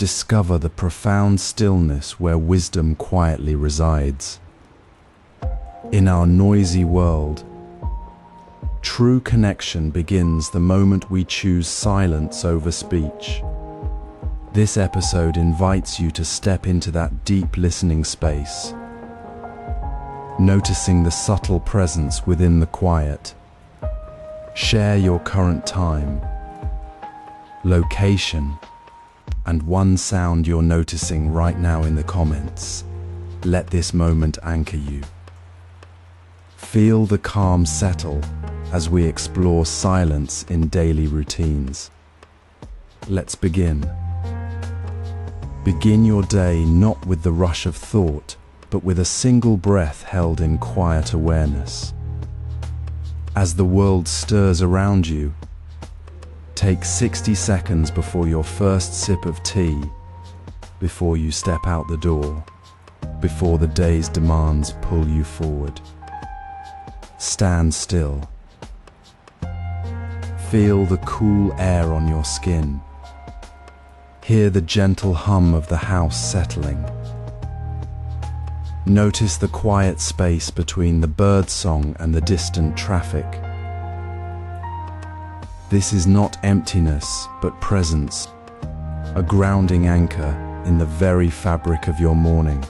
discover the profound stillness where wisdom quietly resides. In our noisy world, true connection begins the moment we choose silence over speech. This episode invites you to step into that deep listening space, noticing the subtle presence within the quiet. Share your current time, location, and one sound you're noticing right now in the comments. Let this moment anchor you. Feel the calm settle as we explore silence in daily routines. Let's begin. Begin your day not with the rush of thought, but with a single breath held in quiet awareness. As the world stirs around you, take 60 seconds before your first sip of tea, before you step out the door, before the day's demands pull you forward. Stand still. Feel the cool air on your skin. Hear the gentle hum of the house settling. Notice the quiet space between the birdsong and the distant traffic. This is not emptiness, but presence, a grounding anchor in the very fabric of your morning.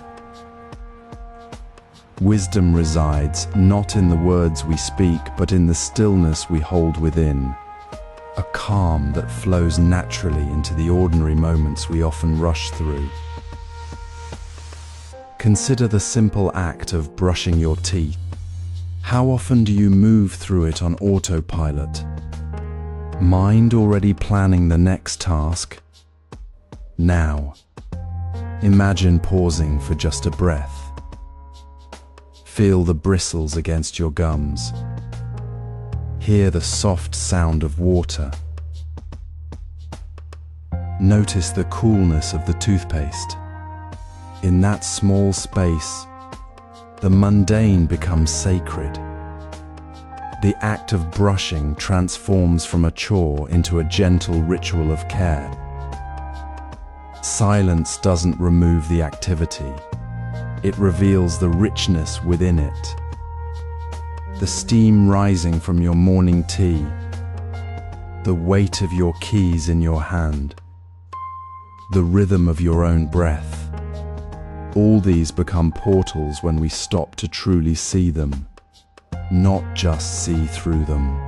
Wisdom resides not in the words we speak, but in the stillness we hold within. A calm that flows naturally into the ordinary moments we often rush through. Consider the simple act of brushing your teeth. How often do you move through it on autopilot? Mind already planning the next task? Now, imagine pausing for just a breath. Feel the bristles against your gums. Hear the soft sound of water. Notice the coolness of the toothpaste. In that small space, the mundane becomes sacred. The act of brushing transforms from a chore into a gentle ritual of care. Silence doesn't remove the activity. It reveals the richness within it. The steam rising from your morning tea, the weight of your keys in your hand, the rhythm of your own breath. All these become portals when we stop to truly see them, not just see through them.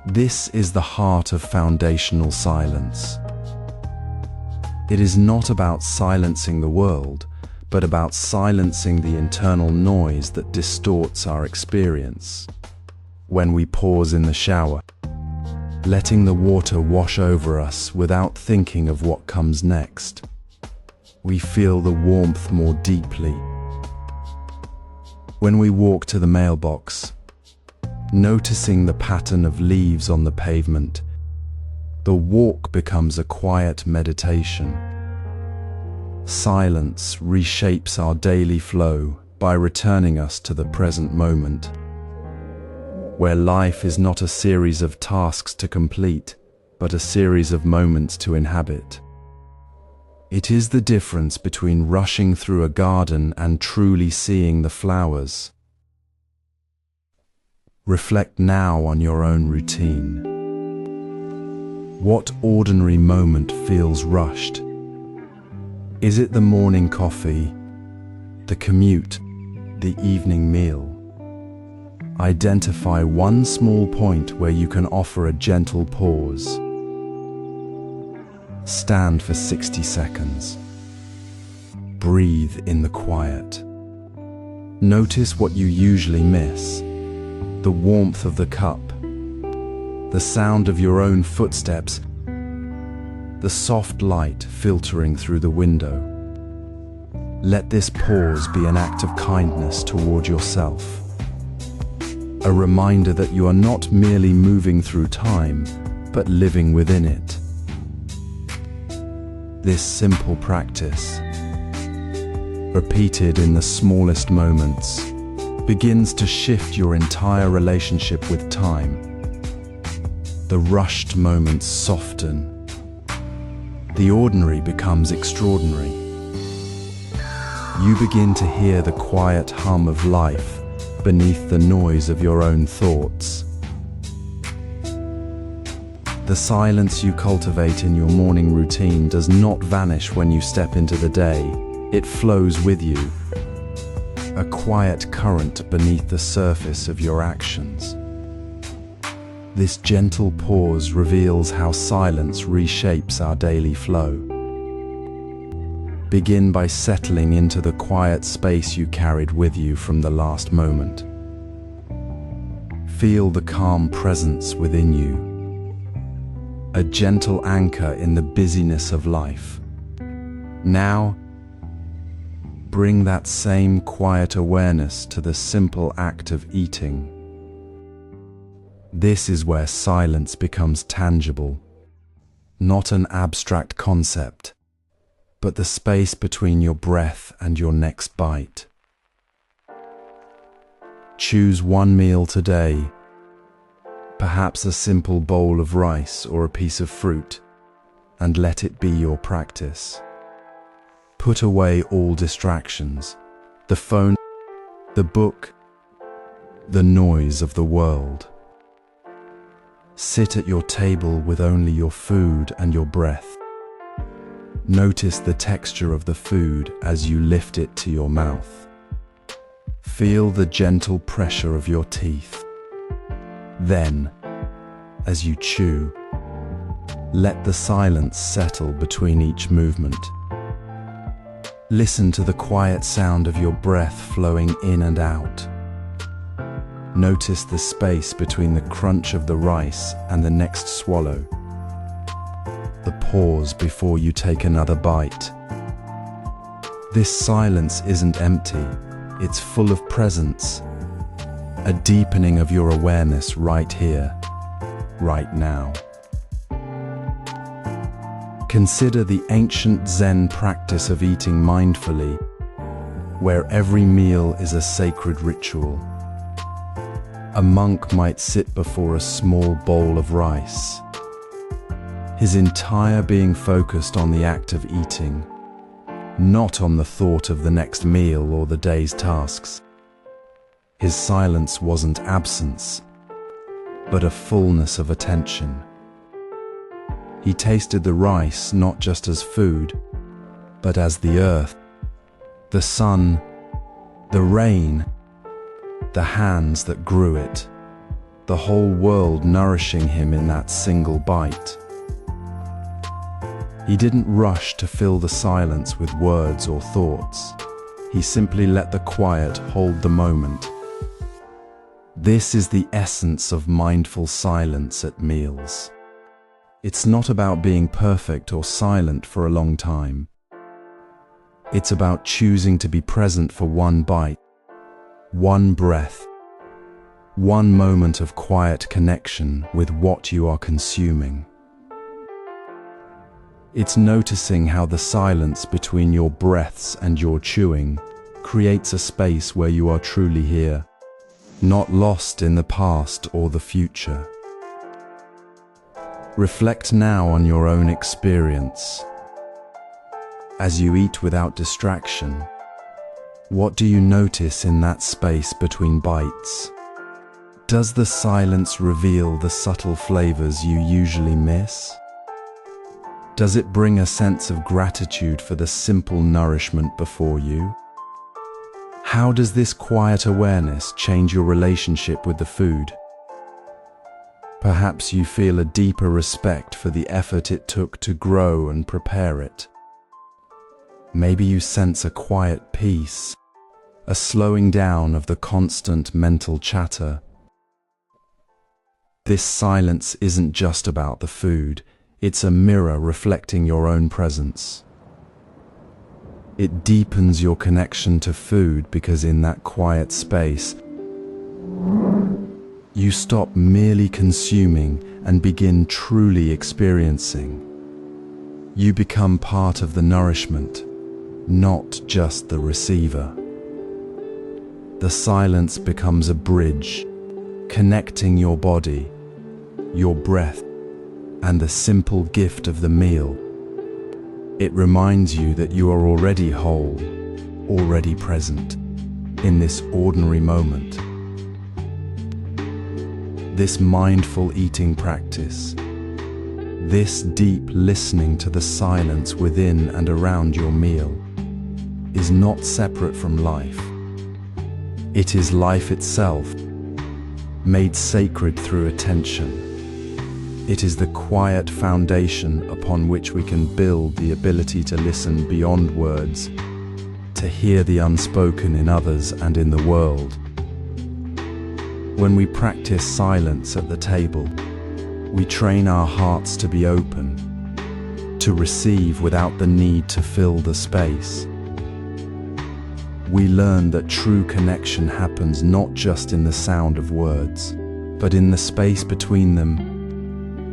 This is the heart of foundational silence. It is not about silencing the world, but about silencing the internal noise that distorts our experience. When we pause in the shower, letting the water wash over us without thinking of what comes next, we feel the warmth more deeply. When we walk to the mailbox, noticing the pattern of leaves on the pavement, the walk becomes a quiet meditation. Silence reshapes our daily flow by returning us to the present moment, where life is not a series of tasks to complete, but a series of moments to inhabit. It is the difference between rushing through a garden and truly seeing the flowers. Reflect now on your own routine. What ordinary moment feels rushed? Is it the morning coffee, the commute, the evening meal? Identify one small point where you can offer a gentle pause. Stand for 60 seconds. Breathe in the quiet. Notice what you usually miss: the warmth of the cup, the sound of your own footsteps, the soft light filtering through the window. Let this pause be an act of kindness toward yourself, a reminder that you are not merely moving through time, but living within it. This simple practice, repeated in the smallest moments, begins to shift your entire relationship with time. The rushed moments soften, the ordinary becomes extraordinary. You begin to hear the quiet hum of life beneath the noise of your own thoughts. The silence you cultivate in your morning routine does not vanish when you step into the day. It flows with you, a quiet current beneath the surface of your actions. This gentle pause reveals how silence reshapes our daily flow. Begin by settling into the quiet space you carried with you from the last moment. Feel the calm presence within you, a gentle anchor in the busyness of life. Now, bring that same quiet awareness to the simple act of eating. This is where silence becomes tangible, not an abstract concept, but the space between your breath and your next bite. Choose one meal today, perhaps a simple bowl of rice or a piece of fruit, and let it be your practice. Put away all distractions, the phone, the book, the noise of the world. Sit at your table with only your food and your breath. Notice the texture of the food as you lift it to your mouth. Feel the gentle pressure of your teeth. Then, as you chew, let the silence settle between each movement. Listen to the quiet sound of your breath flowing in and out. Notice the space between the crunch of the rice and the next swallow. The pause before you take another bite. This silence isn't empty, it's full of presence, a deepening of your awareness right here, right now. Consider the ancient Zen practice of eating mindfully, where every meal is a sacred ritual. A monk might sit before a small bowl of rice, his entire being focused on the act of eating, not on the thought of the next meal or the day's tasks. His silence wasn't absence, but a fullness of attention. He tasted the rice not just as food, but as the earth, the sun, the rain, the hands that grew it, the whole world nourishing him in that single bite. He didn't rush to fill the silence with words or thoughts. He simply let the quiet hold the moment. This is the essence of mindful silence at meals. It's not about being perfect or silent for a long time. It's about choosing to be present for one bite, one breath, one moment of quiet connection with what you are consuming. It's noticing how the silence between your breaths and your chewing creates a space where you are truly here, not lost in the past or the future. Reflect now on your own experience. As you eat without distraction, what do you notice in that space between bites? Does the silence reveal the subtle flavors you usually miss? Does it bring a sense of gratitude for the simple nourishment before you? How does this quiet awareness change your relationship with the food? Perhaps you feel a deeper respect for the effort it took to grow and prepare it. Maybe you sense a quiet peace, a slowing down of the constant mental chatter. This silence isn't just about the food, it's a mirror reflecting your own presence. It deepens your connection to food because in that quiet space, you stop merely consuming and begin truly experiencing. You become part of the nourishment, not just the receiver. The silence becomes a bridge, connecting your body, your breath, and the simple gift of the meal, It reminds you that you are already whole, already present, in this ordinary moment. This mindful eating practice, this deep listening to the silence within and around your meal, is not separate from life. It is life itself, made sacred through attention. It is the quiet foundation upon which we can build the ability to listen beyond words, to hear the unspoken in others and in the world. When we practice silence at the table, we train our hearts to be open, to receive without the need to fill the space. We learn that true connection happens not just in the sound of words, but in the space between them,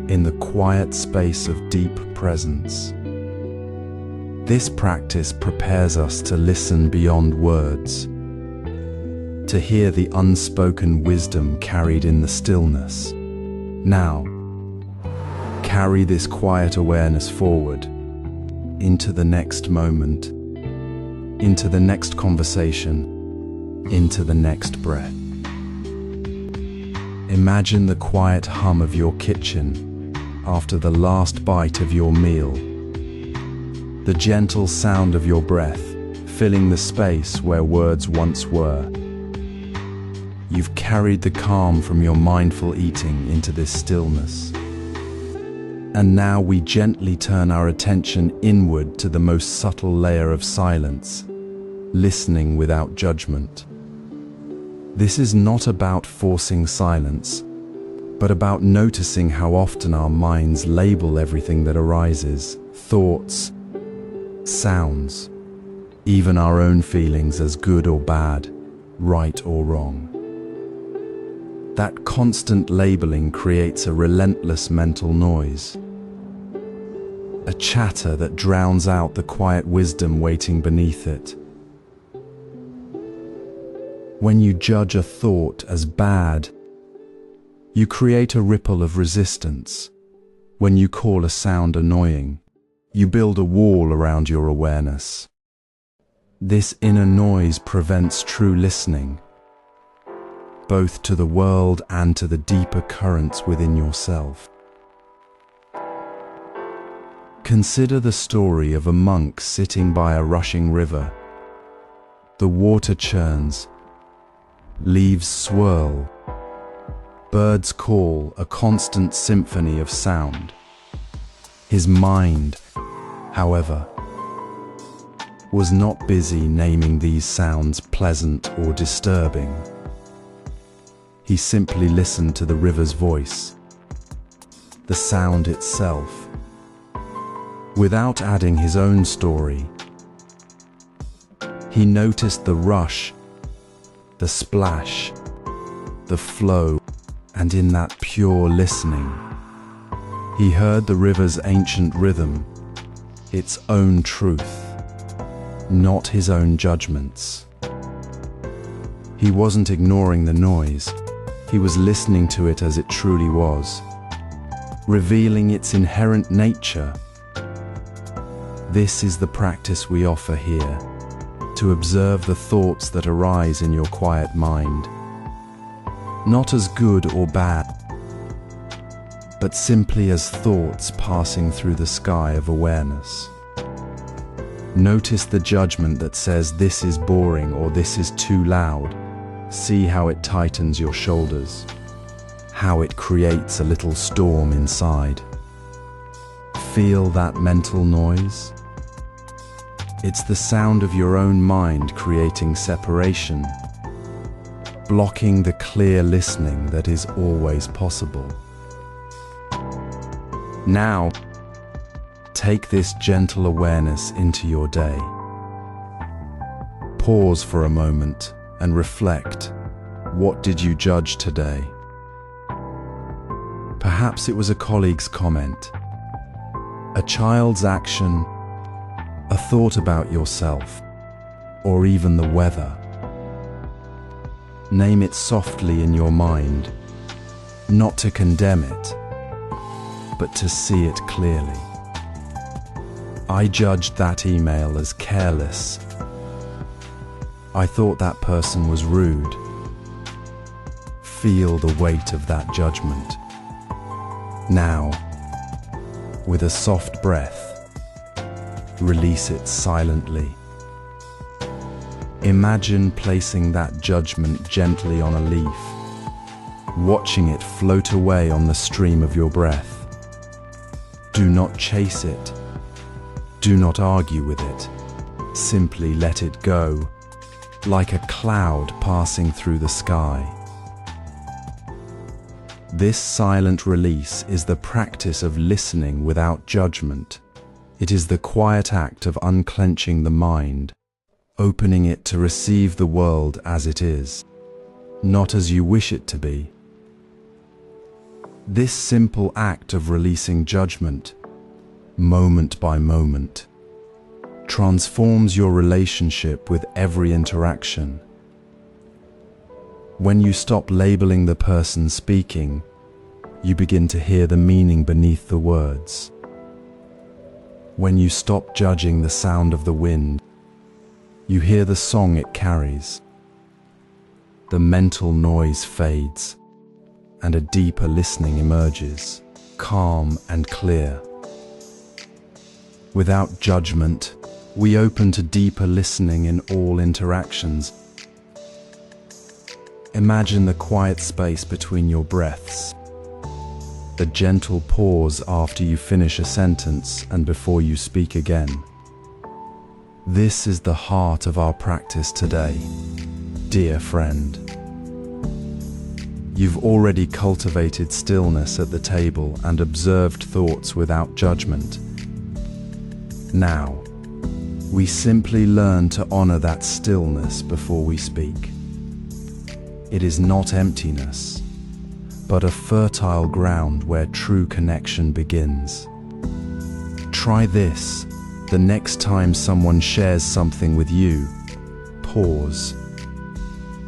in the quiet space of deep presence. This practice prepares us to listen beyond words, to hear the unspoken wisdom carried in the stillness. Now, carry this quiet awareness forward into the next moment, into the next conversation, into the next breath. Imagine the quiet hum of your kitchen after the last bite of your meal, the gentle sound of your breath filling the space where words once were. You've carried the calm from your mindful eating into this stillness. And now we gently turn our attention inward to the most subtle layer of silence, listening without judgment. This is not about forcing silence, but about noticing how often our minds label everything that arises, thoughts, sounds, even our own feelings as good or bad, right or wrong. That constant labeling creates a relentless mental noise, a chatter that drowns out the quiet wisdom waiting beneath it. When you judge a thought as bad, you create a ripple of resistance. When you call a sound annoying, you build a wall around your awareness. This inner noise prevents true listening, both to the world and to the deeper currents within yourself. Consider the story of a monk sitting by a rushing river. The water churns, leaves swirl, birds call, a constant symphony of sound. His mind, however, was not busy naming these sounds pleasant or disturbing. He simply listened to the river's voice, the sound itself, without adding his own story. He noticed the rush, the splash, the flow, and in that pure listening, he heard the river's ancient rhythm, its own truth, not his own judgments. He wasn't ignoring the noise, he was listening to it as it truly was, revealing its inherent nature. This is the practice we offer here, to observe the thoughts that arise in your quiet mind, not as good or bad, but simply as thoughts passing through the sky of awareness. Notice the judgment that says this is boring or this is too loud. See how it tightens your shoulders, how it creates a little storm inside. Feel that mental noise? It's the sound of your own mind creating separation, blocking the clear listening that is always possible. Now, take this gentle awareness into your day. Pause for a moment and reflect. What did you judge today? Perhaps it was a colleague's comment, a child's action, a thought about yourself, or even the weather. Name it softly in your mind, not to condemn it, but to see it clearly. I judged that email as careless. I thought that person was rude. Feel the weight of that judgment. Now, with a soft breath, release it silently. Imagine placing that judgment gently on a leaf, watching it float away on the stream of your breath. Do not chase it. Do not argue with it. Simply let it go, like a cloud passing through the sky. This silent release is the practice of listening without judgment. It is the quiet act of unclenching the mind, opening it to receive the world as it is, not as you wish it to be. This simple act of releasing judgment, moment by moment, transforms your relationship with every interaction. When you stop labeling the person speaking, you begin to hear the meaning beneath the words. When you stop judging the sound of the wind, you hear the song it carries. The mental noise fades, and a deeper listening emerges, calm and clear. Without judgment, we open to deeper listening in all interactions. Imagine the quiet space between your breaths, the gentle pause after you finish a sentence and before you speak again. This is the heart of our practice today, dear friend. You've already cultivated stillness at the table and observed thoughts without judgment. Now, we simply learn to honor that stillness before we speak. It is not emptiness, but a fertile ground where true connection begins. Try this the next time someone shares something with you. Pause.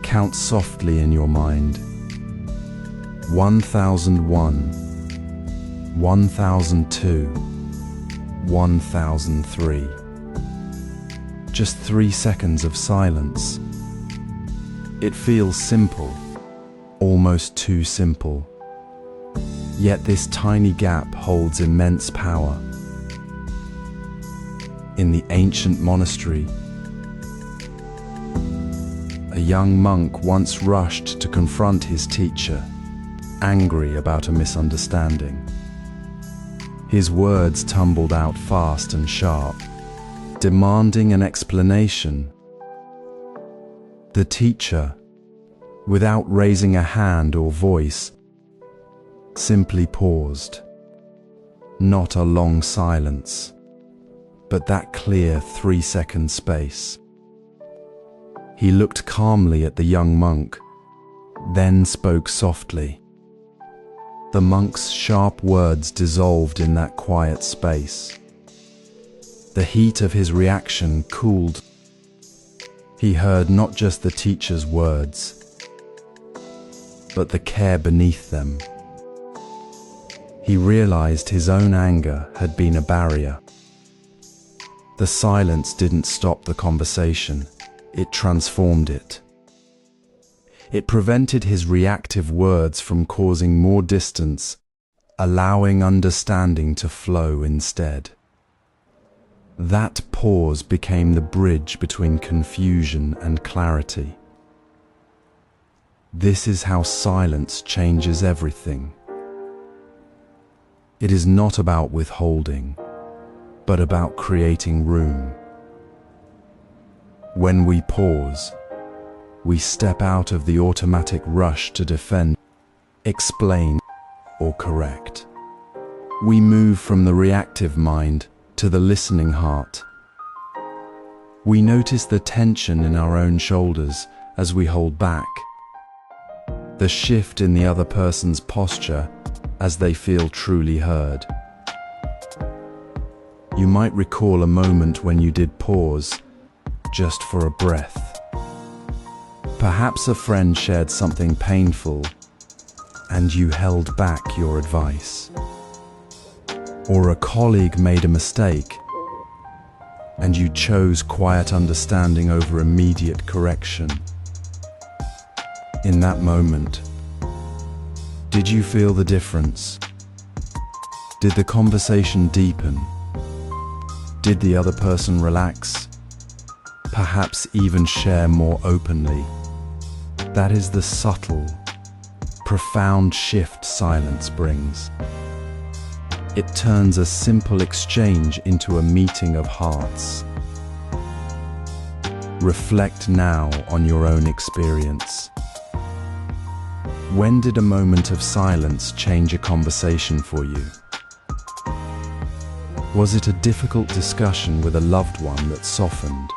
Count softly in your mind. 1001, 1002, 1003. Just 3 seconds of silence. It feels simple, almost too simple. Yet this tiny gap holds immense power. In the ancient monastery, a young monk once rushed to confront his teacher, angry about a misunderstanding. His words tumbled out fast and sharp, demanding an explanation. The teacher, without raising a hand or voice, simply paused. Not a long silence, but that clear 3-second space. He looked calmly at the young monk, then spoke softly. The monk's sharp words dissolved in that quiet space. The heat of his reaction cooled. He heard not just the teacher's words, but the care beneath them. He realized his own anger had been a barrier. The silence didn't stop the conversation, it transformed it. It prevented his reactive words from causing more distance, allowing understanding to flow instead. That pause became the bridge between confusion and clarity. This is how silence changes everything. It is not about withholding, but about creating room. When we pause, we step out of the automatic rush to defend, explain, or correct. We move from the reactive mind to the listening heart. We notice the tension in our own shoulders as we hold back, the shift in the other person's posture as they feel truly heard. You might recall a moment when you did pause, just for a breath. Perhaps a friend shared something painful, and you held back your advice. Or a colleague made a mistake, and you chose quiet understanding over immediate correction. In that moment, did you feel the difference? Did the conversation deepen? Did the other person relax? Perhaps even share more openly? That is the subtle, profound shift silence brings. It turns a simple exchange into a meeting of hearts. Reflect now on your own experience. When did a moment of silence change a conversation for you? Was it a difficult discussion with a loved one that softened?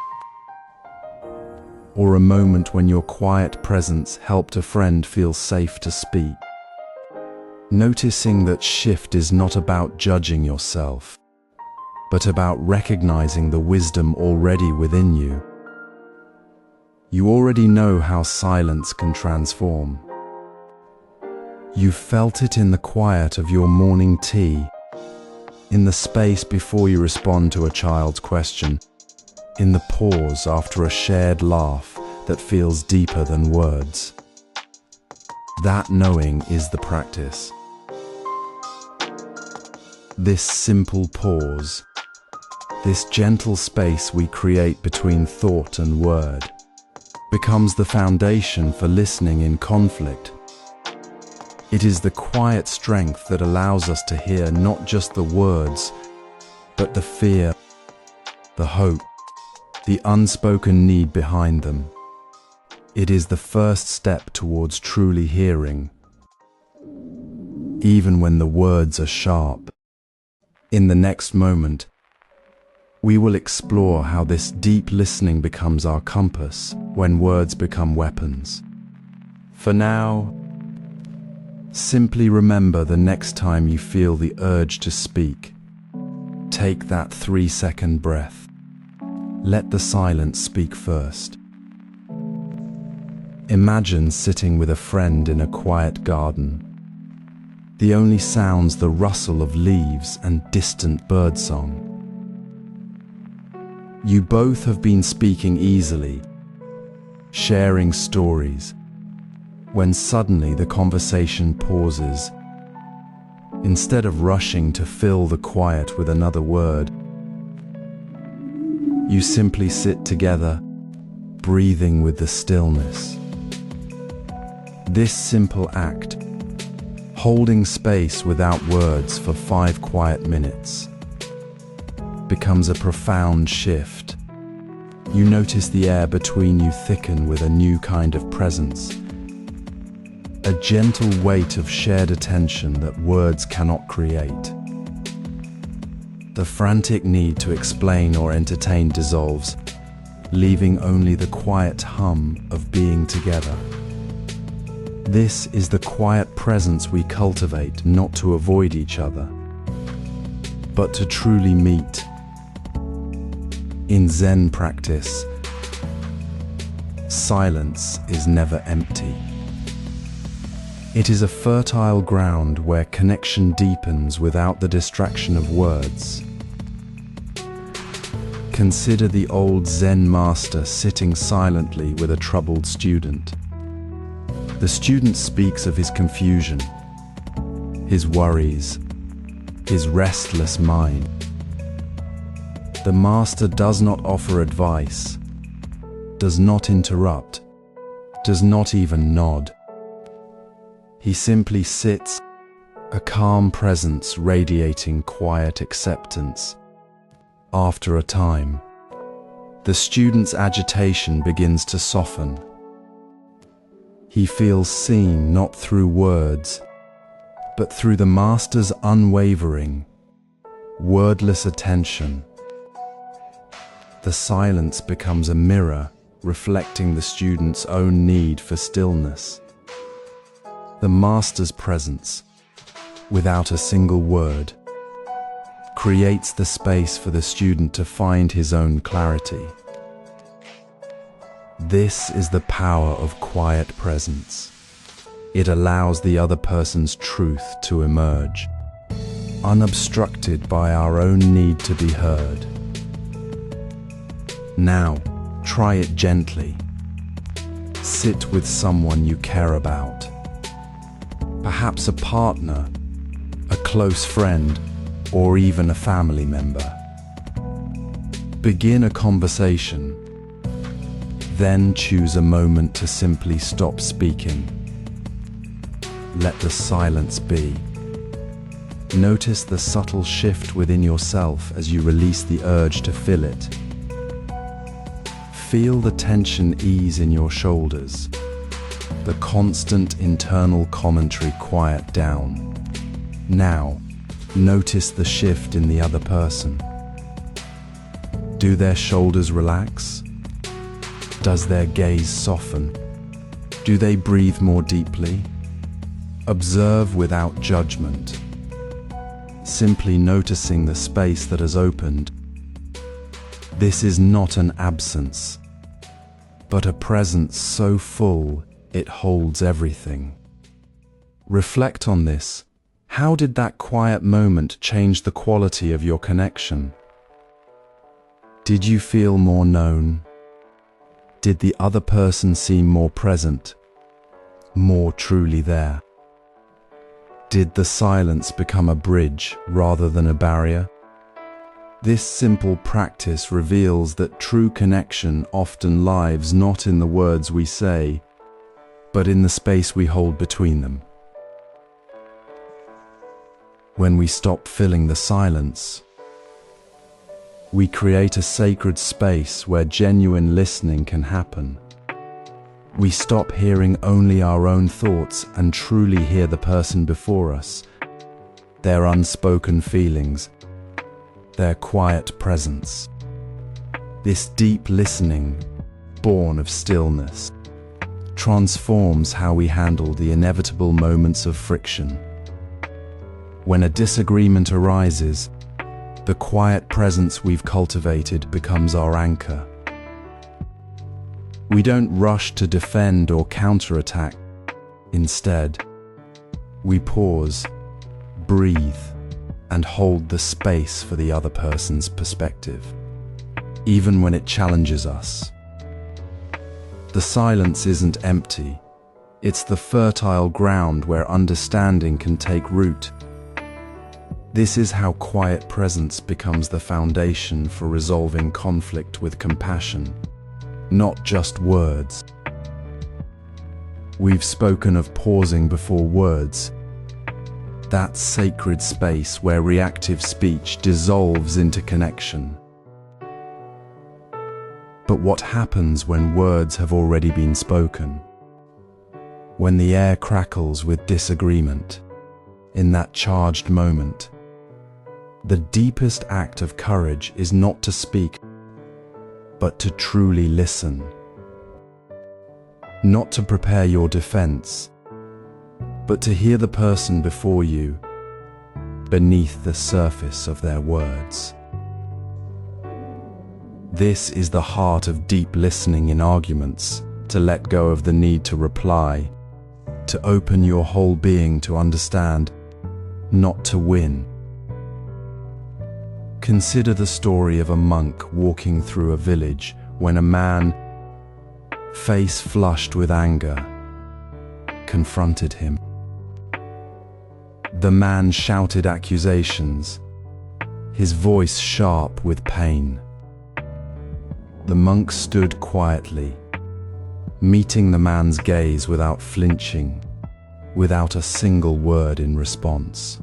Or a moment when your quiet presence helped a friend feel safe to speak? Noticing that shift is not about judging yourself, but about recognizing the wisdom already within you. You already know how silence can transform. You felt it in the quiet of your morning tea, in the space before you respond to a child's question, in the pause after a shared laugh that feels deeper than words. That knowing is the practice. This simple pause, this gentle space we create between thought and word, becomes the foundation for listening in conflict. It is the quiet strength that allows us to hear not just the words, but the fear, the hope, the unspoken need behind them. It is the first step towards truly hearing, even when the words are sharp. In the next moment, we will explore how this deep listening becomes our compass when words become weapons. For now, simply remember the next time you feel the urge to speak, take that 3-second breath. Let the silence speak first. Imagine sitting with a friend in a quiet garden. The only sounds the rustle of leaves and distant birdsong. You both have been speaking easily, sharing stories, when suddenly the conversation pauses. Instead of rushing to fill the quiet with another word, you simply sit together, breathing with the stillness. This simple act, holding space without words for 5 quiet minutes, becomes a profound shift. You notice the air between you thicken with a new kind of presence, a gentle weight of shared attention that words cannot create. The frantic need to explain or entertain dissolves, leaving only the quiet hum of being together. This is the quiet presence we cultivate not to avoid each other, but to truly meet. In Zen practice, silence is never empty. It is a fertile ground where connection deepens without the distraction of words. Consider the old Zen master sitting silently with a troubled student. The student speaks of his confusion, his worries, his restless mind. The master does not offer advice, does not interrupt, does not even nod. He simply sits, a calm presence radiating quiet acceptance. After a time, the student's agitation begins to soften. He feels seen not through words, but through the master's unwavering, wordless attention. The silence becomes a mirror reflecting the student's own need for stillness. The master's presence, without a single word, creates the space for the student to find his own clarity. This is the power of quiet presence. It allows the other person's truth to emerge, unobstructed by our own need to be heard. Now, try it gently. Sit with someone you care about. Perhaps a partner, a close friend, or even a family member. Begin a conversation. Then choose a moment to simply stop speaking. Let the silence be. Notice the subtle shift within yourself as you release the urge to fill it. Feel the tension ease in your shoulders, the constant internal commentary quiet down. Now, notice the shift in the other person. Do their shoulders relax? Does their gaze soften? Do they breathe more deeply? Observe without judgment, simply noticing the space that has opened. This is not an absence, but a presence so full it holds everything. Reflect on this. How did that quiet moment change the quality of your connection? Did you feel more known? Did the other person seem more present, more truly there? Did the silence become a bridge rather than a barrier? This simple practice reveals that true connection often lies not in the words we say, but in the space we hold between them. When we stop filling the silence, we create a sacred space where genuine listening can happen. We stop hearing only our own thoughts and truly hear the person before us, their unspoken feelings, their quiet presence. This deep listening, born of stillness, transforms how we handle the inevitable moments of friction. When a disagreement arises, the quiet presence we've cultivated becomes our anchor. We don't rush to defend or counterattack. Instead, we pause, breathe, and hold the space for the other person's perspective, even when it challenges us. The silence isn't empty. It's the fertile ground where understanding can take root. This is how quiet presence becomes the foundation for resolving conflict with compassion, not just words. We've spoken of pausing before words, that sacred space where reactive speech dissolves into connection. But what happens when words have already been spoken? When the air crackles with disagreement, in that charged moment, the deepest act of courage is not to speak, but to truly listen. Not to prepare your defense, but to hear the person before you beneath the surface of their words. This is the heart of deep listening in arguments, to let go of the need to reply, to open your whole being to understand, not to win. Consider the story of a monk walking through a village when a man, face flushed with anger, confronted him. The man shouted accusations, his voice sharp with pain. The monk stood quietly, meeting the man's gaze without flinching, without a single word in response.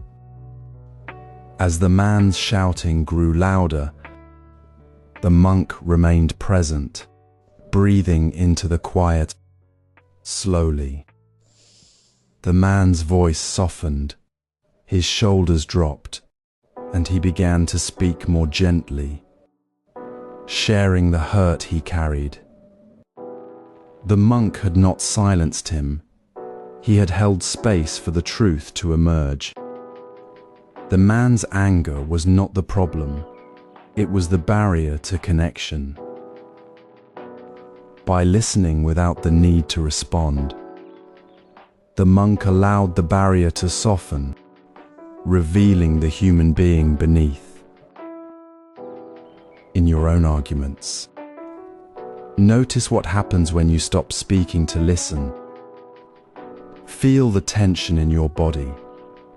As the man's shouting grew louder, the monk remained present, breathing into the quiet. Slowly, the man's voice softened, his shoulders dropped, and he began to speak more gently, sharing the hurt he carried. The monk had not silenced him. He had held space for the truth to emerge. The man's anger was not the problem. It was the barrier to connection. By listening without the need to respond, the monk allowed the barrier to soften, revealing the human being beneath. In your own arguments, Notice what happens when you stop speaking to listen. Feel the tension in your body,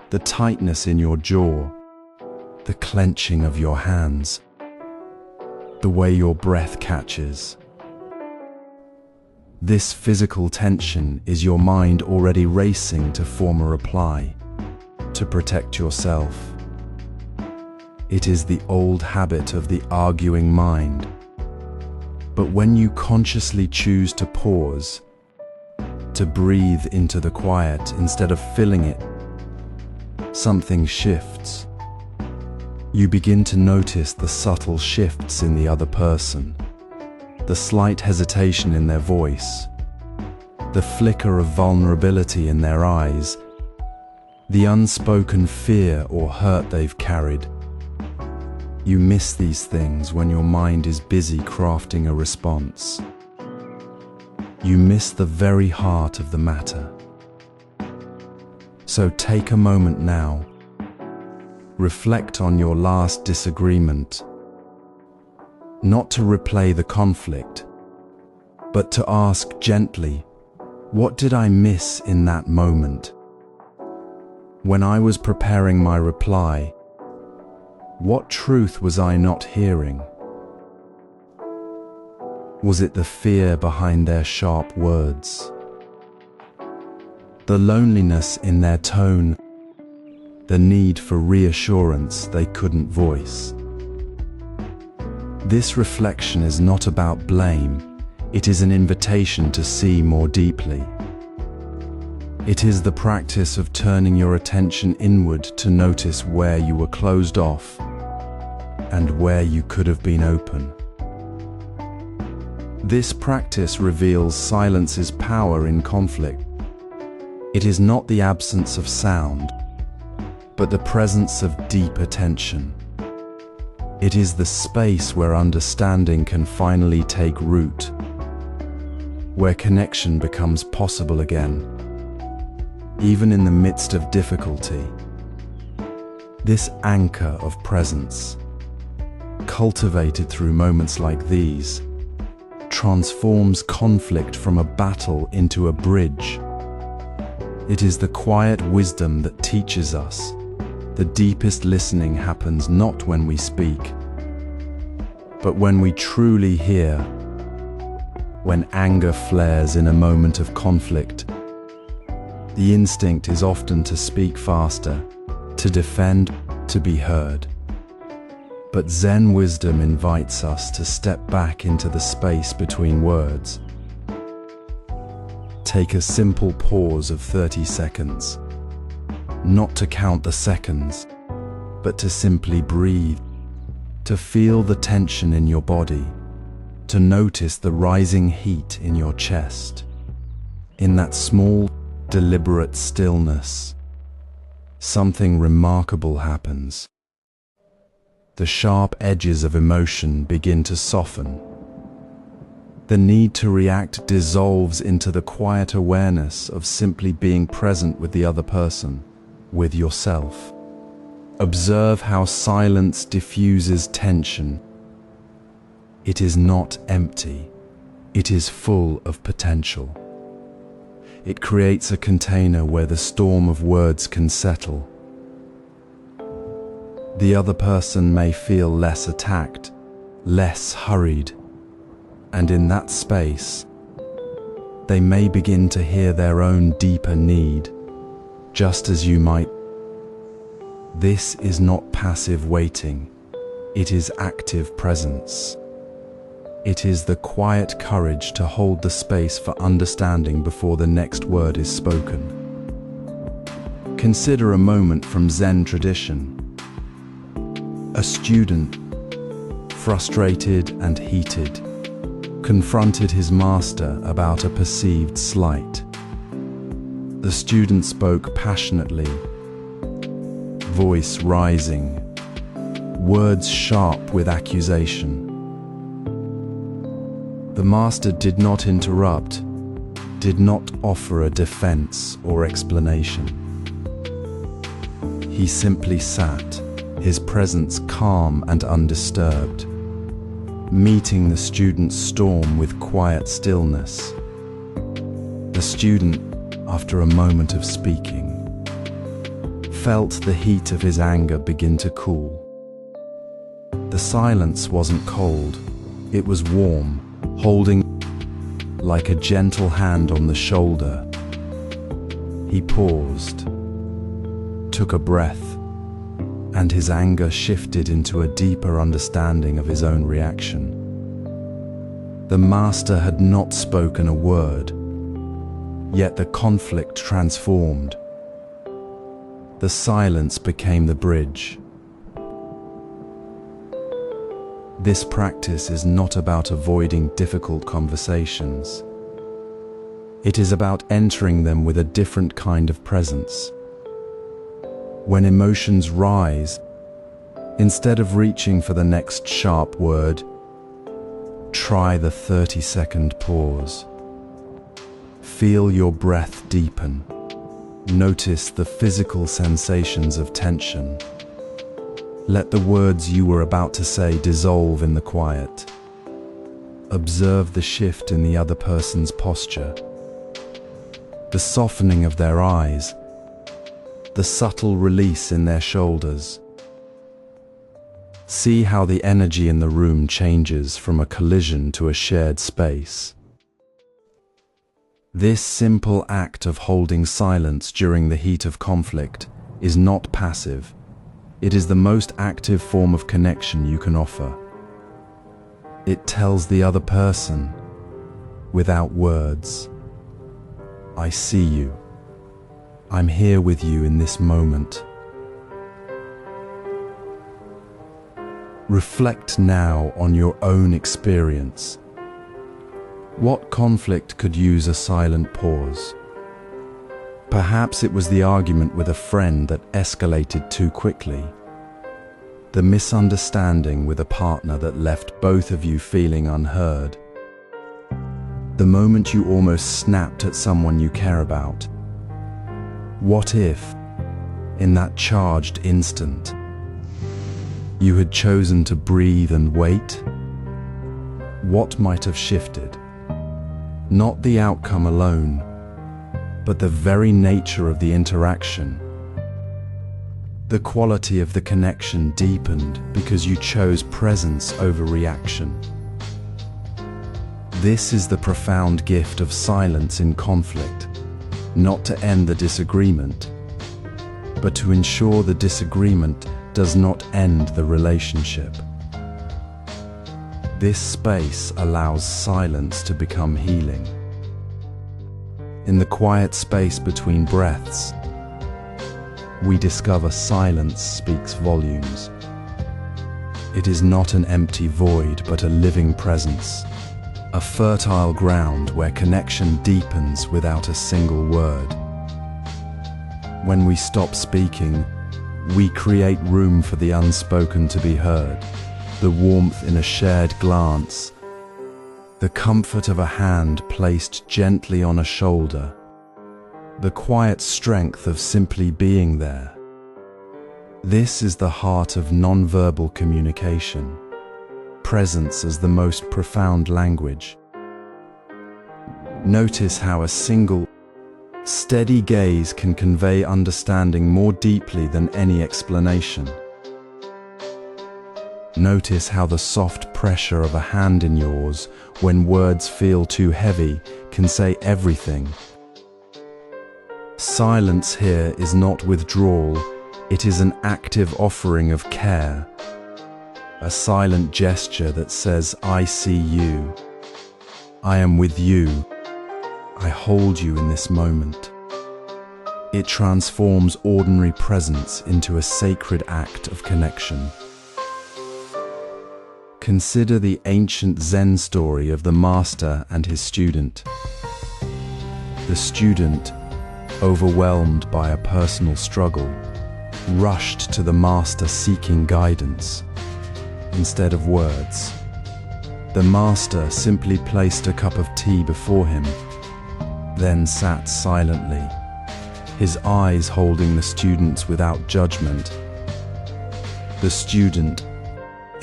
the tightness in your jaw, the clenching of your hands, the way your breath catches. This physical tension is your mind already racing to form a reply, to protect yourself. It is the old habit of the arguing mind. But when you consciously choose to pause, to breathe into the quiet instead of filling it, something shifts. You begin to notice the subtle shifts in the other person, the slight hesitation in their voice, the flicker of vulnerability in their eyes, the unspoken fear or hurt they've carried. You miss these things when your mind is busy crafting a response. You miss the very heart of the matter. So take a moment now. Reflect on your last disagreement. Not to replay the conflict, but to ask gently, what did I miss in that moment? When I was preparing my reply, what truth was I not hearing? Was it the fear behind their sharp words? The loneliness in their tone? The need for reassurance they couldn't voice? This reflection is not about blame, it is an invitation to see more deeply. It is the practice of turning your attention inward to notice where you were closed off and where you could have been open. This practice reveals silence's power in conflict. It is not the absence of sound, but the presence of deep attention. It is the space where understanding can finally take root, where connection becomes possible again, even in the midst of difficulty. This anchor of presence, cultivated through moments like these, transforms conflict from a battle into a bridge. It is the quiet wisdom that teaches us the deepest listening happens not when we speak, but when we truly hear. When anger flares in a moment of conflict, the instinct is often to speak faster, to defend, to be heard. But Zen wisdom invites us to step back into the space between words. Take a simple pause of 30 seconds, not to count the seconds, but to simply breathe, to feel the tension in your body, to notice the rising heat in your chest. In that small, deliberate stillness, something remarkable happens. The sharp edges of emotion begin to soften. The need to react dissolves into the quiet awareness of simply being present with the other person, with yourself. Observe how silence diffuses tension. It is not empty. It is full of potential. It creates a container where the storm of words can settle. The other person may feel less attacked, less hurried, and in that space, they may begin to hear their own deeper need, just as you might. This is not passive waiting, it is active presence. It is the quiet courage to hold the space for understanding before the next word is spoken. Consider a moment from Zen tradition. A student, frustrated and heated, confronted his master about a perceived slight. The student spoke passionately, voice rising, words sharp with accusation. The master did not interrupt, did not offer a defense or explanation. He simply sat, his presence calm and undisturbed, meeting the student's storm with quiet stillness. The student, after a moment of speaking, felt the heat of his anger begin to cool. The silence wasn't cold, it was warm, holding like a gentle hand on the shoulder. He paused, took a breath, and his anger shifted into a deeper understanding of his own reaction. The master had not spoken a word, yet the conflict transformed. The silence became the bridge. This practice is not about avoiding difficult conversations. It is about entering them with a different kind of presence. When emotions rise, instead of reaching for the next sharp word, try the 30-second pause. Feel your breath deepen. Notice the physical sensations of tension. Let the words you were about to say dissolve in the quiet. Observe the shift in the other person's posture, the softening of their eyes, the subtle release in their shoulders. See how the energy in the room changes from a collision to a shared space. This simple act of holding silence during the heat of conflict is not passive. It is the most active form of connection you can offer. It tells the other person, without words, I see you. I'm here with you in this moment. Reflect now on your own experience. What conflict could use a silent pause? Perhaps it was the argument with a friend that escalated too quickly. The misunderstanding with a partner that left both of you feeling unheard. The moment you almost snapped at someone you care about. What if, in that charged instant, you had chosen to breathe and wait? What might have shifted? Not the outcome alone, but the very nature of the interaction. The quality of the connection deepened because you chose presence over reaction. This is the profound gift of silence in conflict, not to end the disagreement, but to ensure the disagreement does not end the relationship. This space allows silence to become healing. In the quiet space between breaths, we discover silence speaks volumes. It is not an empty void, but a living presence, a fertile ground where connection deepens without a single word. When we stop speaking, we create room for the unspoken to be heard, the warmth in a shared glance, the comfort of a hand placed gently on a shoulder, the quiet strength of simply being there. This is the heart of nonverbal communication, presence as the most profound language. Notice how a single, steady gaze can convey understanding more deeply than any explanation. Notice how the soft pressure of a hand in yours, when words feel too heavy, can say everything. Silence here is not withdrawal, it is an active offering of care. A silent gesture that says, I see you. I am with you. I hold you in this moment. It transforms ordinary presence into a sacred act of connection. Consider the ancient Zen story of the master and his student. The student, overwhelmed by a personal struggle, rushed to the master seeking guidance. Instead of words, the master simply placed a cup of tea before him, then sat silently, his eyes holding the student's without judgment. The student,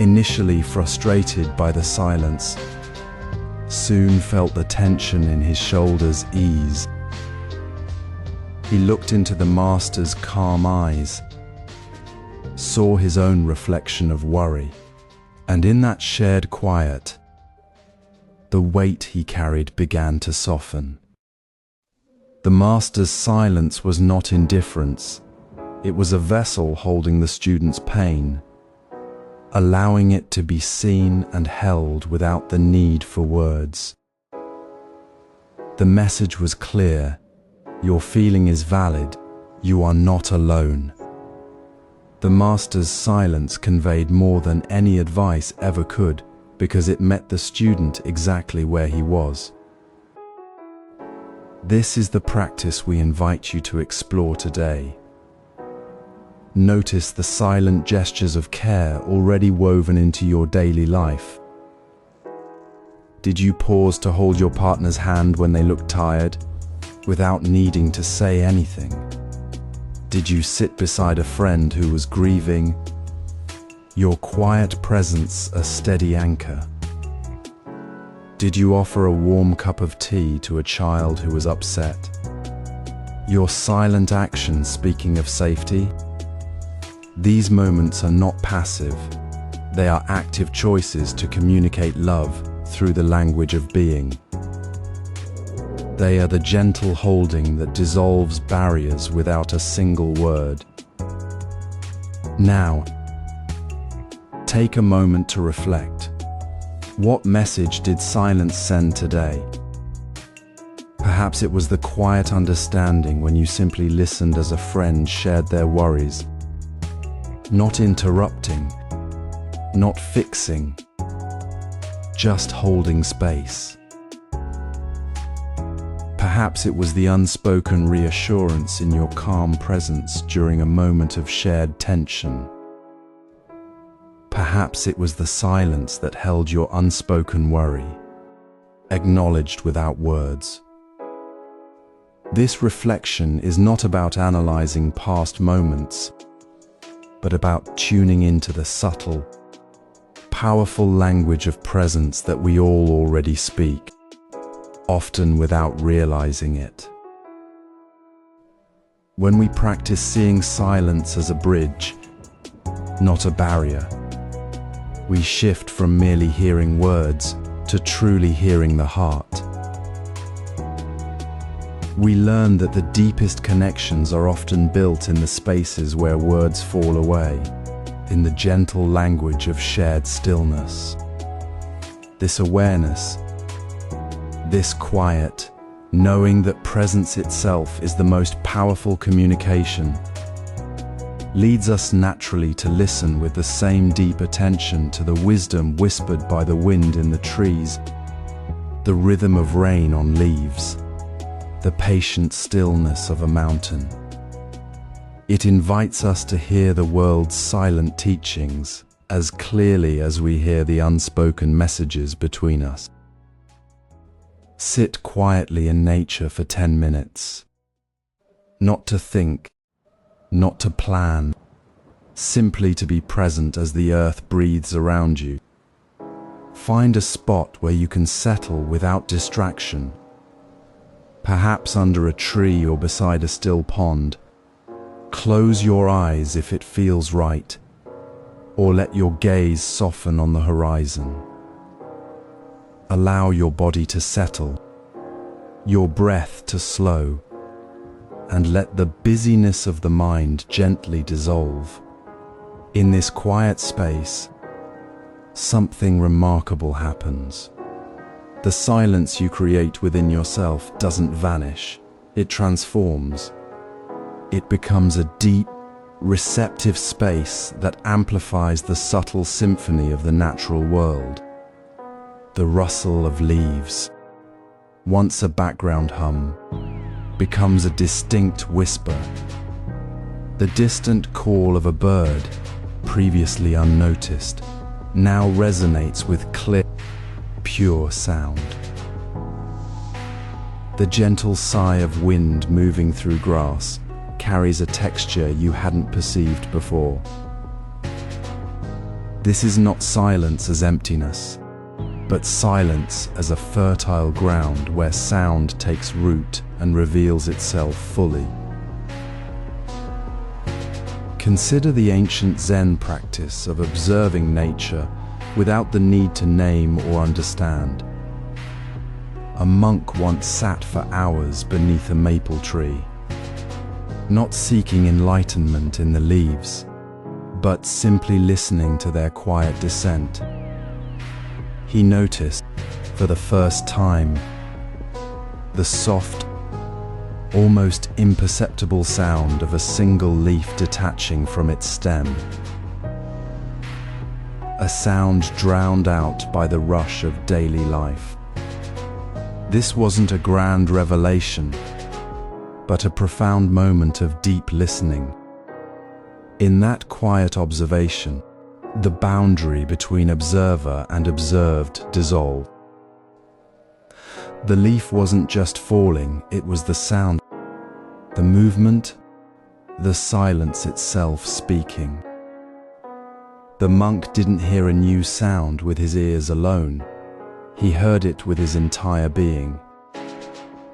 initially frustrated by the silence, soon felt the tension in his shoulders ease. He looked into the master's calm eyes, saw his own reflection of worry, and in that shared quiet, the weight he carried began to soften. The master's silence was not indifference. It was a vessel holding the student's pain, allowing it to be seen and held without the need for words. The message was clear. Your feeling is valid. You are not alone. The master's silence conveyed more than any advice ever could, because it met the student exactly where he was. This is the practice we invite you to explore today. Notice the silent gestures of care already woven into your daily life. Did you pause to hold your partner's hand when they looked tired, without needing to say anything? Did you sit beside a friend who was grieving? Your quiet presence a steady anchor. Did you offer a warm cup of tea to a child who was upset? Your silent action speaking of safety? These moments are not passive. They are active choices to communicate love through the language of being. They are the gentle holding that dissolves barriers without a single word. Now, take a moment to reflect. What message did silence send today? Perhaps it was the quiet understanding when you simply listened as a friend shared their worries, not interrupting, not fixing, just holding space. Perhaps it was the unspoken reassurance in your calm presence during a moment of shared tension. Perhaps it was the silence that held your unspoken worry, acknowledged without words. This reflection is not about analyzing past moments, but about tuning into the subtle, powerful language of presence that we all already speak, often without realizing it. When we practice seeing silence as a bridge, not a barrier, we shift from merely hearing words to truly hearing the heart. We learn that the deepest connections are often built in the spaces where words fall away, in the gentle language of shared stillness. This awareness, this quiet, knowing that presence itself is the most powerful communication, leads us naturally to listen with the same deep attention to the wisdom whispered by the wind in the trees, the rhythm of rain on leaves, the patient stillness of a mountain. It invites us to hear the world's silent teachings as clearly as we hear the unspoken messages between us. Sit quietly in nature for 10 minutes. Not to think, not to plan, simply to be present as the earth breathes around you. Find a spot where you can settle without distraction, perhaps under a tree or beside a still pond. Close your eyes if it feels right, or let your gaze soften on the horizon. Allow your body to settle, your breath to slow, and let the busyness of the mind gently dissolve. In this quiet space, something remarkable happens. The silence you create within yourself doesn't vanish, it transforms. It becomes a deep, receptive space that amplifies the subtle symphony of the natural world. The rustle of leaves, once a background hum, becomes a distinct whisper. The distant call of a bird, previously unnoticed, now resonates with clear, pure sound. The gentle sigh of wind moving through grass carries a texture you hadn't perceived before. This is not silence as emptiness, but silence as a fertile ground where sound takes root and reveals itself fully. Consider the ancient Zen practice of observing nature without the need to name or understand. A monk once sat for hours beneath a maple tree, not seeking enlightenment in the leaves, but simply listening to their quiet descent. He noticed, for the first time, the soft, almost imperceptible sound of a single leaf detaching from its stem. A sound drowned out by the rush of daily life. This wasn't a grand revelation, but a profound moment of deep listening. In that quiet observation, the boundary between observer and observed dissolved. The leaf wasn't just falling, it was the sound, the movement, the silence itself speaking. The monk didn't hear a new sound with his ears alone. He heard it with his entire being,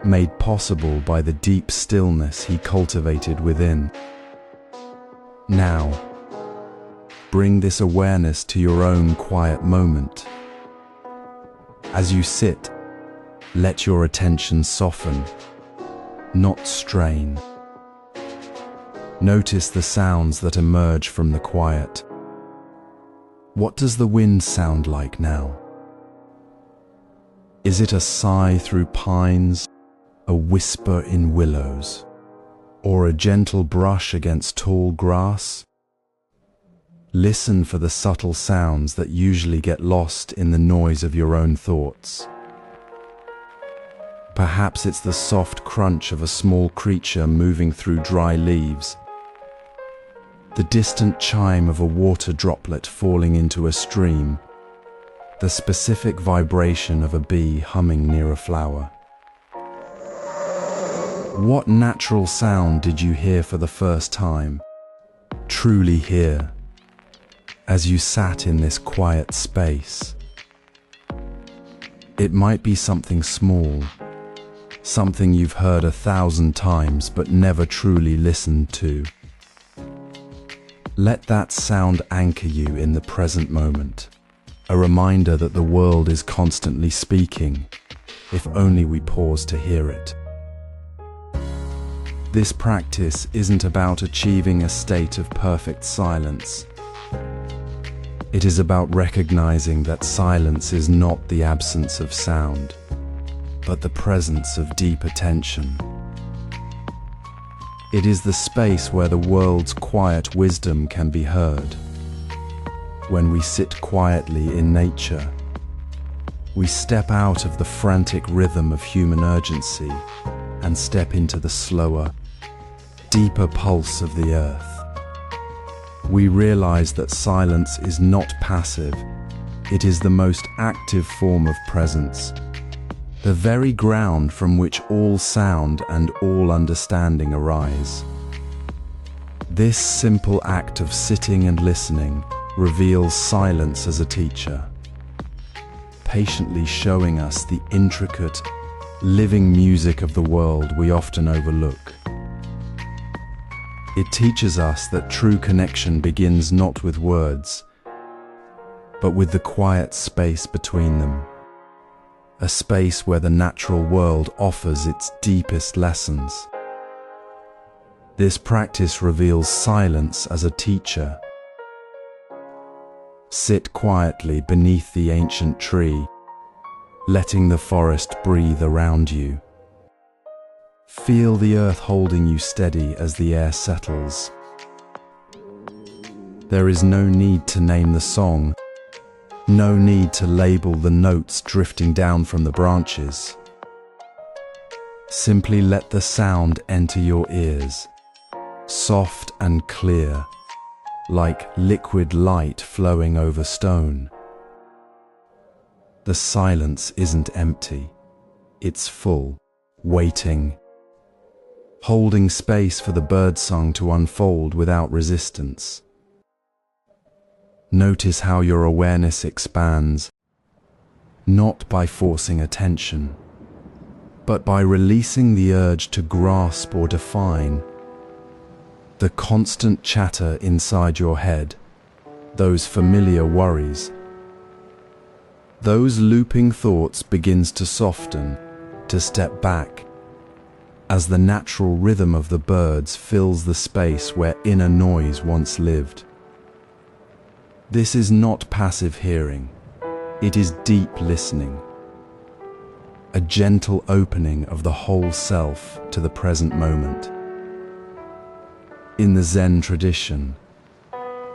made possible by the deep stillness he cultivated within. Now, bring this awareness to your own quiet moment. As you sit, let your attention soften, not strain. Notice the sounds that emerge from the quiet. What does the wind sound like now? Is it a sigh through pines, a whisper in willows, or a gentle brush against tall grass? Listen for the subtle sounds that usually get lost in the noise of your own thoughts. Perhaps it's the soft crunch of a small creature moving through dry leaves, the distant chime of a water droplet falling into a stream, the specific vibration of a bee humming near a flower. What natural sound did you hear for the first time, truly hear, as you sat in this quiet space? It might be something small, something you've heard 1,000 times but never truly listened to. Let that sound anchor you in the present moment, a reminder that the world is constantly speaking, if only we pause to hear it. This practice isn't about achieving a state of perfect silence. It is about recognizing that silence is not the absence of sound, but the presence of deep attention. It is the space where the world's quiet wisdom can be heard. When we sit quietly in nature, we step out of the frantic rhythm of human urgency and step into the slower, deeper pulse of the earth. We realize that silence is not passive, it is the most active form of presence, the very ground from which all sound and all understanding arise. This simple act of sitting and listening reveals silence as a teacher, patiently showing us the intricate, living music of the world we often overlook. It teaches us that true connection begins not with words, but with the quiet space between them, a space where the natural world offers its deepest lessons. This practice reveals silence as a teacher. Sit quietly beneath the ancient tree, letting the forest breathe around you. Feel the earth holding you steady as the air settles. There is no need to name the song, no need to label the notes drifting down from the branches. Simply let the sound enter your ears, soft and clear, like liquid light flowing over stone. The silence isn't empty, it's full, waiting, holding space for the birdsong to unfold without resistance. Notice how your awareness expands, not by forcing attention, but by releasing the urge to grasp or define. The constant chatter inside your head, those familiar worries, those looping thoughts begins to soften, to step back, as the natural rhythm of the birds fills the space where inner noise once lived. This is not passive hearing, it is deep listening, a gentle opening of the whole self to the present moment. In the Zen tradition,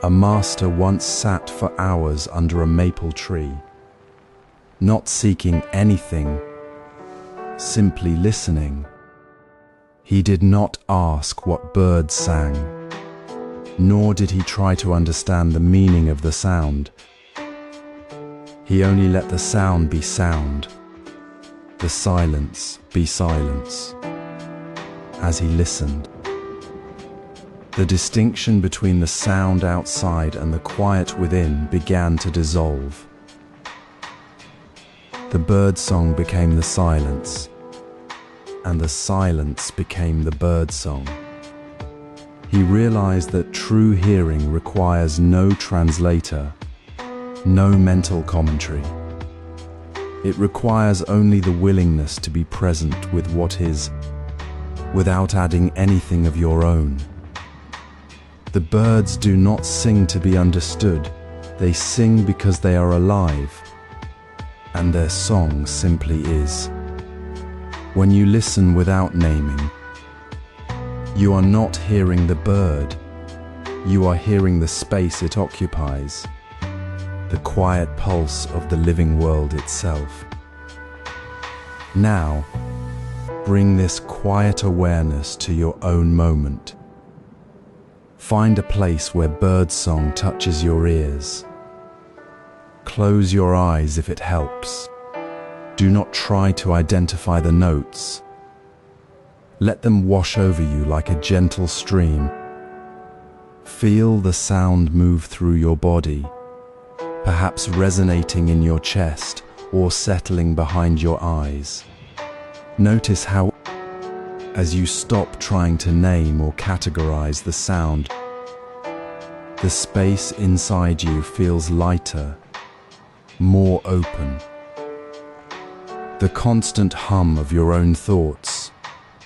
a master once sat for hours under a maple tree, not seeking anything, simply listening. He did not ask what birds sang, nor did he try to understand the meaning of the sound. He only let the sound be sound, the silence be silence, as he listened. The distinction between the sound outside and the quiet within began to dissolve. The bird song became the silence, and the silence became the bird song. He realized that true hearing requires no translator, no mental commentary. It requires only the willingness to be present with what is, without adding anything of your own. The birds do not sing to be understood, they sing because they are alive, and their song simply is. When you listen without naming, you are not hearing the bird, you are hearing the space it occupies, the quiet pulse of the living world itself. Now, bring this quiet awareness to your own moment. Find a place where birdsong touches your ears. Close your eyes if it helps. Do not try to identify the notes. Let them wash over you like a gentle stream. Feel the sound move through your body, perhaps resonating in your chest or settling behind your eyes. Notice how, as you stop trying to name or categorize the sound, the space inside you feels lighter, more open. The constant hum of your own thoughts,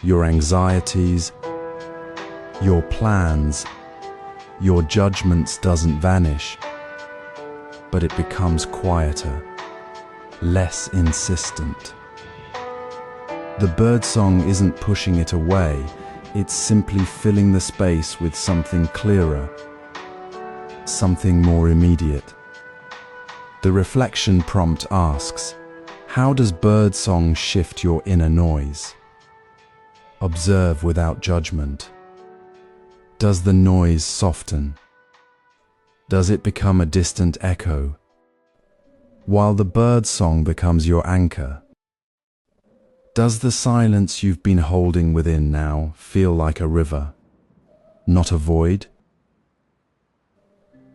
your anxieties, your plans, your judgments doesn't vanish, but it becomes quieter, less insistent. The birdsong isn't pushing it away, it's simply filling the space with something clearer, something more immediate. The reflection prompt asks, how does birdsong shift your inner noise? Observe without judgment. Does the noise soften? Does it become a distant echo? While the birdsong becomes your anchor, does the silence you've been holding within now feel like a river, not a void?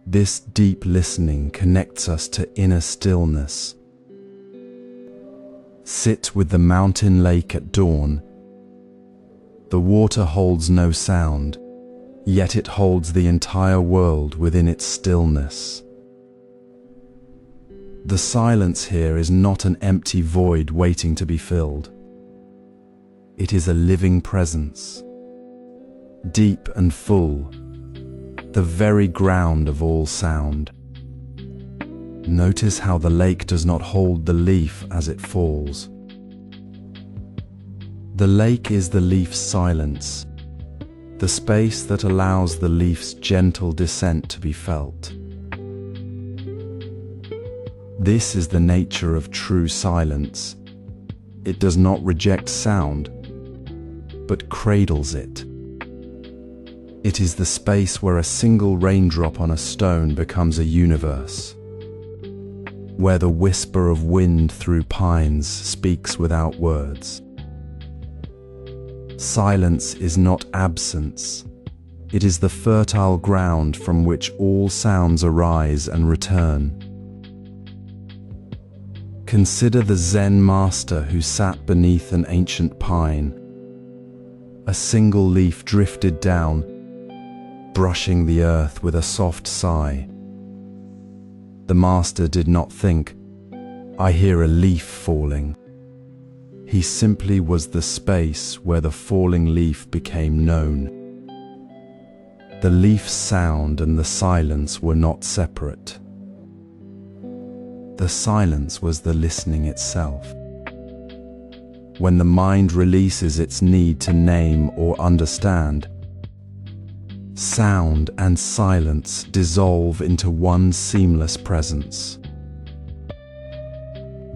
This deep listening connects us to inner stillness. Sit with the mountain lake at dawn. The water holds no sound, yet it holds the entire world within its stillness. The silence here is not an empty void waiting to be filled. It is a living presence, deep and full, the very ground of all sound. Notice how the lake does not hold the leaf as it falls. The lake is the leaf's silence, the space that allows the leaf's gentle descent to be felt. This is the nature of true silence. It does not reject sound, but cradles it. It is the space where a single raindrop on a stone becomes a universe, where the whisper of wind through pines speaks without words. Silence is not absence, It is the fertile ground from which all sounds arise and return. Consider the Zen master who sat beneath an ancient pine. A single leaf drifted down, brushing the earth with a soft sigh. The master did not think, "I hear a leaf falling." He simply was the space where the falling leaf became known. The leaf's sound and the silence were not separate. The silence was the listening itself. When the mind releases its need to name or understand, sound and silence dissolve into one seamless presence.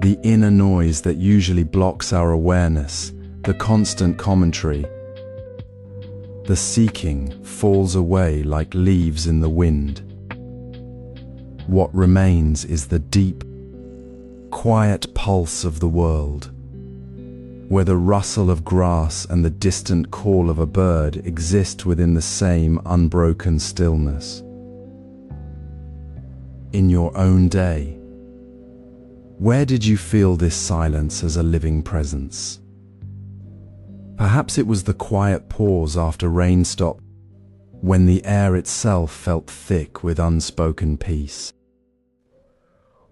The inner noise that usually blocks our awareness, the constant commentary, the seeking falls away like leaves in the wind. What remains is the deep, quiet pulse of the world, where the rustle of grass and the distant call of a bird exist within the same unbroken stillness. In your own day, where did you feel this silence as a living presence? Perhaps it was the quiet pause after rain stopped, when the air itself felt thick with unspoken peace.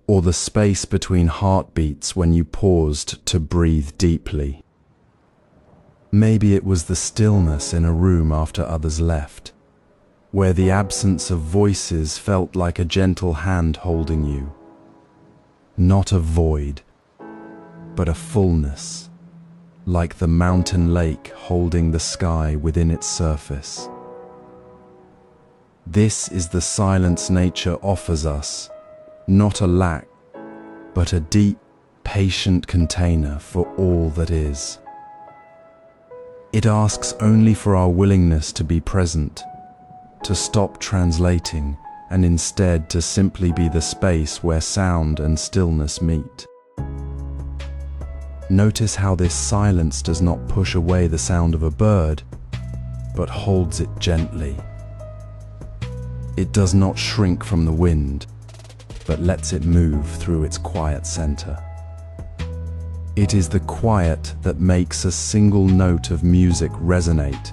Or the space between heartbeats when you paused to breathe deeply. Maybe it was the stillness in a room after others left, where the absence of voices felt like a gentle hand holding you. Not a void, but a fullness, like the mountain lake holding the sky within its surface. This is the silence nature offers us, not a lack, but a deep, patient container for all that is. It asks only for our willingness to be present, to stop translating, and instead to simply be the space where sound and stillness meet. Notice how this silence does not push away the sound of a bird, but holds it gently. It does not shrink from the wind, but lets it move through its quiet center. It is the quiet that makes a single note of music resonate.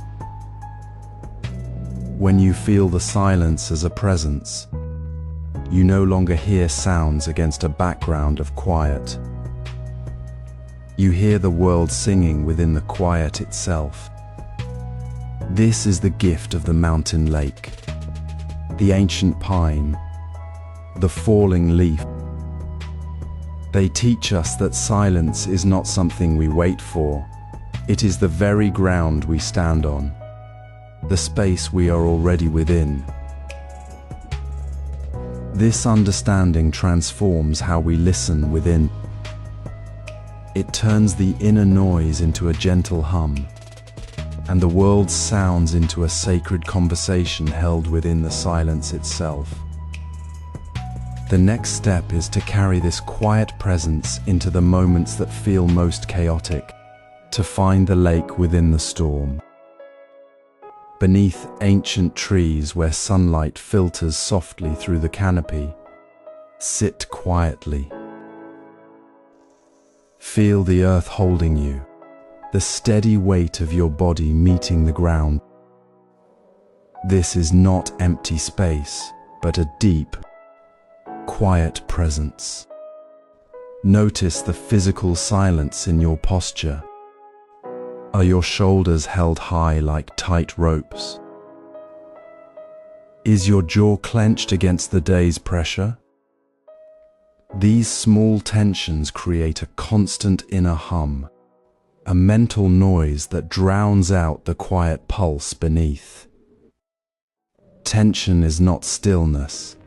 When you feel the silence as a presence, you no longer hear sounds against a background of quiet. You hear the world singing within the quiet itself. This is the gift of the mountain lake, the ancient pine, the falling leaf. They teach us that silence is not something we wait for. It is the very ground we stand on, the space we are already within. This understanding transforms how we listen within. It turns the inner noise into a gentle hum, and the world's sounds into a sacred conversation held within the silence itself. The next step is to carry this quiet presence into the moments that feel most chaotic, to find the lake within the storm. Beneath ancient trees where sunlight filters softly through the canopy, sit quietly. Feel the earth holding you, the steady weight of your body meeting the ground. This is not empty space, but a deep, quiet presence. Notice the physical silence in your posture. Are your shoulders held high like tight ropes? Is your jaw clenched against the day's pressure? These small tensions create a constant inner hum, a mental noise that drowns out the quiet pulse beneath. Tension is not stillness.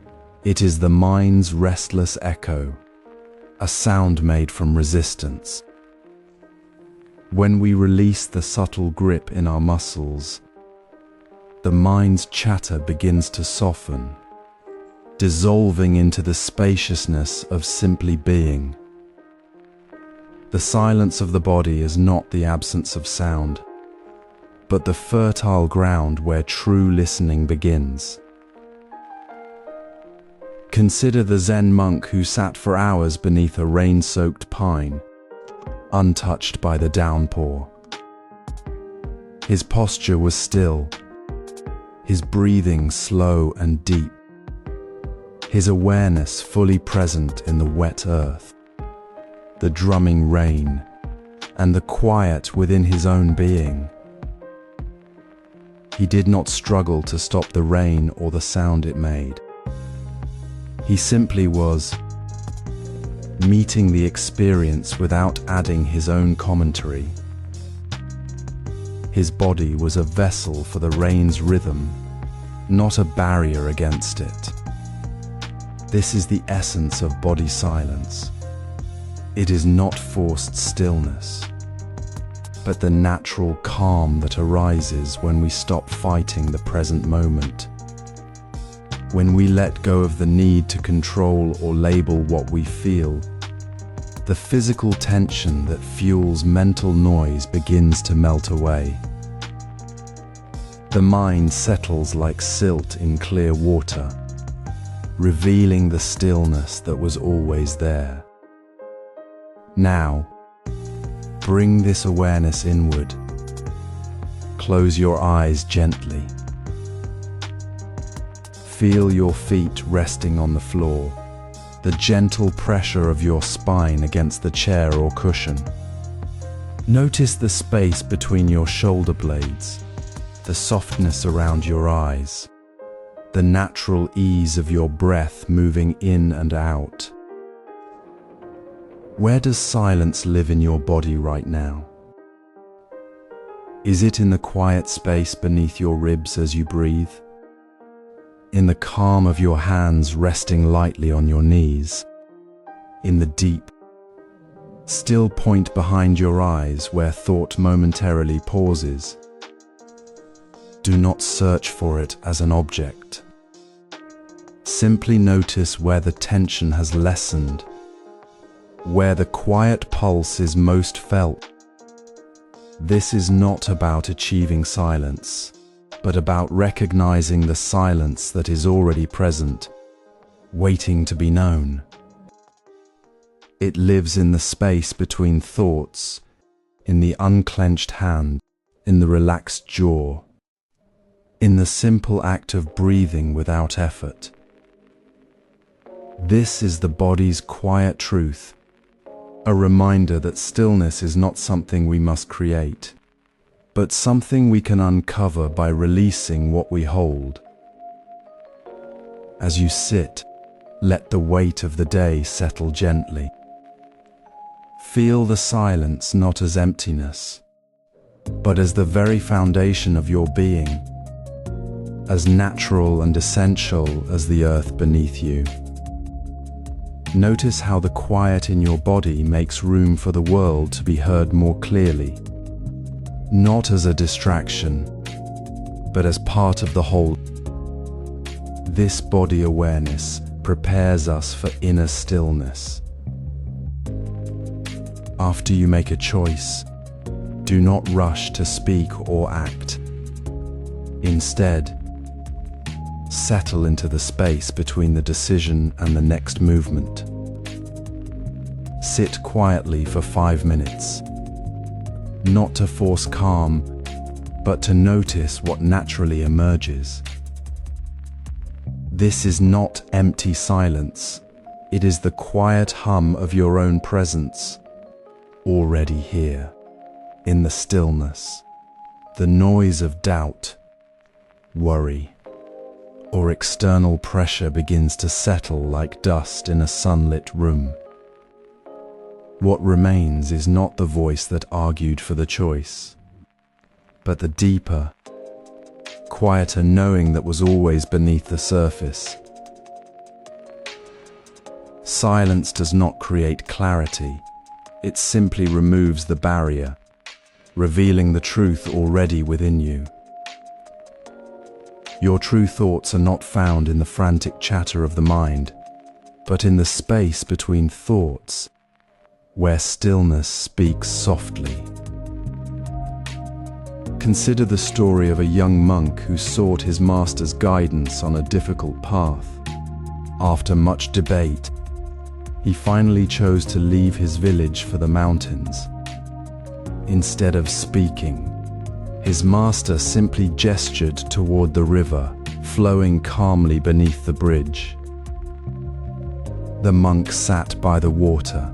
It is the mind's restless echo, a sound made from resistance. When we release the subtle grip in our muscles, the mind's chatter begins to soften, dissolving into the spaciousness of simply being. The silence of the body is not the absence of sound. but the fertile ground where true listening begins. Consider the Zen monk who sat for hours beneath a rain-soaked pine, untouched by the downpour. His posture was still, his breathing slow and deep, his awareness fully present in the wet earth, the drumming rain, and the quiet within his own being. He did not struggle to stop the rain or the sound it made. He simply was, meeting the experience without adding his own commentary. His body was a vessel for the rain's rhythm, not a barrier against it. This is the essence of body silence. It is not forced stillness, but the natural calm that arises when we stop fighting the present moment. When we let go of the need to control or label what we feel, the physical tension that fuels mental noise begins to melt away. The mind settles like silt in clear water, revealing the stillness that was always there. Now, bring this awareness inward. Close your eyes gently. Feel your feet resting on the floor, the gentle pressure of your spine against the chair or cushion. Notice the space between your shoulder blades, the softness around your eyes, the natural ease of your breath moving in and out. Where does silence live in your body right now? Is it in the quiet space beneath your ribs as you breathe? In the calm of your hands resting lightly on your knees? In the deep, still point behind your eyes where thought momentarily pauses? Do not search for it as an object. Simply notice where the tension has lessened, where the quiet pulse is most felt. This is not about achieving silence, but about recognizing the silence that is already present, waiting to be known. It lives in the space between thoughts, in the unclenched hand, in the relaxed jaw, in the simple act of breathing without effort. This is the body's quiet truth, a reminder that stillness is not something we must create, but something we can uncover by releasing what we hold. As you sit, let the weight of the day settle gently. Feel the silence not as emptiness, but as the very foundation of your being, as natural and essential as the earth beneath you. Notice how the quiet in your body makes room for the world to be heard more clearly, not as a distraction, but as part of the whole. This body awareness prepares us for inner stillness. After you make a choice, do not rush to speak or act. Instead, settle into the space between the decision and the next movement. Sit quietly for 5 minutes, not to force calm, but to notice what naturally emerges. This is not empty silence. It is the quiet hum of your own presence, already here, in the stillness. The noise of doubt, worry, or external pressure begins to settle like dust in a sunlit room. What remains is not the voice that argued for the choice, but the deeper, quieter knowing that was always beneath the surface. Silence does not create clarity, it simply removes the barrier, revealing the truth already within you. Your true thoughts are not found in the frantic chatter of the mind, but in the space between thoughts, where stillness speaks softly. Consider the story of a young monk who sought his master's guidance on a difficult path. After much debate, he finally chose to leave his village for the mountains. Instead of speaking, his master simply gestured toward the river, flowing calmly beneath the bridge. The monk sat by the water,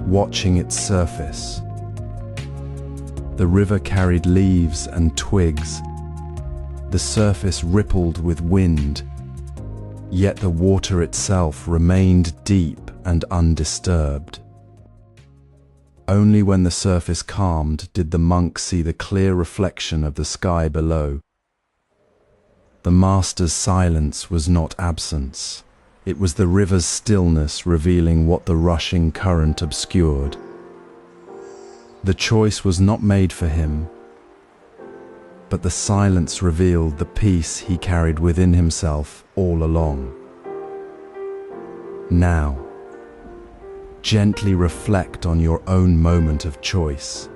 watching its surface. The river carried leaves and twigs. The surface rippled with wind, yet the water itself remained deep and undisturbed. Only when the surface calmed did the monk see the clear reflection of the sky below. The master's silence was not absence. It was the river's stillness revealing what the rushing current obscured. The choice was not made for him, but the silence revealed the peace he carried within himself all along. Now, gently reflect on your own moment of choice.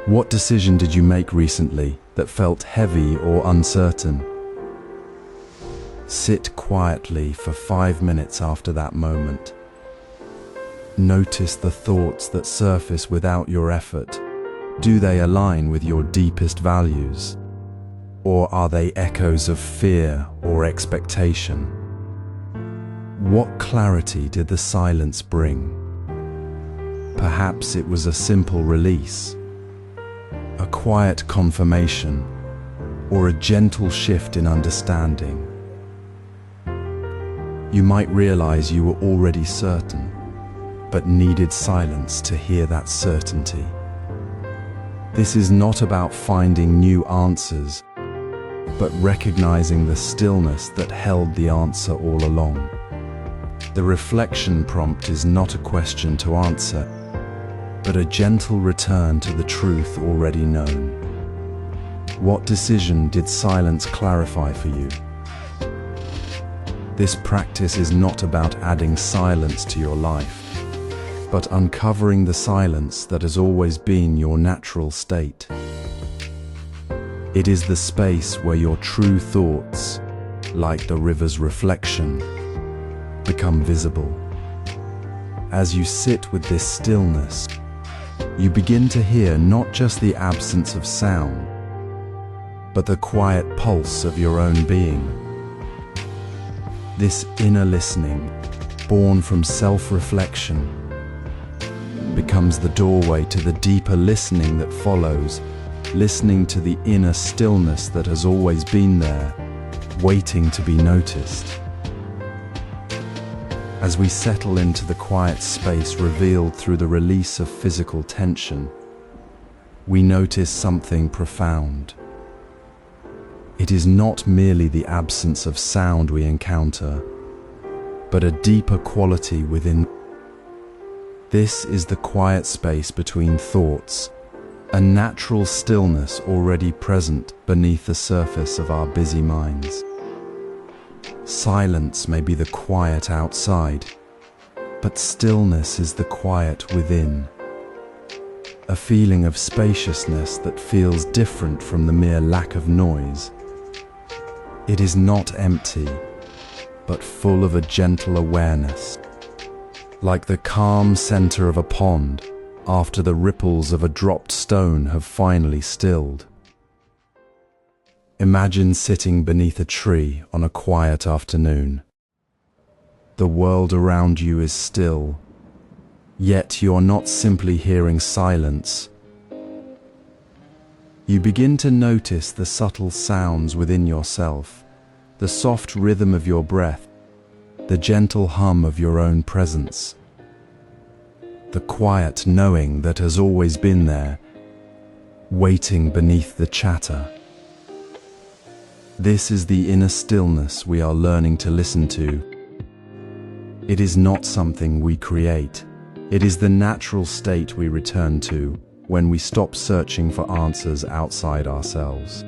What decision did you make recently that felt heavy or uncertain? Sit quietly for 5 minutes after that moment. Notice the thoughts that surface without your effort. Do they align with your deepest values? Or are they echoes of fear or expectation? What clarity did the silence bring? Perhaps it was a simple release, a quiet confirmation, or a gentle shift in understanding. You might realize you were already certain, but needed silence to hear that certainty. This is not about finding new answers, but recognizing the stillness that held the answer all along. The reflection prompt is not a question to answer, but a gentle return to the truth already known. What decision did silence clarify for you? This practice is not about adding silence to your life, but uncovering the silence that has always been your natural state. It is the space where your true thoughts, like the river's reflection, become visible. As you sit with this stillness, you begin to hear not just the absence of sound, but the quiet pulse of your own being. This inner listening, born from self-reflection, becomes the doorway to the deeper listening that follows, listening to the inner stillness that has always been there, waiting to be noticed. As we settle into the quiet space revealed through the release of physical tension, we notice something profound. It is not merely the absence of sound we encounter, but a deeper quality within. This is the quiet space between thoughts, a natural stillness already present beneath the surface of our busy minds. Silence may be the quiet outside, but stillness is the quiet within. A feeling of spaciousness that feels different from the mere lack of noise. It is not empty, but full of a gentle awareness, like the calm center of a pond after the ripples of a dropped stone have finally stilled. Imagine sitting beneath a tree on a quiet afternoon. The world around you is still, yet you are not simply hearing silence. You begin to notice the subtle sounds within yourself, the soft rhythm of your breath, the gentle hum of your own presence. The quiet knowing that has always been there, waiting beneath the chatter. This is the inner stillness we are learning to listen to. It is not something we create. It is the natural state we return to when we stop searching for answers outside ourselves.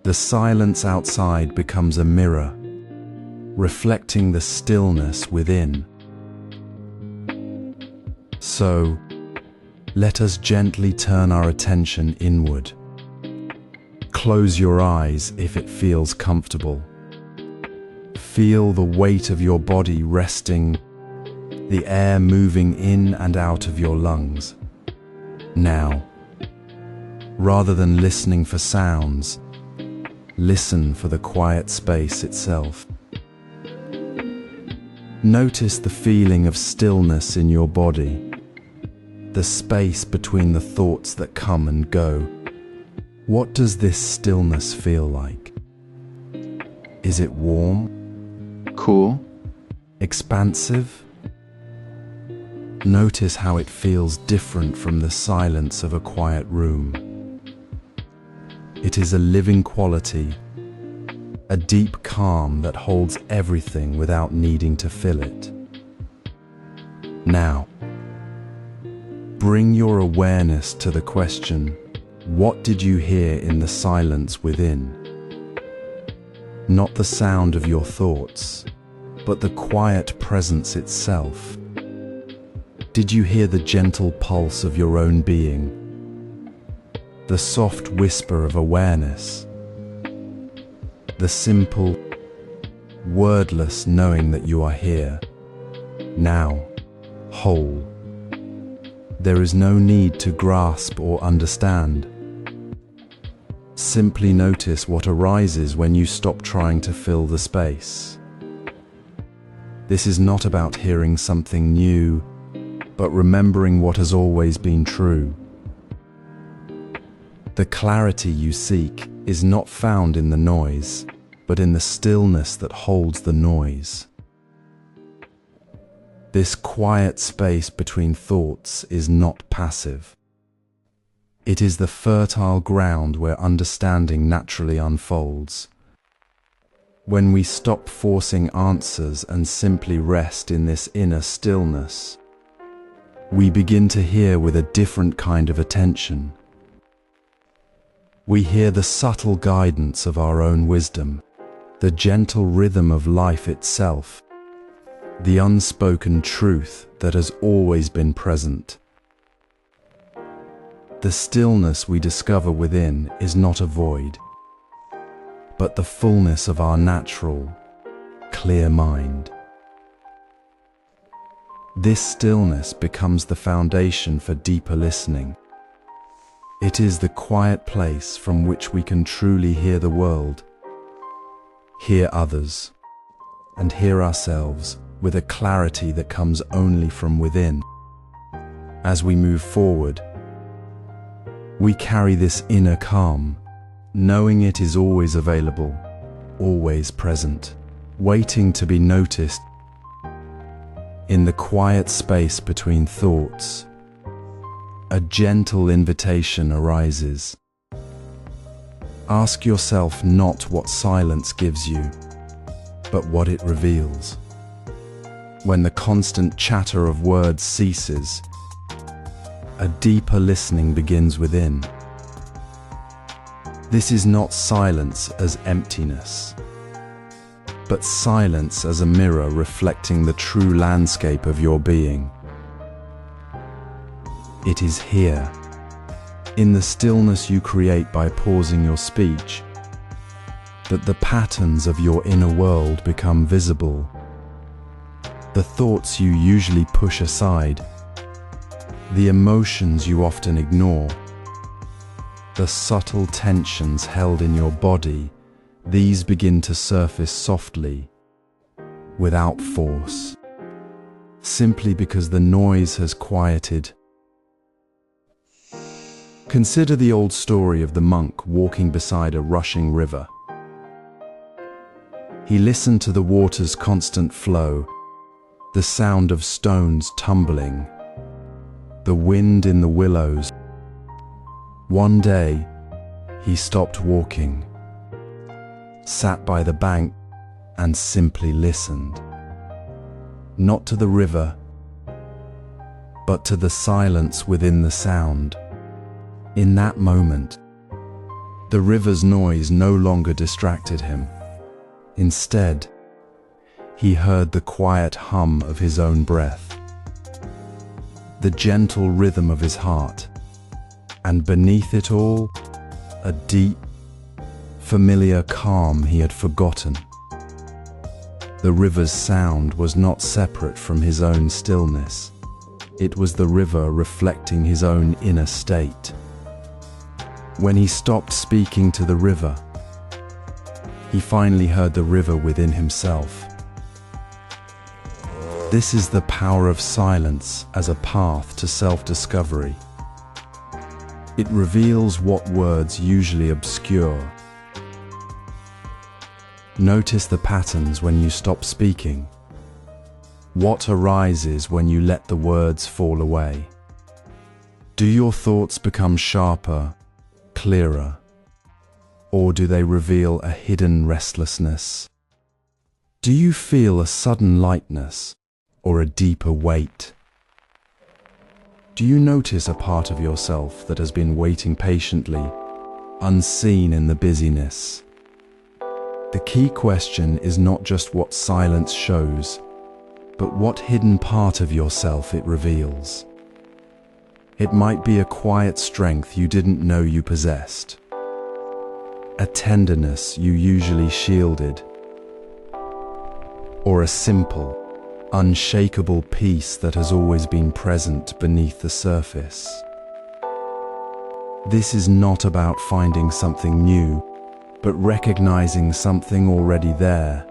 The silence outside becomes a mirror, reflecting the stillness within. So, let us gently turn our attention inward. Close your eyes if it feels comfortable. Feel the weight of your body resting, the air moving in and out of your lungs. Now, rather than listening for sounds, listen for the quiet space itself. Notice the feeling of stillness in your body, the space between the thoughts that come and go. What does this stillness feel like? Is it warm? Cool? Expansive? Notice how it feels different from the silence of a quiet room. It is a living quality, a deep calm that holds everything without needing to fill it. Now, bring your awareness to the question, what did you hear in the silence within? Not the sound of your thoughts, but the quiet presence itself. Did you hear the gentle pulse of your own being? The soft whisper of awareness? The simple, wordless knowing that you are here, now, whole. There is no need to grasp or understand. Simply notice what arises when you stop trying to fill the space. This is not about hearing something new, but remembering what has always been true. The clarity you seek is not found in the noise, but in the stillness that holds the noise. This quiet space between thoughts is not passive. It is the fertile ground where understanding naturally unfolds. When we stop forcing answers and simply rest in this inner stillness, we begin to hear with a different kind of attention. We hear the subtle guidance of our own wisdom, the gentle rhythm of life itself, the unspoken truth that has always been present. The stillness we discover within is not a void, but the fullness of our natural, clear mind. This stillness becomes the foundation for deeper listening. It is the quiet place from which we can truly hear the world, hear others, and hear ourselves with a clarity that comes only from within. As we move forward, we carry this inner calm, knowing it is always available, always present, waiting to be noticed. In the quiet space between thoughts, a gentle invitation arises. Ask yourself not what silence gives you, but what it reveals. When the constant chatter of words ceases, a deeper listening begins within. This is not silence as emptiness, but silence as a mirror reflecting the true landscape of your being. It is here, in the stillness you create by pausing your speech, that the patterns of your inner world become visible. The thoughts you usually push aside, the emotions you often ignore, the subtle tensions held in your body, these begin to surface softly, without force, simply because the noise has quieted. Consider the old story of the monk walking beside a rushing river. He listened to the water's constant flow, the sound of stones tumbling, the wind in the willows. One day, he stopped walking, sat by the bank, and simply listened. Not to the river, but to the silence within the sound. In that moment, the river's noise no longer distracted him. Instead, he heard the quiet hum of his own breath, the gentle rhythm of his heart, and beneath it all, a deep, familiar calm he had forgotten. The river's sound was not separate from his own stillness. It was the river reflecting his own inner state. When he stopped speaking to the river, he finally heard the river within himself. This is the power of silence as a path to self-discovery. It reveals what words usually obscure. Notice the patterns when you stop speaking. What arises when you let the words fall away? Do your thoughts become sharper, clearer, or do they reveal a hidden restlessness? Do you feel a sudden lightness or a deeper weight? Do you notice a part of yourself that has been waiting patiently, unseen in the busyness? The key question is not just what silence shows, but what hidden part of yourself it reveals. It might be a quiet strength you didn't know you possessed, a tenderness you usually shielded, or a simple, unshakable peace that has always been present beneath the surface. This is not about finding something new, but recognizing something already there,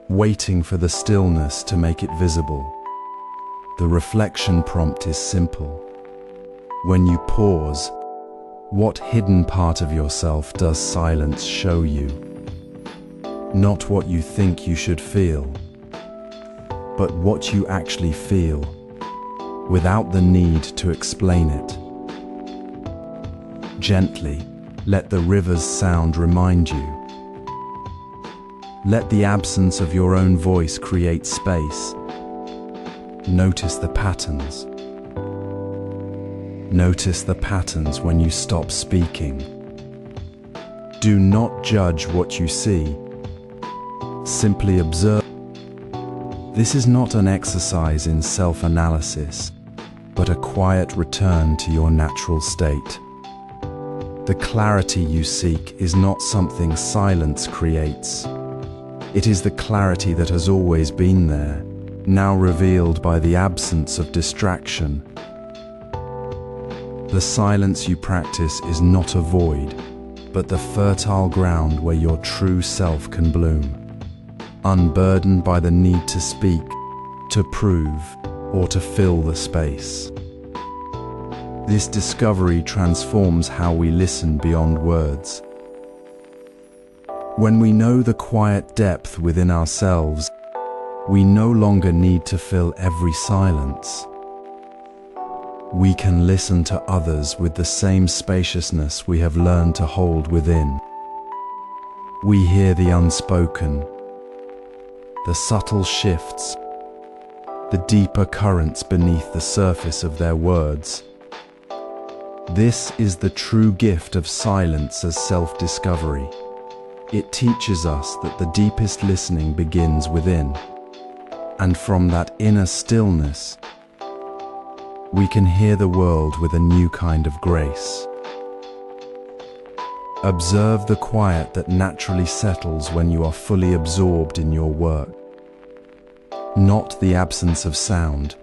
waiting for the stillness to make it visible. The reflection prompt is simple. When you pause, what hidden part of yourself does silence show you? Not what you think you should feel, but what you actually feel, without the need to explain it. Gently, let the river's sound remind you. Let the absence of your own voice create space. Notice the patterns. Notice the patterns when you stop speaking. Do not judge what you see. Simply observe. This is not an exercise in self-analysis, but a quiet return to your natural state. The clarity you seek is not something silence creates. It is the clarity that has always been there, now revealed by the absence of distraction. The silence you practice is not a void, but the fertile ground where your true self can bloom, unburdened by the need to speak, to prove, or to fill the space. This discovery transforms how we listen beyond words. When we know the quiet depth within ourselves, we no longer need to fill every silence. We can listen to others with the same spaciousness we have learned to hold within. We hear the unspoken, the subtle shifts, the deeper currents beneath the surface of their words. This is the true gift of silence as self-discovery. It teaches us that the deepest listening begins within, and from that inner stillness, we can hear the world with a new kind of grace. Observe the quiet that naturally settles when you are fully absorbed in your work. Not the absence of sound,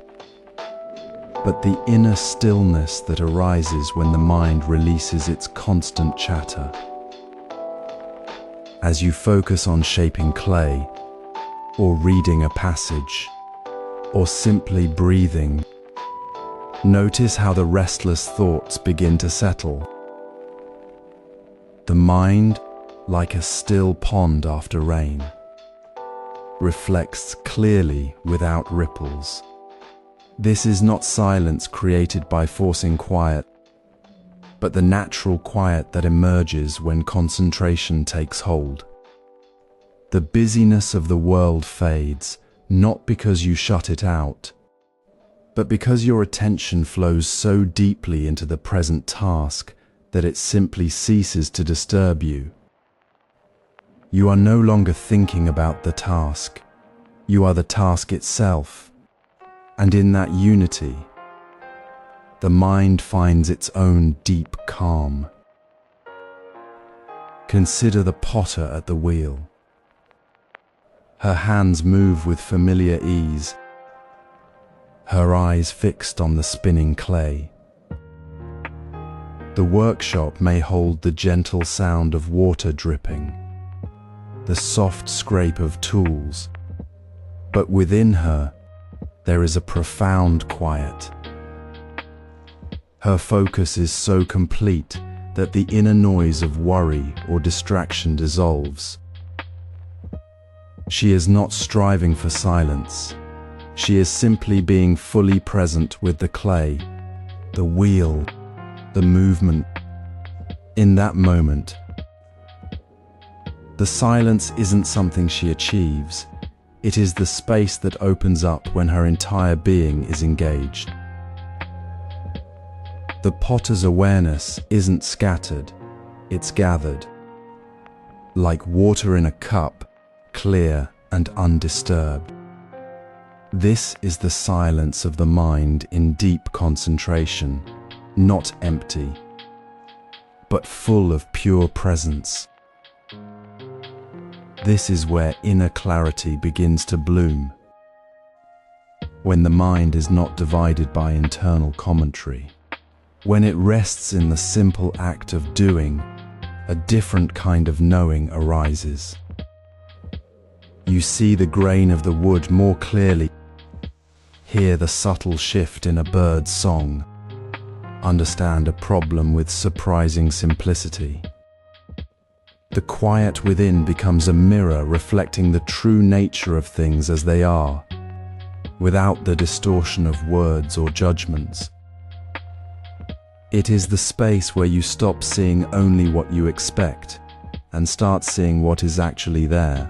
but the inner stillness that arises when the mind releases its constant chatter. As you focus on shaping clay, or reading a passage, or simply breathing, notice how the restless thoughts begin to settle. The mind, like a still pond after rain, reflects clearly without ripples. This is not silence created by forcing quiet, but the natural quiet that emerges when concentration takes hold. The busyness of the world fades, not because you shut it out, but because your attention flows so deeply into the present task that it simply ceases to disturb you. You are no longer thinking about the task. You are the task itself. And in that unity, the mind finds its own deep calm. Consider the potter at the wheel. Her hands move with familiar ease, her eyes fixed on the spinning clay. The workshop may hold the gentle sound of water dripping, the soft scrape of tools, but within her there is a profound quiet. Her focus is so complete that the inner noise of worry or distraction dissolves. She is not striving for silence. She is simply being fully present with the clay, the wheel, the movement. In that moment, the silence isn't something she achieves. It is the space that opens up when her entire being is engaged. The potter's awareness isn't scattered, it's gathered. Like water in a cup, clear and undisturbed. This is the silence of the mind in deep concentration, not empty, but full of pure presence. This is where inner clarity begins to bloom, when the mind is not divided by internal commentary. When it rests in the simple act of doing, a different kind of knowing arises. You see the grain of the wood more clearly, hear the subtle shift in a bird's song, understand a problem with surprising simplicity. The quiet within becomes a mirror reflecting the true nature of things as they are, without the distortion of words or judgments. It is the space where you stop seeing only what you expect and start seeing what is actually there.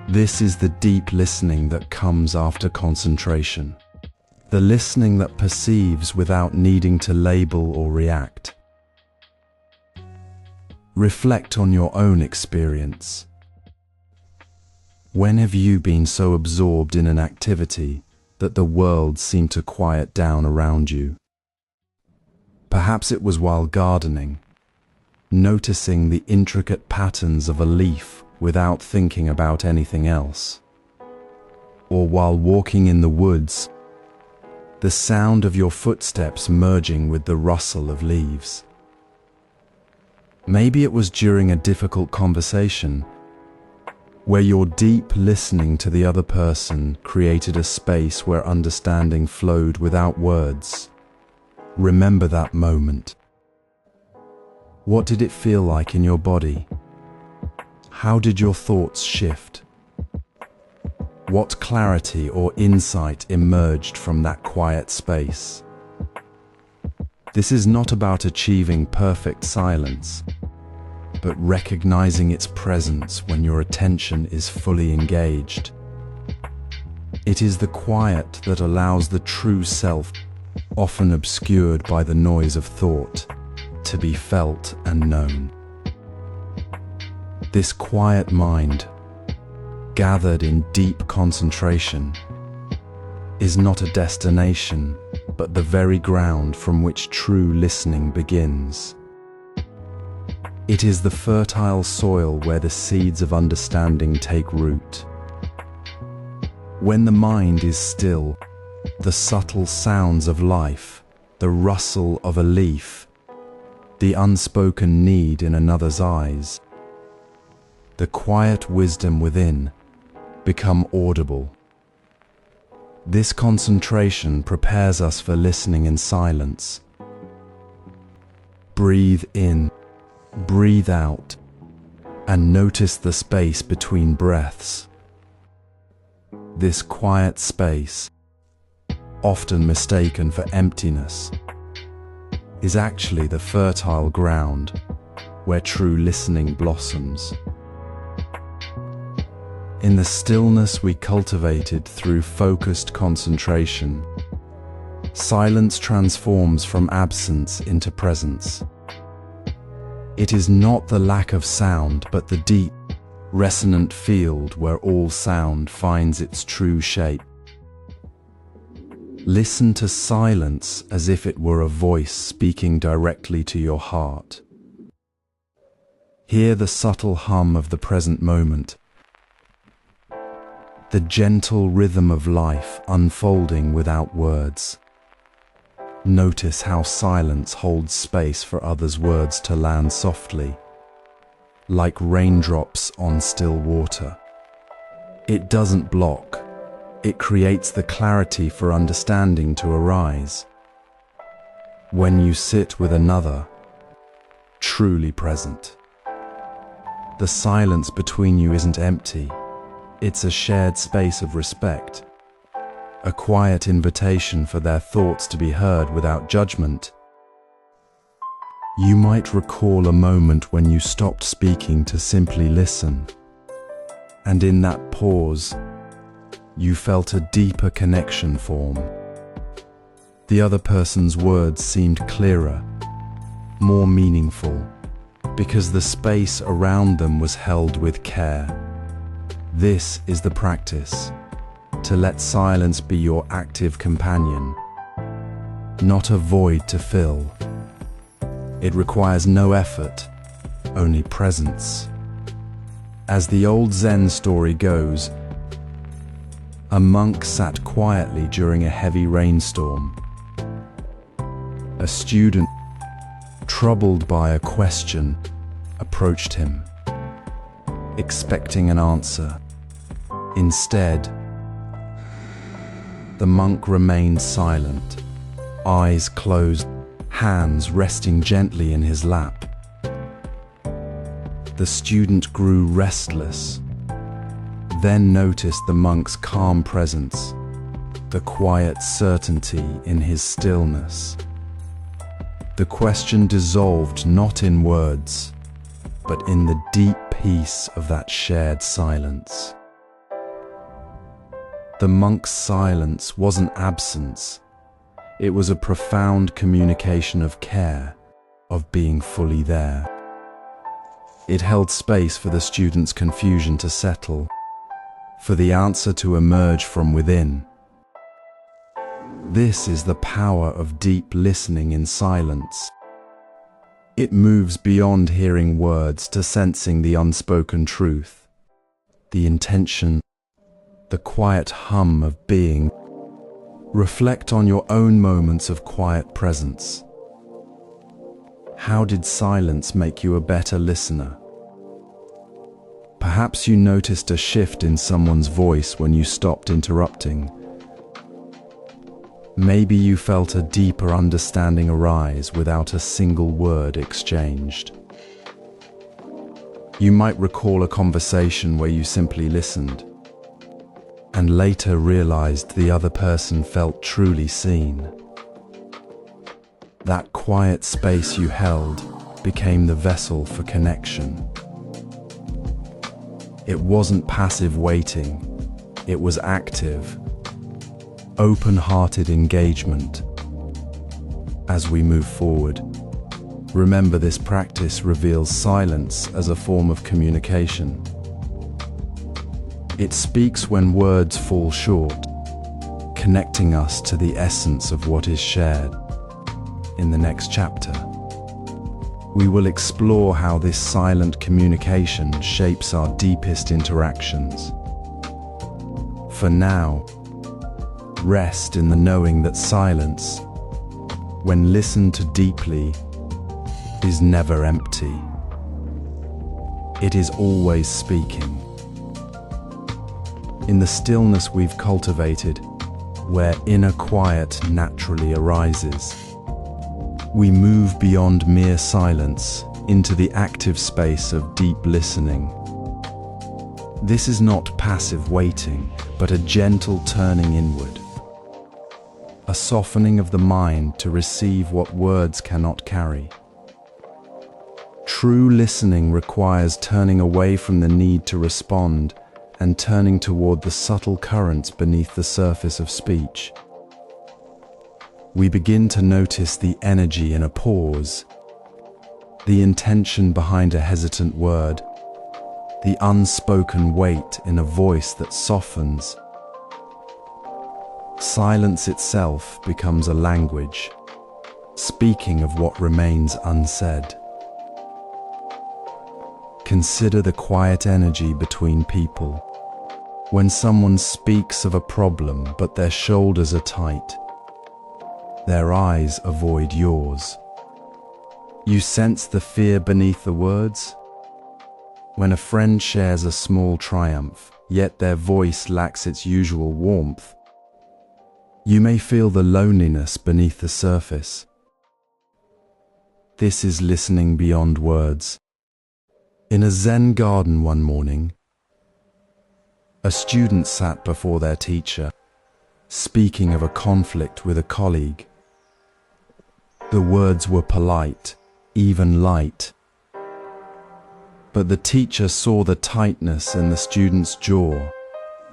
This is the deep listening that comes after concentration, the listening that perceives without needing to label or react. Reflect on your own experience. When have you been so absorbed in an activity that the world seemed to quiet down around you? Perhaps it was while gardening, noticing the intricate patterns of a leaf without thinking about anything else. Or while walking in the woods, the sound of your footsteps merging with the rustle of leaves. Maybe it was during a difficult conversation, where your deep listening to the other person created a space where understanding flowed without words. Remember that moment. What did it feel like in your body? How did your thoughts shift? What clarity or insight emerged from that quiet space? This is not about achieving perfect silence, but recognizing its presence when your attention is fully engaged. It is the quiet that allows the true self, often obscured by the noise of thought, to be felt and known. This quiet mind, gathered in deep concentration, is not a destination, but the very ground from which true listening begins. It is the fertile soil where the seeds of understanding take root. When the mind is still, the subtle sounds of life, the rustle of a leaf, the unspoken need in another's eyes, the quiet wisdom within become audible. This concentration prepares us for listening in silence. Breathe in, breathe out, and notice the space between breaths. This quiet space, often mistaken for emptiness, is actually the fertile ground where true listening blossoms. In the stillness we cultivated through focused concentration, silence transforms from absence into presence. It is not the lack of sound, but the deep, resonant field where all sound finds its true shape. Listen to silence as if it were a voice speaking directly to your heart. Hear the subtle hum of the present moment, the gentle rhythm of life unfolding without words. Notice how silence holds space for others' words to land softly, like raindrops on still water. It doesn't block, it creates the clarity for understanding to arise. When you sit with another, truly present, the silence between you isn't empty, it's a shared space of respect, a quiet invitation for their thoughts to be heard without judgment. You might recall a moment when you stopped speaking to simply listen, and in that pause, you felt a deeper connection form. The other person's words seemed clearer, more meaningful, because the space around them was held with care. This is the practice, to let silence be your active companion, not a void to fill. It requires no effort, only presence. As the old Zen story goes, a monk sat quietly during a heavy rainstorm. A student, troubled by a question, approached him, expecting an answer. Instead, the monk remained silent, eyes closed, hands resting gently in his lap. The student grew restless, then noticed the monk's calm presence, the quiet certainty in his stillness. The question dissolved not in words, but in the deep peace of that shared silence. The monk's silence wasn't absence. It was a profound communication of care, of being fully there. It held space for the student's confusion to settle, for the answer to emerge from within. This is the power of deep listening in silence. It moves beyond hearing words to sensing the unspoken truth, the intention, the quiet hum of being. Reflect on your own moments of quiet presence. How did silence make you a better listener? Perhaps you noticed a shift in someone's voice when you stopped interrupting. Maybe you felt a deeper understanding arise without a single word exchanged. You might recall a conversation where you simply listened, and later realized the other person felt truly seen. That quiet space you held became the vessel for connection. It wasn't passive waiting, it was active, open-hearted engagement. As we move forward, remember this practice reveals silence as a form of communication. It speaks when words fall short, connecting us to the essence of what is shared. In the next chapter, we will explore how this silent communication shapes our deepest interactions. For now, rest in the knowing that silence, when listened to deeply, is never empty. It is always speaking. In the stillness we've cultivated, where inner quiet naturally arises, we move beyond mere silence into the active space of deep listening. This is not passive waiting, but a gentle turning inward, a softening of the mind to receive what words cannot carry. True listening requires turning away from the need to respond and turning toward the subtle currents beneath the surface of speech. We begin to notice the energy in a pause, the intention behind a hesitant word, the unspoken weight in a voice that softens. Silence itself becomes a language, speaking of what remains unsaid. Consider the quiet energy between people. When someone speaks of a problem but their shoulders are tight, their eyes avoid yours. You sense the fear beneath the words? When a friend shares a small triumph, yet their voice lacks its usual warmth, you may feel the loneliness beneath the surface. This is listening beyond words. In a Zen garden one morning, a student sat before their teacher, speaking of a conflict with a colleague. The words were polite, even light. But the teacher saw the tightness in the student's jaw,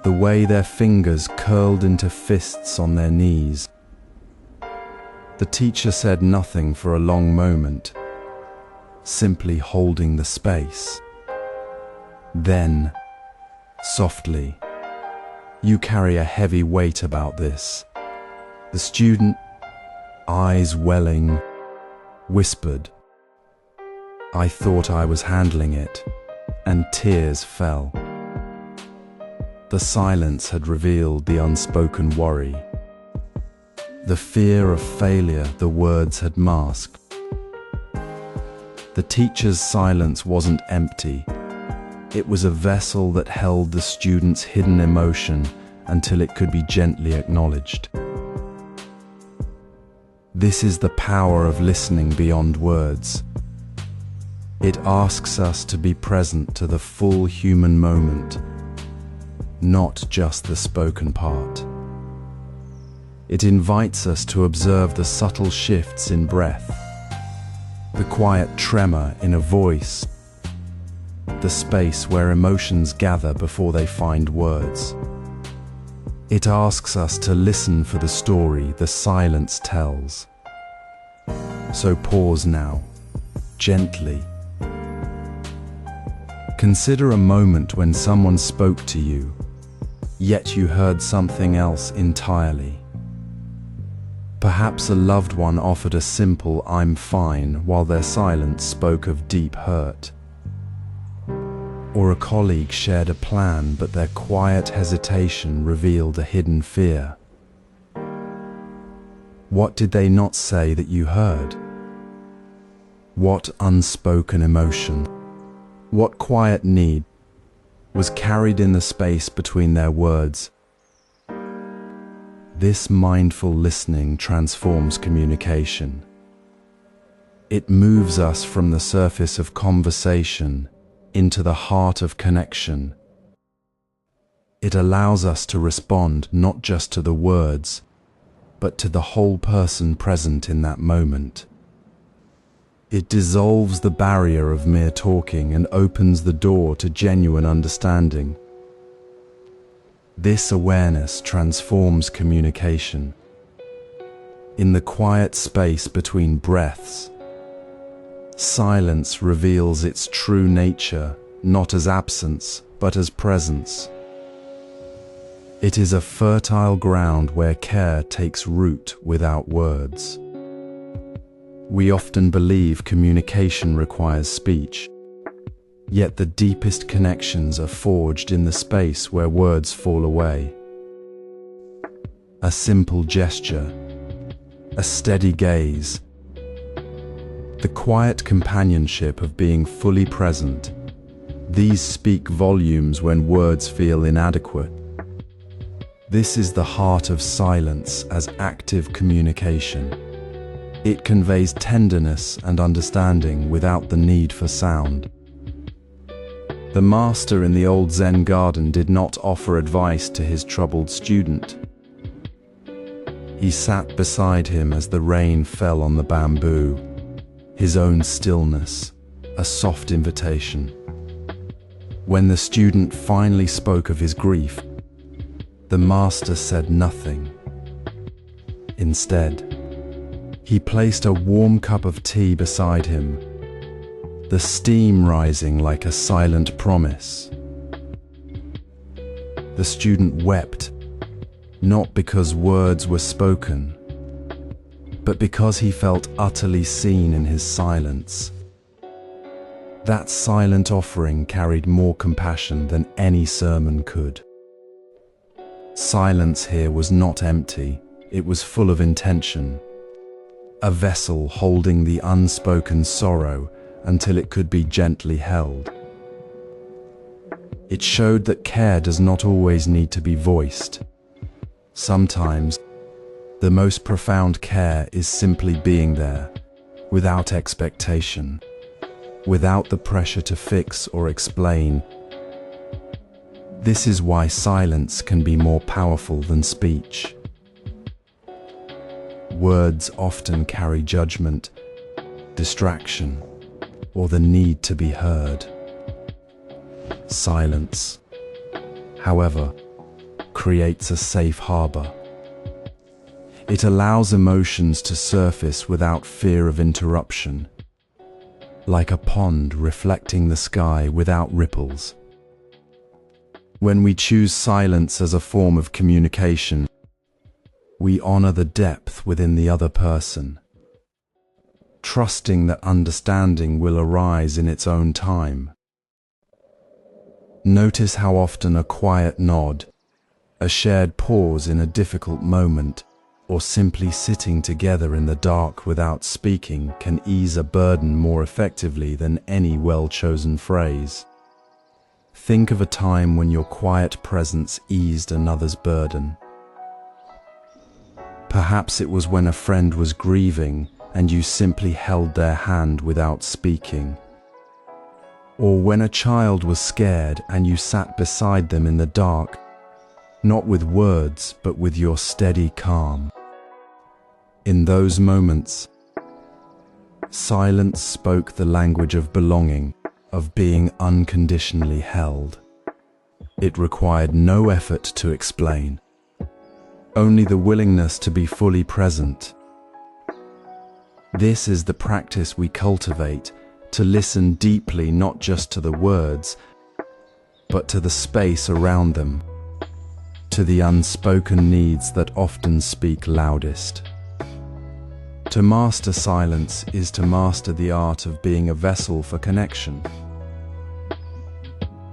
the way their fingers curled into fists on their knees. The teacher said nothing for a long moment, simply holding the space. Then, softly, "You carry a heavy weight about this." The student, eyes welling, whispered, "I thought I was handling it," and tears fell. The silence had revealed the unspoken worry. The fear of failure the words had masked. The teacher's silence wasn't empty. It was a vessel that held the student's hidden emotion until it could be gently acknowledged. This is the power of listening beyond words. It asks us to be present to the full human moment, not just the spoken part. It invites us to observe the subtle shifts in breath, the quiet tremor in a voice, the space where emotions gather before they find words. It asks us to listen for the story the silence tells. So pause now, gently. Consider a moment when someone spoke to you, yet you heard something else entirely. Perhaps a loved one offered a simple "I'm fine" while their silence spoke of deep hurt. Or a colleague shared a plan, but their quiet hesitation revealed a hidden fear. What did they not say that you heard? What unspoken emotion, what quiet need was carried in the space between their words? This mindful listening transforms communication. It moves us from the surface of conversation into the heart of connection. It allows us to respond not just to the words, but to the whole person present in that moment. It dissolves the barrier of mere talking and opens the door to genuine understanding. This awareness transforms communication. In the quiet space between breaths, silence reveals its true nature, not as absence, but as presence. It is a fertile ground where care takes root without words. We often believe communication requires speech, yet the deepest connections are forged in the space where words fall away. A simple gesture, a steady gaze, the quiet companionship of being fully present, these speak volumes when words feel inadequate. This is the heart of silence as active communication. It conveys tenderness and understanding without the need for sound. The master in the old Zen garden did not offer advice to his troubled student. He sat beside him as the rain fell on the bamboo, his own stillness, a soft invitation. When the student finally spoke of his grief, the master said nothing. Instead, he placed a warm cup of tea beside him, the steam rising like a silent promise. The student wept, not because words were spoken, but because he felt utterly seen in his silence. That silent offering carried more compassion than any sermon could. Silence here was not empty, it was full of intention. A vessel holding the unspoken sorrow until it could be gently held. It showed that care does not always need to be voiced. Sometimes, the most profound care is simply being there, without expectation, without the pressure to fix or explain. This is why silence can be more powerful than speech. Words often carry judgment, distraction, or the need to be heard. Silence, however, creates a safe harbor. It allows emotions to surface without fear of interruption, like a pond reflecting the sky without ripples. When we choose silence as a form of communication, we honor the depth within the other person, trusting that understanding will arise in its own time. Notice how often a quiet nod, a shared pause in a difficult moment, or simply sitting together in the dark without speaking can ease a burden more effectively than any well-chosen phrase. Think of a time when your quiet presence eased another's burden. Perhaps it was when a friend was grieving and you simply held their hand without speaking. Or when a child was scared and you sat beside them in the dark, not with words, but with your steady calm. In those moments, silence spoke the language of belonging, of being unconditionally held. It required no effort to explain, only the willingness to be fully present. This is the practice we cultivate, to listen deeply not just to the words, but to the space around them, to the unspoken needs that often speak loudest. To master silence is to master the art of being a vessel for connection,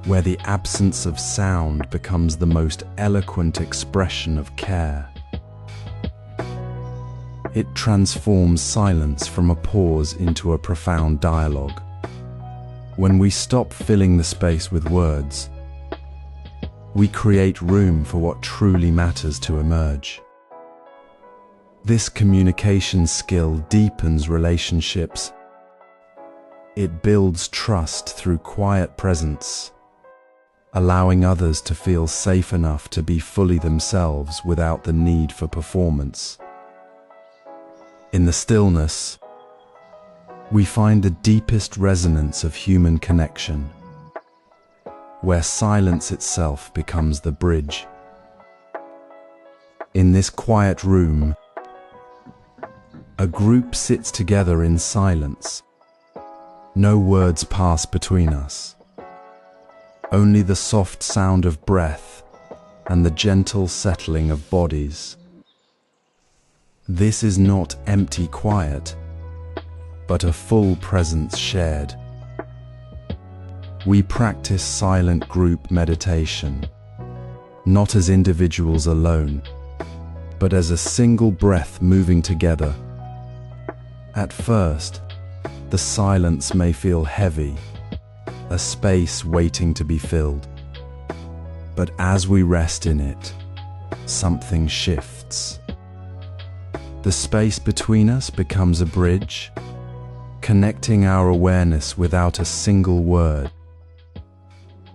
where the absence of sound becomes the most eloquent expression of care. It transforms silence from a pause into a profound dialogue. When we stop filling the space with words, we create room for what truly matters to emerge. This communication skill deepens relationships. It builds trust through quiet presence, allowing others to feel safe enough to be fully themselves without the need for performance. In the stillness, we find the deepest resonance of human connection, where silence itself becomes the bridge. In this quiet room, a group sits together in silence. No words pass between us. Only the soft sound of breath and the gentle settling of bodies. This is not empty quiet, but a full presence shared. We practice silent group meditation, not as individuals alone, but as a single breath moving together. At first, the silence may feel heavy, a space waiting to be filled. But as we rest in it, something shifts. The space between us becomes a bridge, connecting our awareness without a single word.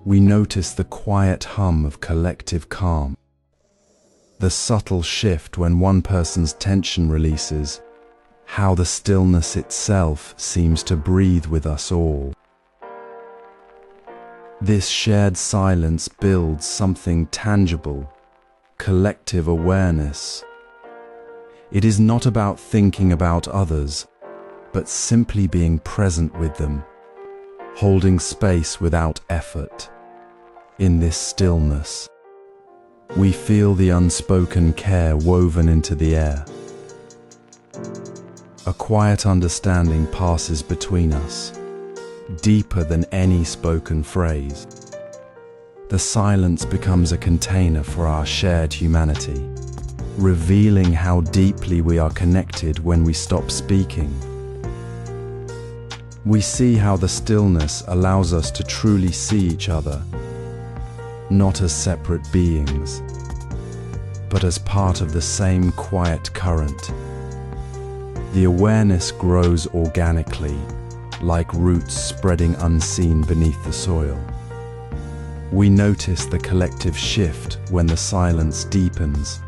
We notice the quiet hum of collective calm, the subtle shift when one person's tension releases, how the stillness itself seems to breathe with us all. This shared silence builds something tangible, collective awareness. It is not about thinking about others, but simply being present with them, holding space without effort. In this stillness, we feel the unspoken care woven into the air. A quiet understanding passes between us, deeper than any spoken phrase. The silence becomes a container for our shared humanity, revealing how deeply we are connected when we stop speaking. We see how the stillness allows us to truly see each other, not as separate beings, but as part of the same quiet current. The awareness grows organically, like roots spreading unseen beneath the soil. We notice the collective shift when the silence deepens,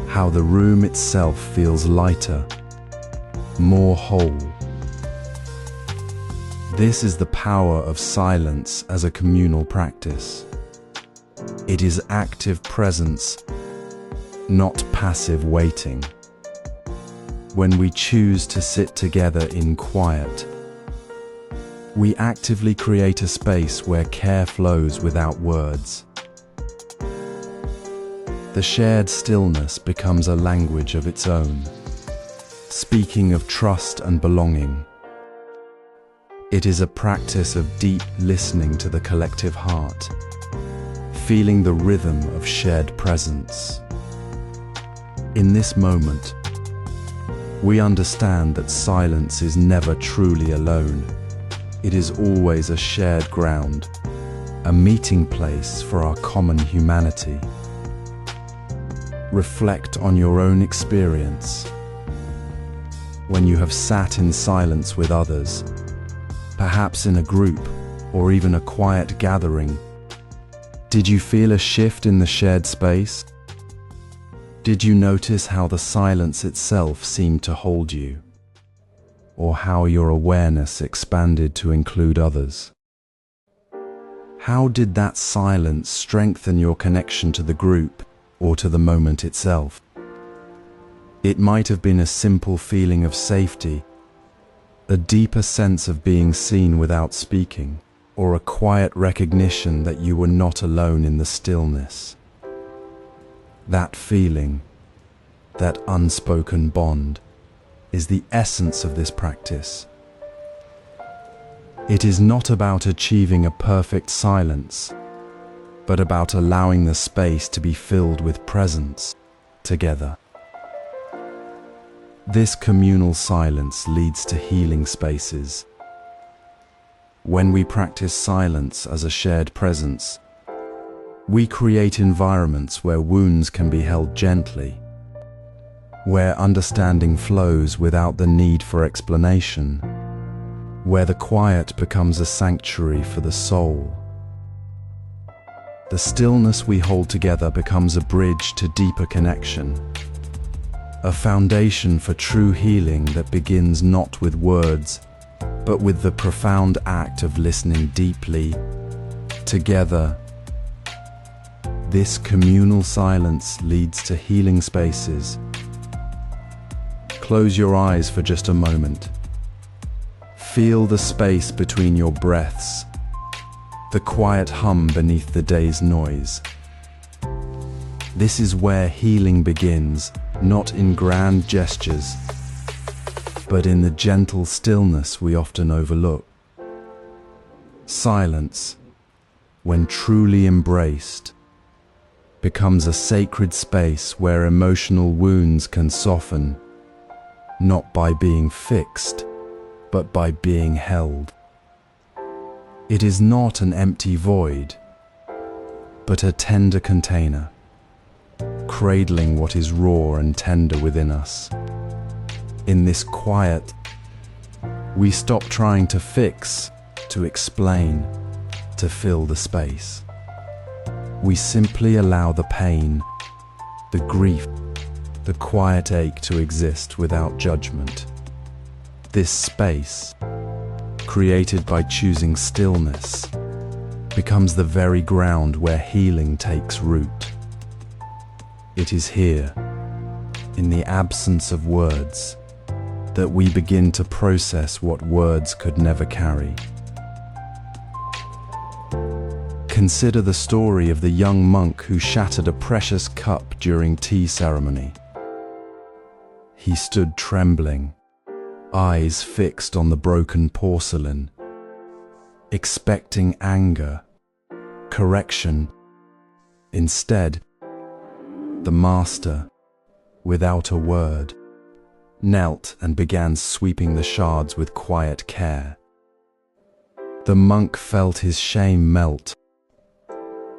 how the room itself feels lighter, more whole. This is the power of silence as a communal practice. It is active presence, not passive waiting. When we choose to sit together in quiet, we actively create a space where care flows without words. The shared stillness becomes a language of its own, speaking of trust and belonging. It is a practice of deep listening to the collective heart, feeling the rhythm of shared presence. In this moment, we understand that silence is never truly alone. It is always a shared ground, a meeting place for our common humanity. Reflect on your own experience. When you have sat in silence with others, perhaps in a group or even a quiet gathering, did you feel a shift in the shared space? Did you notice how the silence itself seemed to hold you, or how your awareness expanded to include others? How did that silence strengthen your connection to the group or to the moment itself? It might have been a simple feeling of safety, a deeper sense of being seen without speaking, or a quiet recognition that you were not alone in the stillness. That feeling, that unspoken bond, is the essence of this practice. It is not about achieving a perfect silence, but about allowing the space to be filled with presence together. This communal silence leads to healing spaces. When we practice silence as a shared presence, we create environments where wounds can be held gently, where understanding flows without the need for explanation, where the quiet becomes a sanctuary for the soul. The stillness we hold together becomes a bridge to deeper connection, a foundation for true healing that begins not with words, but with the profound act of listening deeply, together. This communal silence leads to healing spaces. Close your eyes for just a moment. Feel the space between your breaths, the quiet hum beneath the day's noise. This is where healing begins, not in grand gestures, but in the gentle stillness we often overlook. Silence, when truly embraced, becomes a sacred space where emotional wounds can soften, not by being fixed, but by being held. It is not an empty void, but a tender container, cradling what is raw and tender within us. In this quiet, we stop trying to fix, to explain, to fill the space. We simply allow the pain, the grief, the quiet ache to exist without judgment. This space, created by choosing stillness, becomes the very ground where healing takes root. It is here, in the absence of words, that we begin to process what words could never carry. Consider the story of the young monk who shattered a precious cup during tea ceremony. He stood trembling, eyes fixed on the broken porcelain, expecting anger, correction. Instead, the master, without a word, knelt and began sweeping the shards with quiet care. The monk felt his shame melt,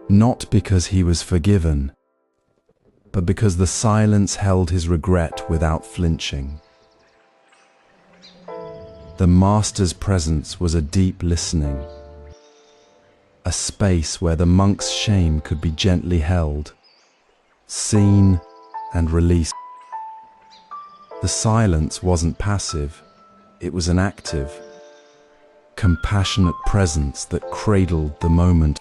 not because he was forgiven, but because the silence held his regret without flinching. The master's presence was a deep listening, a space where the monk's shame could be gently held, seen and released. The silence wasn't passive, it was an active, compassionate presence that cradled the moment.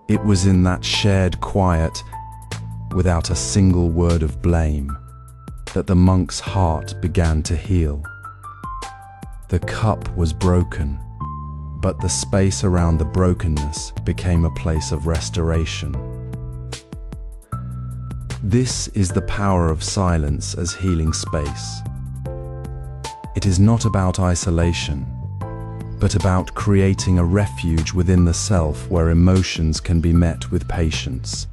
It was in that shared quiet, without a single word of blame, that the monk's heart began to heal. The cup was broken, but the space around the brokenness became a place of restoration. This is the power of silence as healing space. It is not about isolation, but about creating a refuge within the self where emotions can be met with patience.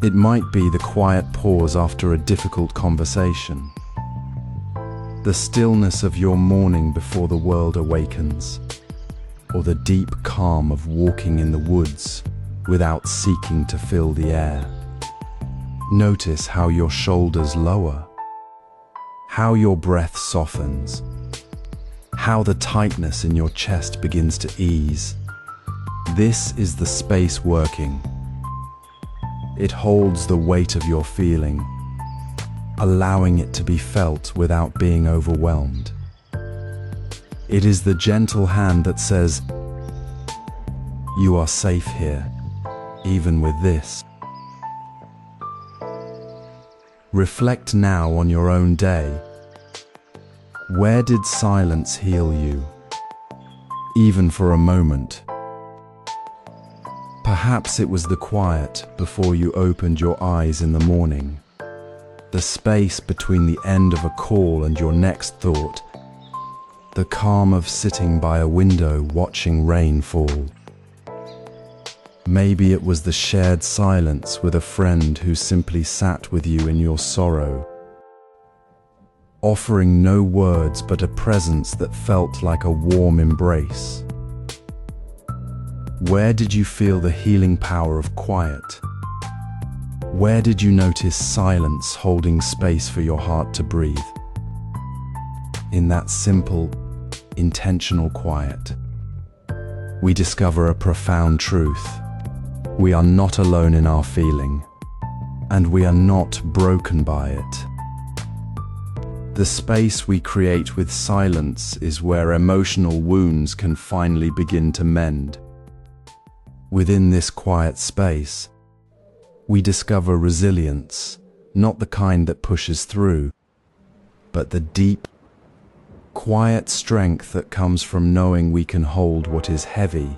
It might be the quiet pause after a difficult conversation, the stillness of your morning before the world awakens, or the deep calm of walking in the woods without seeking to fill the air. Notice how your shoulders lower, how your breath softens, how the tightness in your chest begins to ease. This is the space working. It holds the weight of your feeling, allowing it to be felt without being overwhelmed. It is the gentle hand that says, "You are safe here, even with this." Reflect now on your own day. Where did silence heal you, even for a moment? Perhaps it was the quiet before you opened your eyes in the morning, the space between the end of a call and your next thought, the calm of sitting by a window watching rain fall. Maybe it was the shared silence with a friend who simply sat with you in your sorrow, offering no words but a presence that felt like a warm embrace. Where did you feel the healing power of quiet? Where did you notice silence holding space for your heart to breathe? In that simple, intentional quiet, we discover a profound truth. We are not alone in our feeling, and we are not broken by it. The space we create with silence is where emotional wounds can finally begin to mend. Within this quiet space, we discover resilience, not the kind that pushes through, but the deep, quiet strength that comes from knowing we can hold what is heavy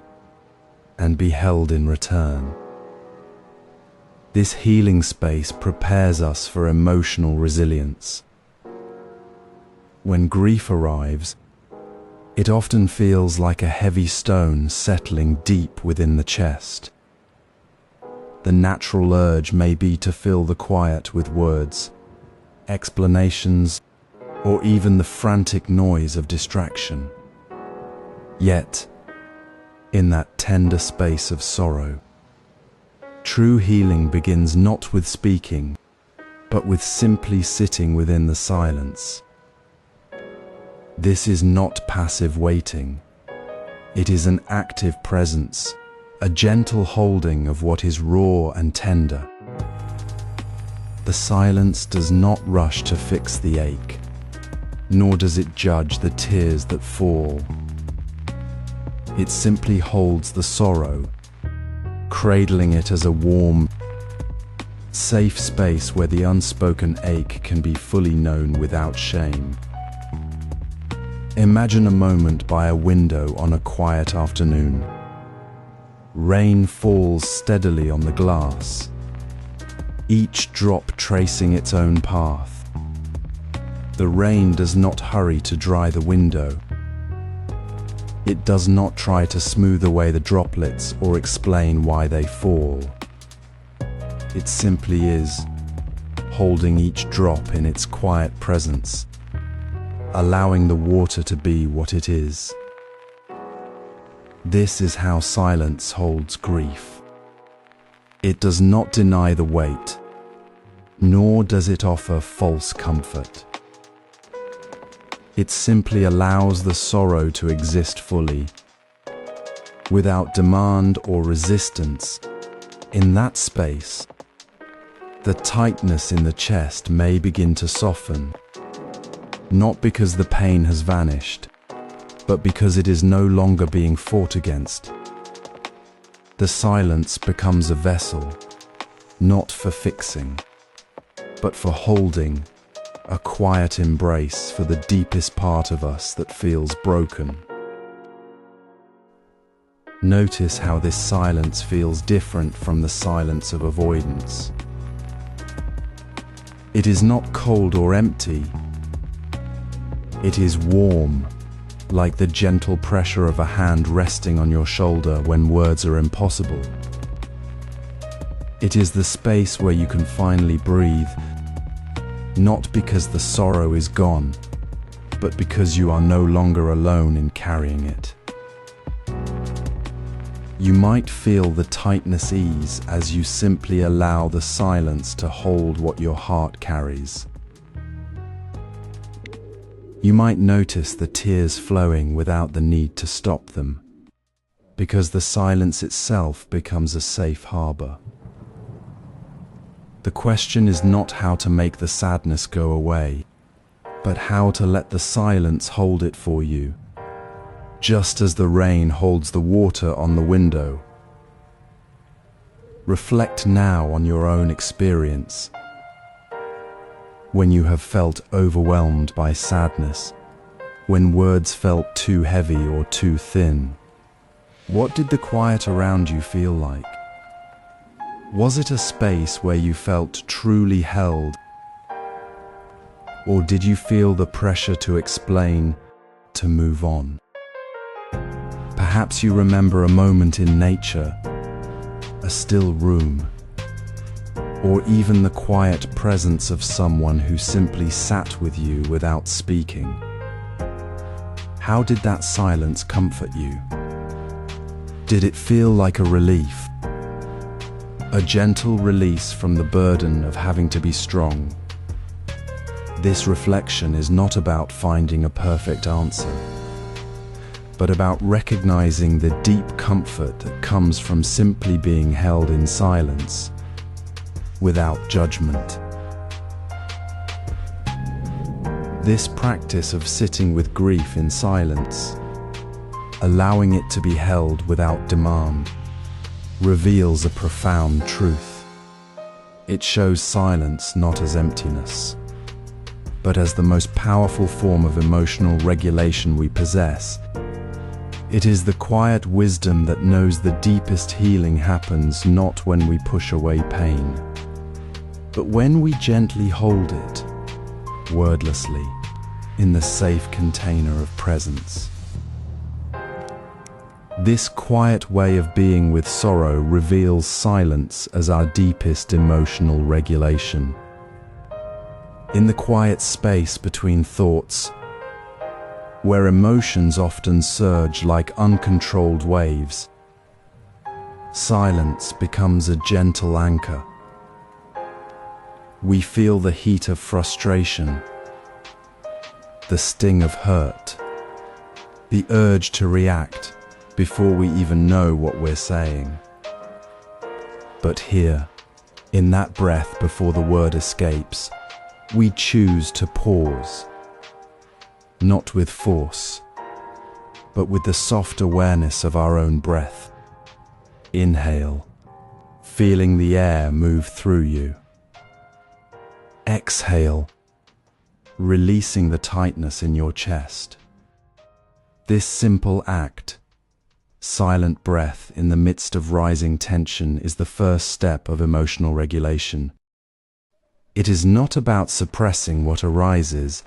and be held in return. This healing space prepares us for emotional resilience. When grief arrives, it often feels like a heavy stone settling deep within the chest. The natural urge may be to fill the quiet with words, explanations, or even the frantic noise of distraction. Yet, in that tender space of sorrow, true healing begins not with speaking, but with simply sitting within the silence. This is not passive waiting. It is an active presence, a gentle holding of what is raw and tender. The silence does not rush to fix the ache, nor does it judge the tears that fall. It simply holds the sorrow, cradling it as a warm, safe space where the unspoken ache can be fully known without shame. Imagine a moment by a window on a quiet afternoon. Rain falls steadily on the glass, each drop tracing its own path. The rain does not hurry to dry the window. It does not try to smooth away the droplets or explain why they fall. It simply is, holding each drop in its quiet presence, allowing the water to be what it is. This is how silence holds grief. It does not deny the weight, nor does it offer false comfort. It simply allows the sorrow to exist fully, without demand or resistance. In that space, the tightness in the chest may begin to soften, not because the pain has vanished, but because it is no longer being fought against. The silence becomes a vessel, not for fixing, but for holding, a quiet embrace for the deepest part of us that feels broken. Notice how this silence feels different from the silence of avoidance. It is not cold or empty. It is warm, like the gentle pressure of a hand resting on your shoulder when words are impossible. It is the space where you can finally breathe, not because the sorrow is gone, but because you are no longer alone in carrying it. You might feel the tightness ease as you simply allow the silence to hold what your heart carries. You might notice the tears flowing without the need to stop them, because the silence itself becomes a safe harbor. The question is not how to make the sadness go away, but how to let the silence hold it for you, just as the rain holds the water on the window. Reflect now on your own experience. When you have felt overwhelmed by sadness, when words felt too heavy or too thin, what did the quiet around you feel like? Was it a space where you felt truly held? Or did you feel the pressure to explain, to move on? Perhaps you remember a moment in nature, a still room, or even the quiet presence of someone who simply sat with you without speaking. How did that silence comfort you? Did it feel like a relief? A gentle release from the burden of having to be strong. This reflection is not about finding a perfect answer, but about recognizing the deep comfort that comes from simply being held in silence, without judgment. This practice of sitting with grief in silence, allowing it to be held without demand, reveals a profound truth. It shows silence not as emptiness, but as the most powerful form of emotional regulation we possess. It is the quiet wisdom that knows the deepest healing happens not when we push away pain, but when we gently hold it, wordlessly, in the safe container of presence. This quiet way of being with sorrow reveals silence as our deepest emotional regulation. In the quiet space between thoughts, where emotions often surge like uncontrolled waves, silence becomes a gentle anchor. We feel the heat of frustration, the sting of hurt, the urge to react before we even know what we're saying. But here, in that breath before the word escapes, we choose to pause, not with force, but with the soft awareness of our own breath. Inhale, feeling the air move through you. Exhale, releasing the tightness in your chest. This simple act, silent breath in the midst of rising tension, is the first step of emotional regulation. It is not about suppressing what arises,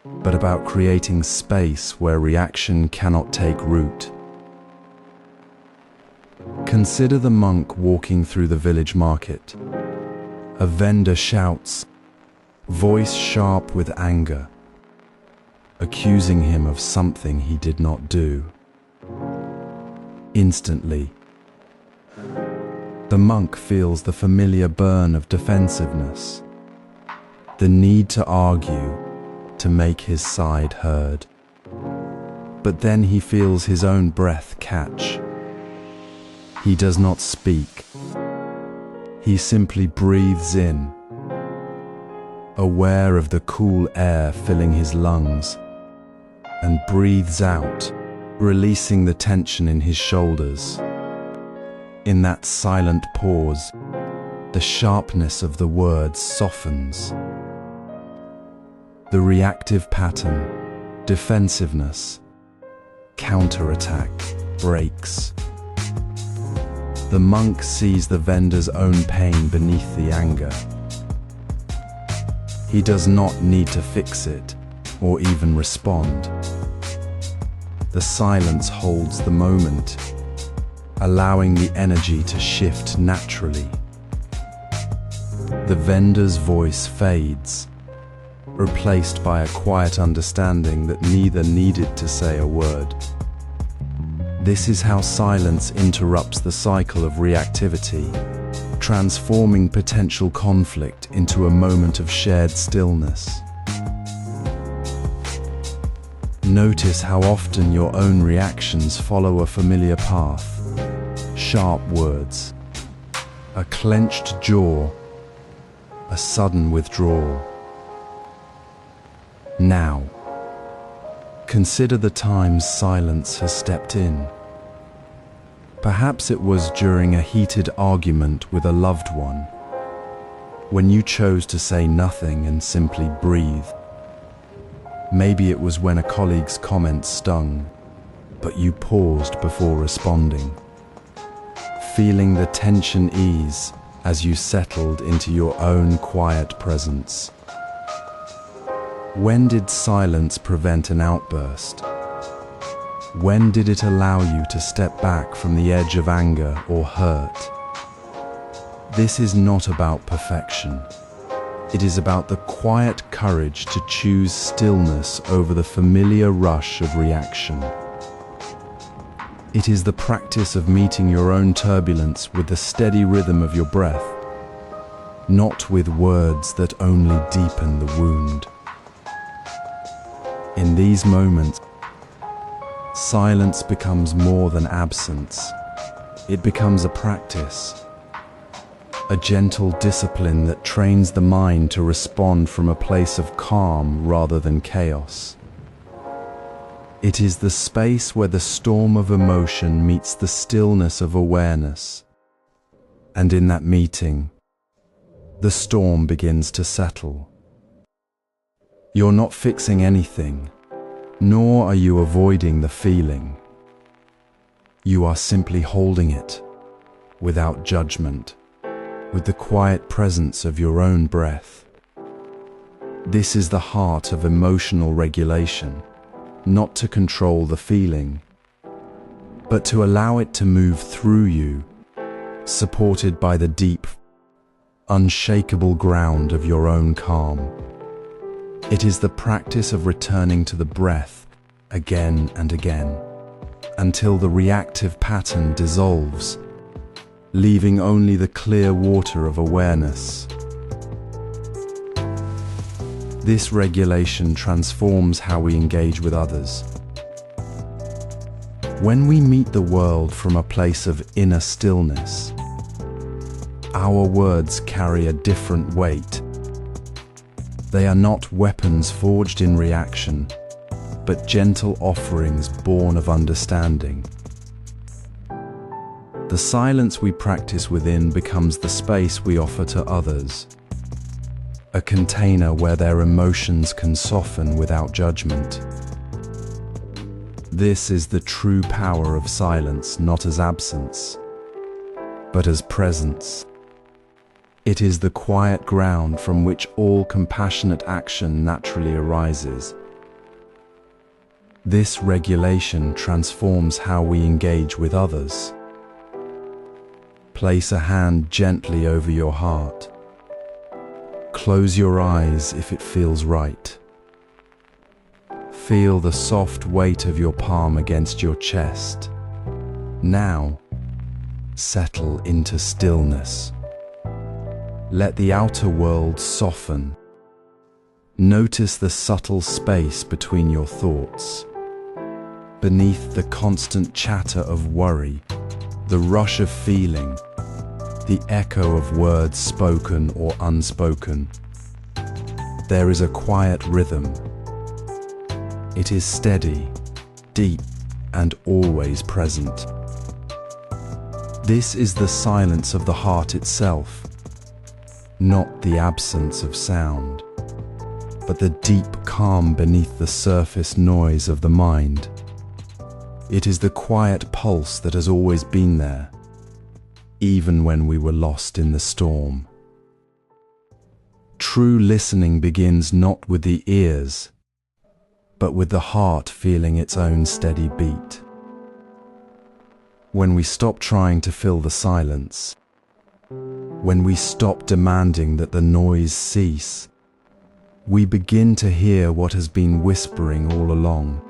but about creating space where reaction cannot take root. Consider the monk walking through the village market. A vendor shouts, voice sharp with anger, accusing him of something he did not do. Instantly, the monk feels the familiar burn of defensiveness, the need to argue, to make his side heard. But then he feels his own breath catch. He does not speak. He simply breathes in, aware of the cool air filling his lungs, and breathes out, releasing the tension in his shoulders. In that silent pause, the sharpness of the words softens. The reactive pattern, defensiveness, counterattack, breaks. The monk sees the vendor's own pain beneath the anger. He does not need to fix it or even respond. The silence holds the moment, allowing the energy to shift naturally. The vendor's voice fades, replaced by a quiet understanding that neither needed to say a word. This is how silence interrupts the cycle of reactivity, transforming potential conflict into a moment of shared stillness. Notice how often your own reactions follow a familiar path. Sharp words, a clenched jaw, a sudden withdrawal. Now, consider the times silence has stepped in. Perhaps it was during a heated argument with a loved one, when you chose to say nothing and simply breathe. Maybe it was when a colleague's comment stung, but you paused before responding, feeling the tension ease as you settled into your own quiet presence. When did silence prevent an outburst? When did it allow you to step back from the edge of anger or hurt? This is not about perfection. It is about the quiet courage to choose stillness over the familiar rush of reaction. It is the practice of meeting your own turbulence with the steady rhythm of your breath, not with words that only deepen the wound. In these moments, silence becomes more than absence. It becomes a practice, a gentle discipline that trains the mind to respond from a place of calm rather than chaos. It is the space where the storm of emotion meets the stillness of awareness. And in that meeting, the storm begins to settle. You're not fixing anything, nor are you avoiding the feeling. You are simply holding it, without judgment, with the quiet presence of your own breath. This is the heart of emotional regulation, not to control the feeling, but to allow it to move through you, supported by the deep, unshakable ground of your own calm. It is the practice of returning to the breath again and again, until the reactive pattern dissolves, leaving only the clear water of awareness. This regulation transforms how we engage with others. When we meet the world from a place of inner stillness, our words carry a different weight. They are not weapons forged in reaction, but gentle offerings born of understanding. The silence we practice within becomes the space we offer to others, a container where their emotions can soften without judgment. This is the true power of silence, not as absence, but as presence. It is the quiet ground from which all compassionate action naturally arises, This regulation transforms how we engage with others. Place a hand gently over your heart. Close your eyes if it feels right. Feel the soft weight of your palm against your chest. Now, settle into stillness. Let the outer world soften. Notice the subtle space between your thoughts. Beneath the constant chatter of worry, the rush of feeling, the echo of words spoken or unspoken, there is a quiet rhythm. It is steady, deep, and always present. This is the silence of the heart itself, not the absence of sound, but the deep calm beneath the surface noise of the mind. It is the quiet pulse that has always been there, even when we were lost in the storm. True listening begins not with the ears, but with the heart feeling its own steady beat. When we stop trying to fill the silence, when we stop demanding that the noise cease, we begin to hear what has been whispering all along.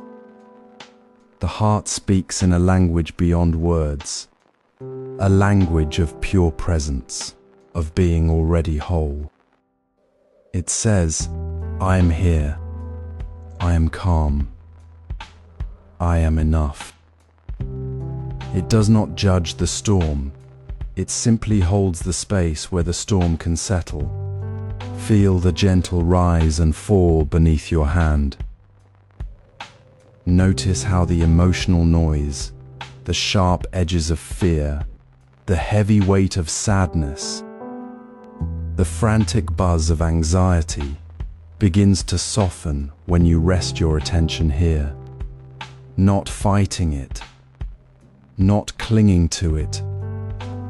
The heart speaks in a language beyond words, a language of pure presence, of being already whole. It says, I am here, I am calm, I am enough. It does not judge the storm, it simply holds the space where the storm can settle. Feel the gentle rise and fall beneath your hand. Notice how the emotional noise, the sharp edges of fear, the heavy weight of sadness, the frantic buzz of anxiety begins to soften when you rest your attention here. Not fighting it, not clinging to it,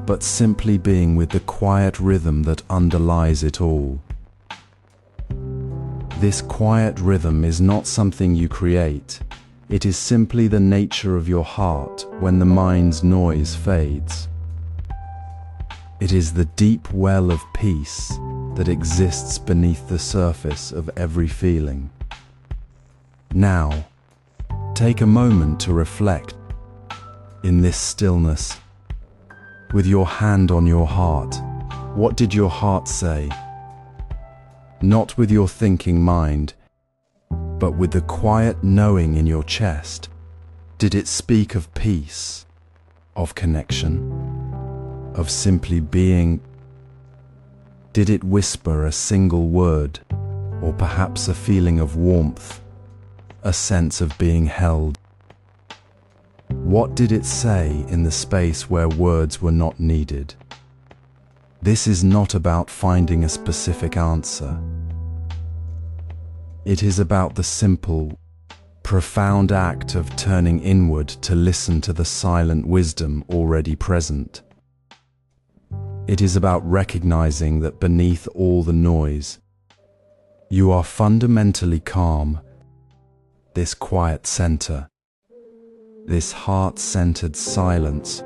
but simply being with the quiet rhythm that underlies it all. This quiet rhythm is not something you create. It is simply the nature of your heart when the mind's noise fades. It is the deep well of peace that exists beneath the surface of every feeling. Now, take a moment to reflect in this stillness. With your hand on your heart, what did your heart say? Not with your thinking mind, but with the quiet knowing in your chest. Did it speak of peace, of connection, of simply being? Did it whisper a single word, or perhaps a feeling of warmth, a sense of being held? What did it say in the space where words were not needed? This is not about finding a specific answer. It is about the simple, profound act of turning inward to listen to the silent wisdom already present. It is about recognizing that beneath all the noise, you are fundamentally calm. This quiet center, this heart-centered silence,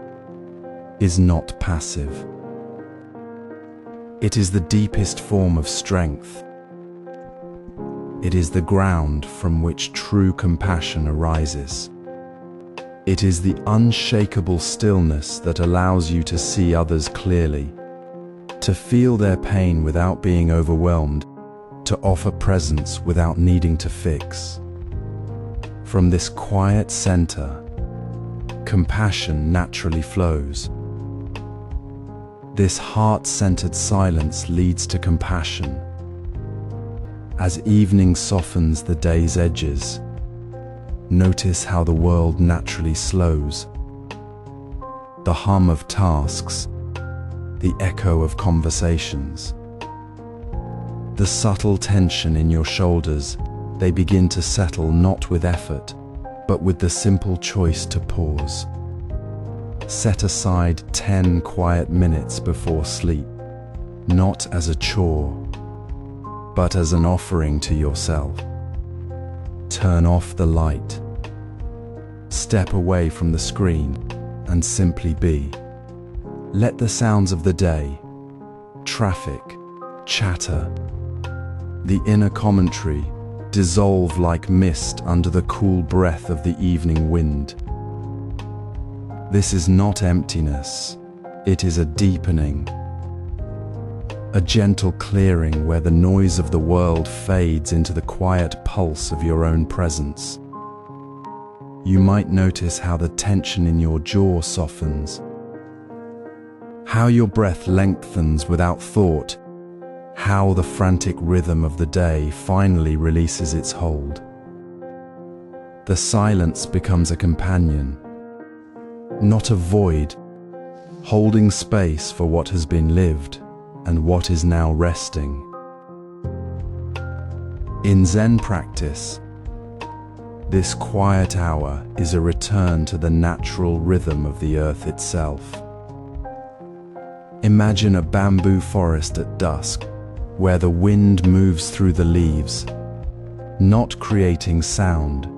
is not passive. It is the deepest form of strength. It is the ground from which true compassion arises. It is the unshakable stillness that allows you to see others clearly, to feel their pain without being overwhelmed, to offer presence without needing to fix. From this quiet center, compassion naturally flows. This heart-centered silence leads to compassion. As evening softens the day's edges, notice how the world naturally slows. The hum of tasks, the echo of conversations, the subtle tension in your shoulders, they begin to settle not with effort, but with the simple choice to pause. Set aside 10 quiet minutes before sleep, not as a chore, but as an offering to yourself. Turn off the light, Step away from the screen and simply be. Let the sounds of the day, traffic, chatter, the inner commentary dissolve like mist under the cool breath of the evening wind. This is not emptiness, it is a deepening, a gentle clearing where the noise of the world fades into the quiet pulse of your own presence. You might notice how the tension in your jaw softens, how your breath lengthens without thought, how the frantic rhythm of the day finally releases its hold. The silence becomes a companion, not a void, holding space for what has been lived and what is now resting. In Zen practice, this quiet hour is a return to the natural rhythm of the earth itself. Imagine a bamboo forest at dusk, where the wind moves through the leaves, not creating sound,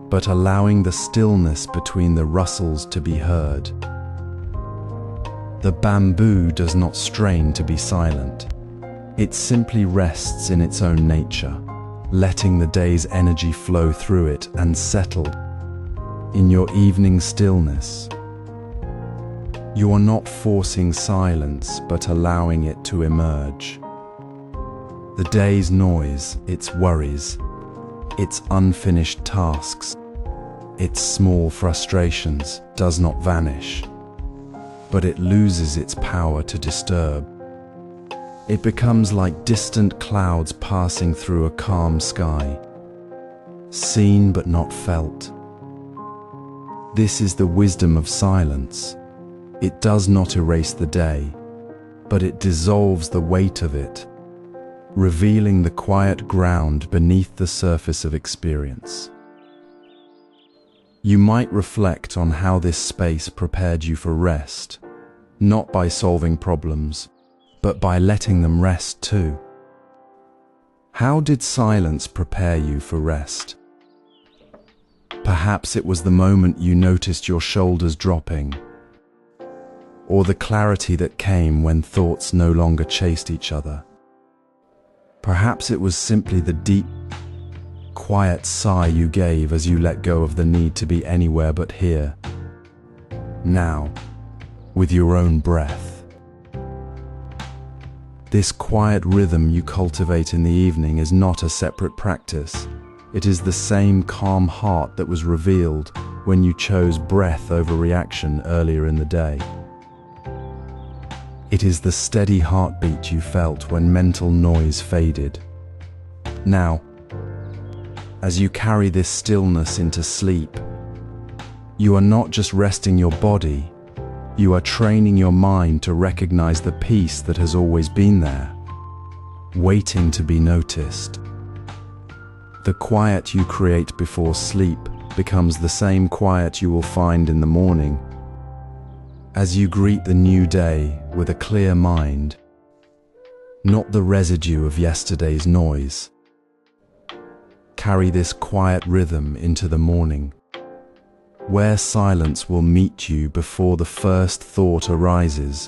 but allowing the stillness between the rustles to be heard. The bamboo does not strain to be silent. It simply rests in its own nature, letting the day's energy flow through it and settle in your evening stillness. You are not forcing silence, but allowing it to emerge. The day's noise, its worries, its unfinished tasks, its small frustrations does not vanish, but it loses its power to disturb. It becomes like distant clouds passing through a calm sky, seen but not felt. This is the wisdom of silence. It does not erase the day, but it dissolves the weight of it, revealing the quiet ground beneath the surface of experience. You might reflect on how this space prepared you for rest, not by solving problems, but by letting them rest too. How did silence prepare you for rest? Perhaps it was the moment you noticed your shoulders dropping, or the clarity that came when thoughts no longer chased each other. Perhaps it was simply the deep, quiet sigh you gave as you let go of the need to be anywhere but here, now, with your own breath. This quiet rhythm you cultivate in the evening is not a separate practice. It is the same calm heart that was revealed when you chose breath over reaction earlier in the day. It is the steady heartbeat you felt when mental noise faded. Now, as you carry this stillness into sleep, you are not just resting your body, you are training your mind to recognize the peace that has always been there, waiting to be noticed. The quiet you create before sleep becomes the same quiet you will find in the morning, as you greet the new day with a clear mind, not the residue of yesterday's noise. Carry this quiet rhythm into the morning, where silence will meet you before the first thought arises,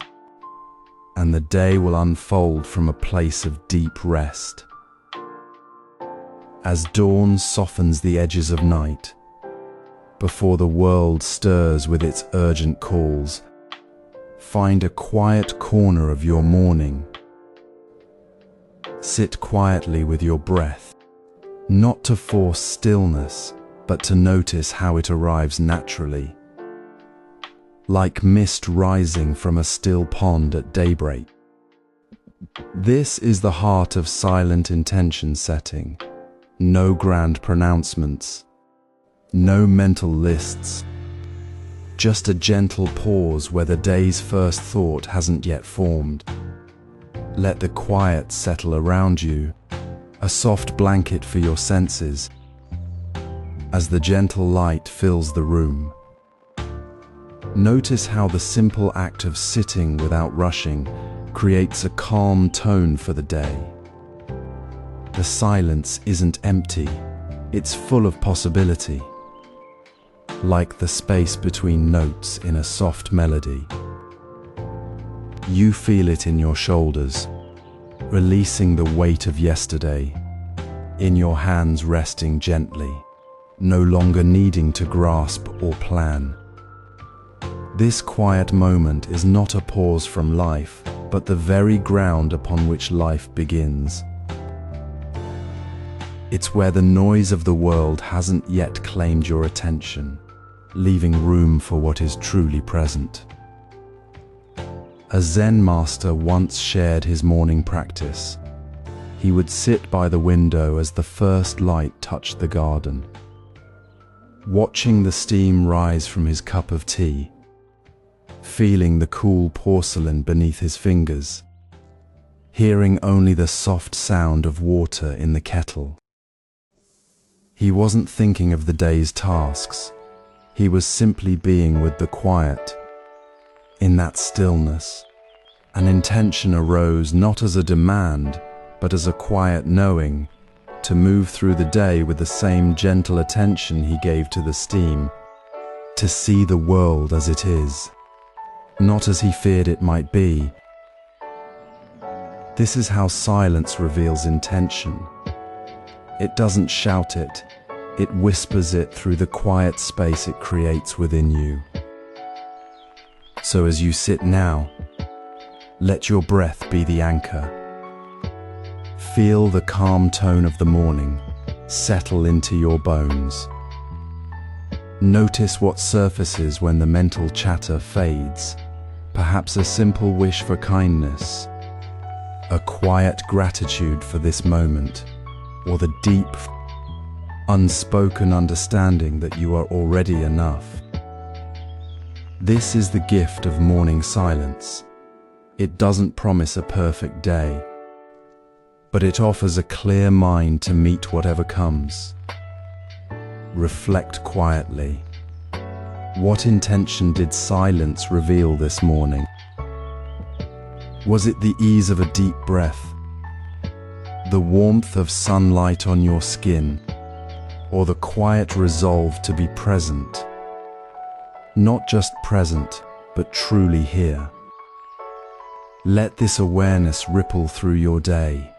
and the day will unfold from a place of deep rest. As dawn softens the edges of night, before the world stirs with its urgent calls, find a quiet corner of your morning. Sit quietly with your breath, not to force stillness, but to notice how it arrives naturally, like mist rising from a still pond at daybreak. This is the heart of silent intention setting. No grand pronouncements, no mental lists, just a gentle pause where the day's first thought hasn't yet formed. Let the quiet settle around you, a soft blanket for your senses, as the gentle light fills the room. Notice how the simple act of sitting without rushing creates a calm tone for the day. The silence isn't empty, it's full of possibility. like the space between notes in a soft melody. You feel it in your shoulders, releasing the weight of yesterday, in your hands resting gently, no longer needing to grasp or plan. This quiet moment is not a pause from life, but the very ground upon which life begins. It's where the noise of the world hasn't yet claimed your attention, leaving room for what is truly present. A Zen master once shared his morning practice. He would sit by the window as the first light touched the garden, watching the steam rise from his cup of tea, feeling the cool porcelain beneath his fingers, hearing only the soft sound of water in the kettle. He wasn't thinking of the day's tasks. He was simply being with the quiet. In that stillness, an intention arose not as a demand, but as a quiet knowing, to move through the day with the same gentle attention he gave to the steam, to see the world as it is, not as he feared it might be. This is how silence reveals intention. It doesn't shout it, it whispers it through the quiet space it creates within you. So as you sit now, let your breath be the anchor. Feel the calm tone of the morning settle into your bones. Notice what surfaces when the mental chatter fades, perhaps a simple wish for kindness, a quiet gratitude for this moment, or the deep, unspoken understanding that you are already enough. This is the gift of morning silence. It doesn't promise a perfect day, but it offers a clear mind to meet whatever comes. Reflect quietly. What intention did silence reveal this morning? Was it the ease of a deep breath, the warmth of sunlight on your skin, or the quiet resolve to be present? Not just present, but truly here. Let this awareness ripple through your day,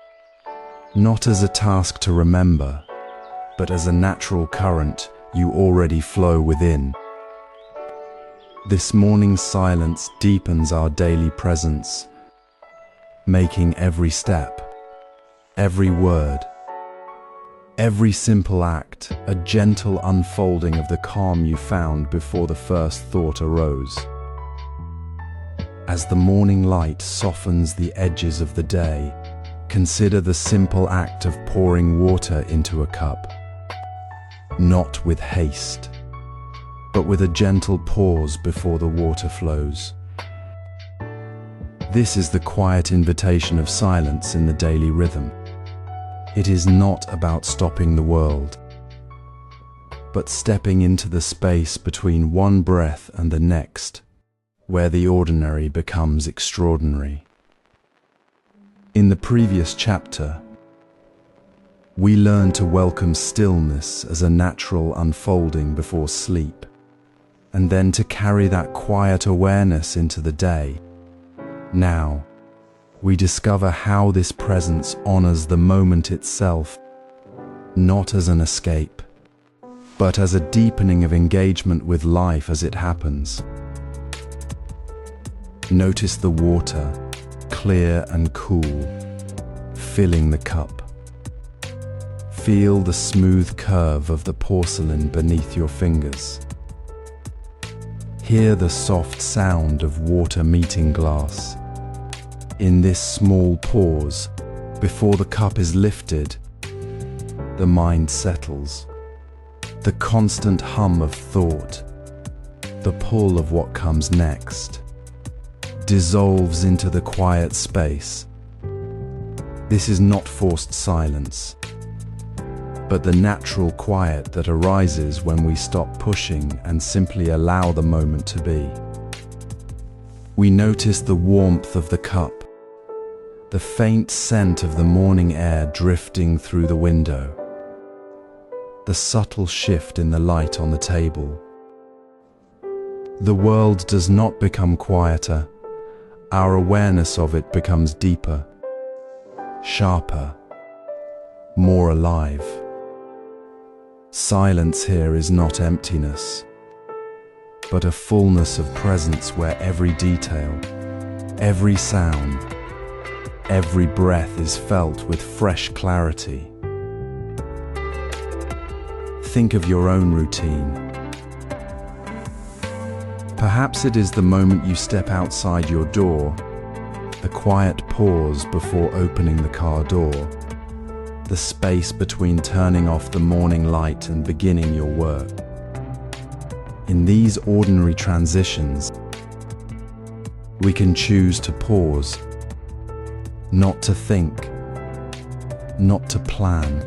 not as a task to remember, but as a natural current you already flow within. This morning silence deepens our daily presence, making every step, every word, every simple act a gentle unfolding of the calm you found before the first thought arose. As the morning light softens the edges of the day, consider the simple act of pouring water into a cup. Not with haste, but with a gentle pause before the water flows. This is the quiet invitation of silence in the daily rhythm. It is not about stopping the world, but stepping into the space between one breath and the next, where the ordinary becomes extraordinary. In the previous chapter, we learned to welcome stillness as a natural unfolding before sleep, and then to carry that quiet awareness into the day. Now, we discover how this presence honors the moment itself, not as an escape, but as a deepening of engagement with life as it happens. Notice the water, clear and cool, filling the cup. Feel the smooth curve of the porcelain beneath your fingers. Hear the soft sound of water meeting glass. In this small pause, before the cup is lifted, the mind settles. The constant hum of thought, the pull of what comes next, dissolves into the quiet space. This is not forced silence, but the natural quiet that arises when we stop pushing and simply allow the moment to be. We notice the warmth of the cup, the faint scent of the morning air drifting through the window, the subtle shift in the light on the table, The world does not become quieter. Our awareness of it becomes deeper, sharper, more alive. Silence here is not emptiness, but a fullness of presence where every detail, every sound, every breath is felt with fresh clarity. Think of your own routine. Perhaps it is the moment you step outside your door, the quiet pause before opening the car door, the space between turning off the morning light and beginning your work. In these ordinary transitions, we can choose to pause, not to think, not to plan,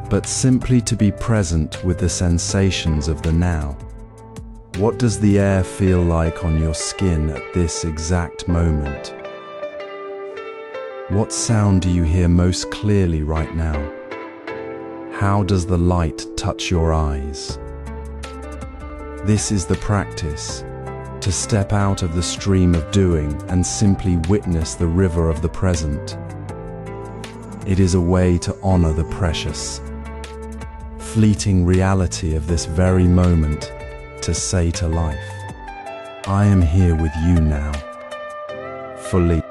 but simply to be present with the sensations of the now. What does the air feel like on your skin at this exact moment? What sound do you hear most clearly right now? How does the light touch your eyes? This is the practice, to step out of the stream of doing and simply witness the river of the present. It is a way to honor the precious, fleeting reality of this very moment, to say to life, I am here with you now, fully.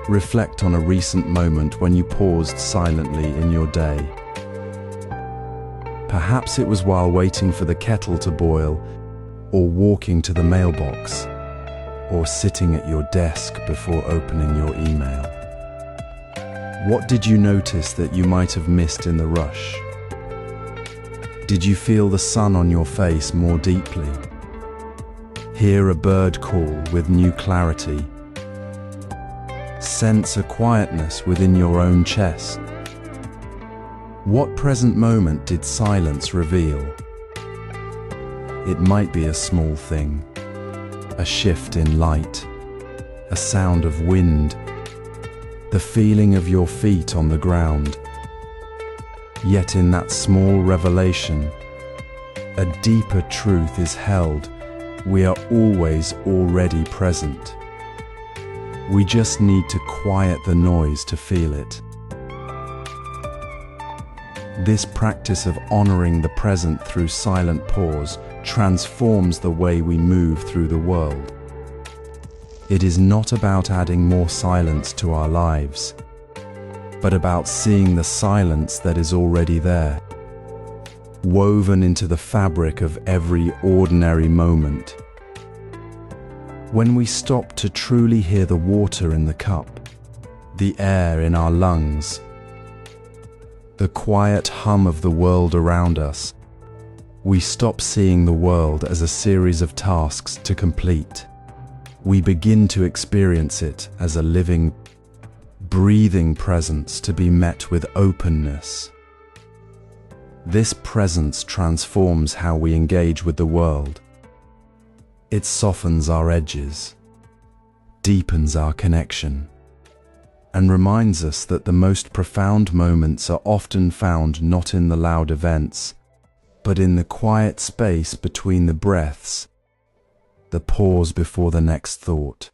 Reflect on a recent moment when you paused silently in your day. Perhaps it was while waiting for the kettle to boil, or walking to the mailbox, or sitting at your desk before opening your email. What did you notice that you might have missed in the rush? Did you feel the sun on your face more deeply? Hear a bird call with new clarity? Sense a quietness within your own chest? What present moment did silence reveal? It might be a small thing, a shift in light, a sound of wind, the feeling of your feet on the ground. Yet in that small revelation, a deeper truth is held. We are always already present. We just need to quiet the noise to feel it. This practice of honoring the present through silent pause transforms the way we move through the world. It is not about adding more silence to our lives, but about seeing the silence that is already there, woven into the fabric of every ordinary moment. When we stop to truly hear the water in the cup, the air in our lungs, the quiet hum of the world around us, we stop seeing the world as a series of tasks to complete. We begin to experience it as a living, breathing presence to be met with openness. This presence transforms how we engage with the world. It softens our edges, deepens our connection, and reminds us that the most profound moments are often found not in the loud events, but in the quiet space between the breaths, the pause before the next thought,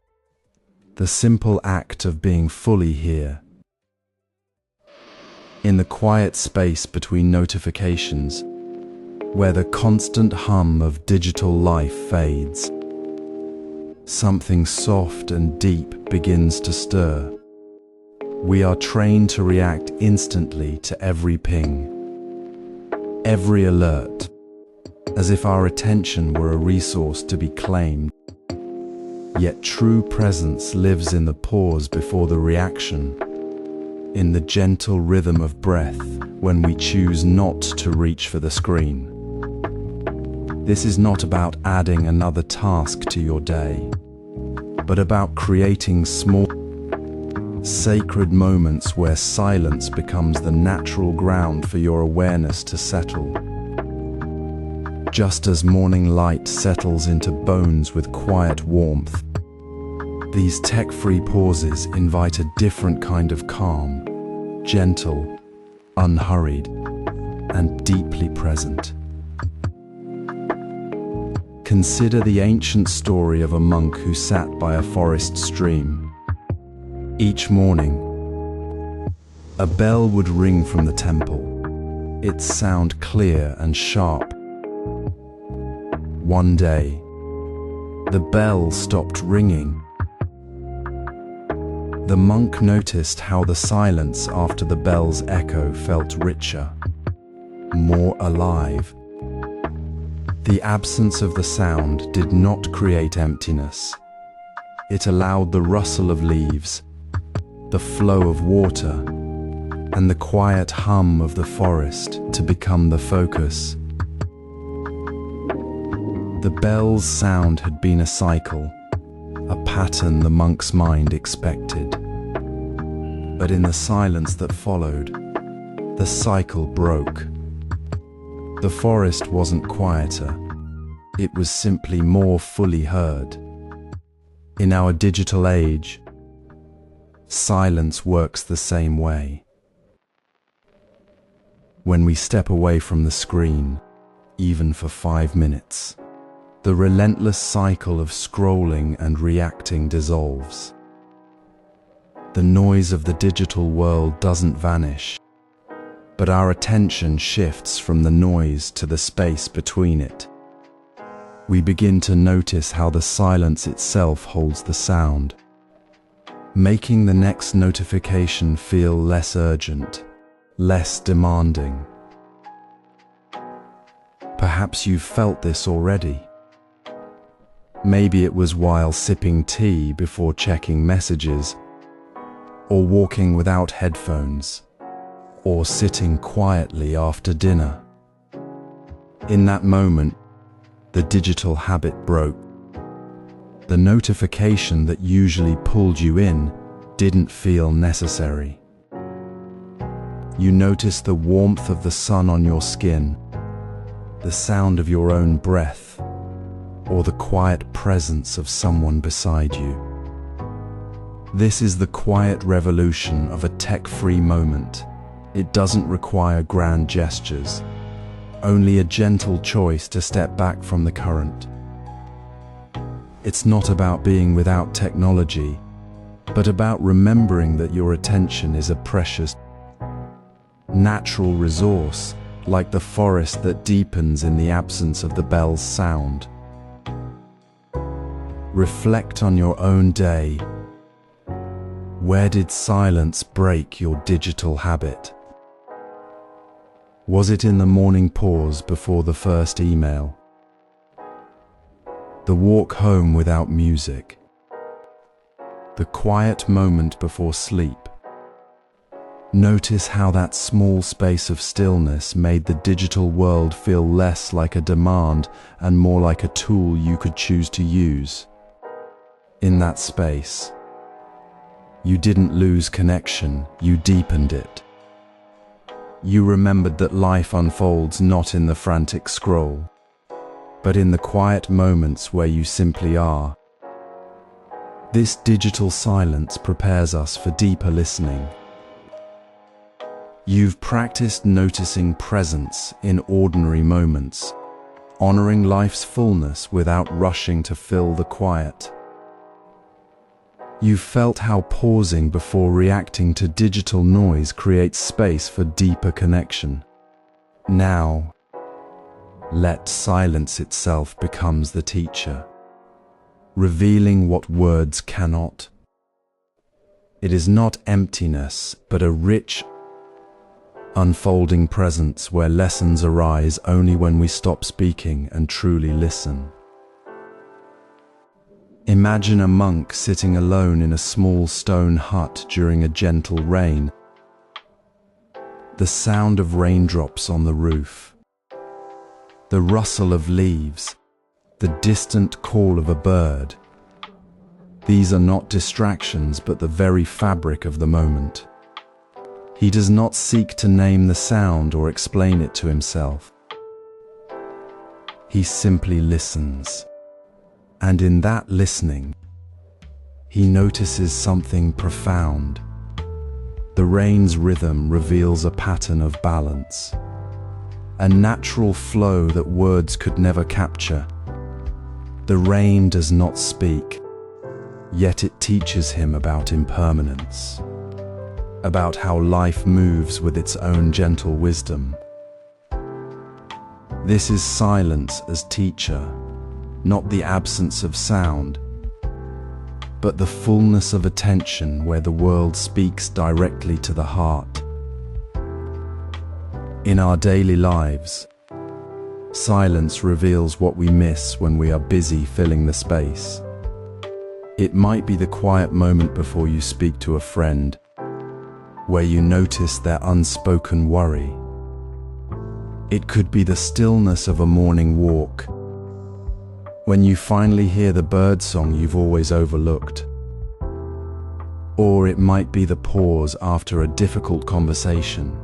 the simple act of being fully here. In the quiet space between notifications, where the constant hum of digital life fades, something soft and deep begins to stir. We are trained to react instantly to every ping, every alert, as if our attention were a resource to be claimed. Yet true presence lives in the pause before the reaction, in the gentle rhythm of breath when we choose not to reach for the screen. This is not about adding another task to your day, but about creating small, sacred moments where silence becomes the natural ground for your awareness to settle. Just as morning light settles into bones with quiet warmth, these tech-free pauses invite a different kind of calm, gentle, unhurried, and deeply present. Consider the ancient story of a monk who sat by a forest stream. Each morning, a bell would ring from the temple, its sound clear and sharp. One day, the bell stopped ringing. The monk noticed how the silence after the bell's echo felt richer, more alive. The absence of the sound did not create emptiness. It allowed the rustle of leaves, the flow of water, and the quiet hum of the forest to become the focus. The bell's sound had been a cycle, a pattern the monk's mind expected. But in the silence that followed, the cycle broke. The forest wasn't quieter, it was simply more fully heard. In our digital age, silence works the same way. When we step away from the screen, even for 5 minutes, the relentless cycle of scrolling and reacting dissolves. The noise of the digital world doesn't vanish, but our attention shifts from the noise to the space between it. We begin to notice how the silence itself holds the sound, making the next notification feel less urgent, less demanding. Perhaps you've felt this already. Maybe it was while sipping tea before checking messages, or walking without headphones, or sitting quietly after dinner. In that moment, the digital habit broke. The notification that usually pulled you in didn't feel necessary. You noticed the warmth of the sun on your skin, the sound of your own breath, or the quiet presence of someone beside you. This is the quiet revolution of a tech-free moment. It doesn't require grand gestures, only a gentle choice to step back from the current. It's not about being without technology, but about remembering that your attention is a precious, natural resource, like the forest that deepens in the absence of the bell's sound. Reflect on your own day. Where did silence break your digital habit? Was it in the morning pause before the first email? The walk home without music? The quiet moment before sleep? Notice how that small space of stillness made the digital world feel less like a demand and more like a tool you could choose to use. In that space, you didn't lose connection, you deepened it. You remembered that life unfolds not in the frantic scroll, but in the quiet moments where you simply are. This digital silence prepares us for deeper listening. You've practiced noticing presence in ordinary moments, honoring life's fullness without rushing to fill the quiet. You've felt how pausing before reacting to digital noise creates space for deeper connection. Now, let silence itself becomes the teacher, revealing what words cannot. It is not emptiness, but a rich, unfolding presence where lessons arise only when we stop speaking and truly listen. Imagine a monk sitting alone in a small stone hut during a gentle rain. The sound of raindrops on the roof, the rustle of leaves, the distant call of a bird. These are not distractions, but the very fabric of the moment. He does not seek to name the sound or explain it to himself. He simply listens. And in that listening, he notices something profound. The rain's rhythm reveals a pattern of balance, a natural flow that words could never capture. The rain does not speak, yet it teaches him about impermanence, about how life moves with its own gentle wisdom. This is silence as teacher, not the absence of sound, but the fullness of attention where the world speaks directly to the heart. In our daily lives, silence reveals what we miss when we are busy filling the space. It might be the quiet moment before you speak to a friend, where you notice their unspoken worry. It could be the stillness of a morning walk, when you finally hear the birdsong you've always overlooked. Or it might be the pause after a difficult conversation,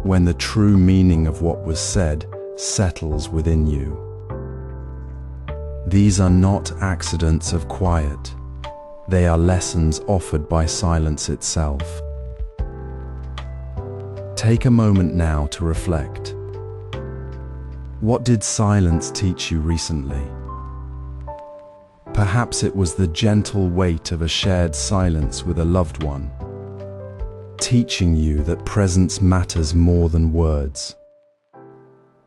when the true meaning of what was said settles within you. These are not accidents of quiet. They are lessons offered by silence itself. Take a moment now to reflect. What did silence teach you recently? Perhaps it was the gentle weight of a shared silence with a loved one, teaching you that presence matters more than words.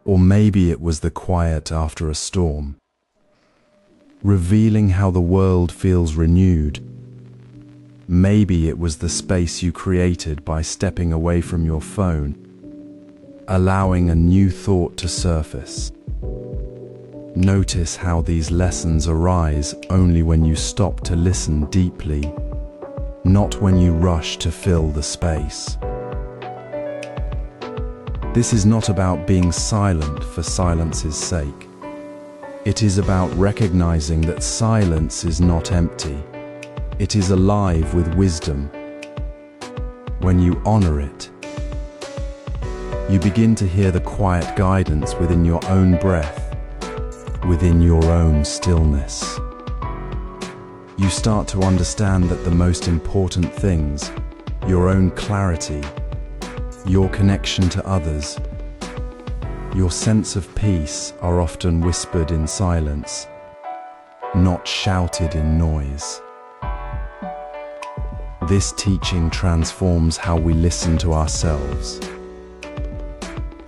Or maybe it was the quiet after a storm, revealing how the world feels renewed. Maybe it was the space you created by stepping away from your phone, allowing a new thought to surface. Notice how these lessons arise only when you stop to listen deeply, not when you rush to fill the space. This is not about being silent for silence's sake. It is about recognizing that silence is not empty. It is alive with wisdom. When you honor it, you begin to hear the quiet guidance within your own breath, within your own stillness. You start to understand that the most important things, your own clarity, your connection to others, your sense of peace, are often whispered in silence, not shouted in noise. This teaching transforms how we listen to ourselves.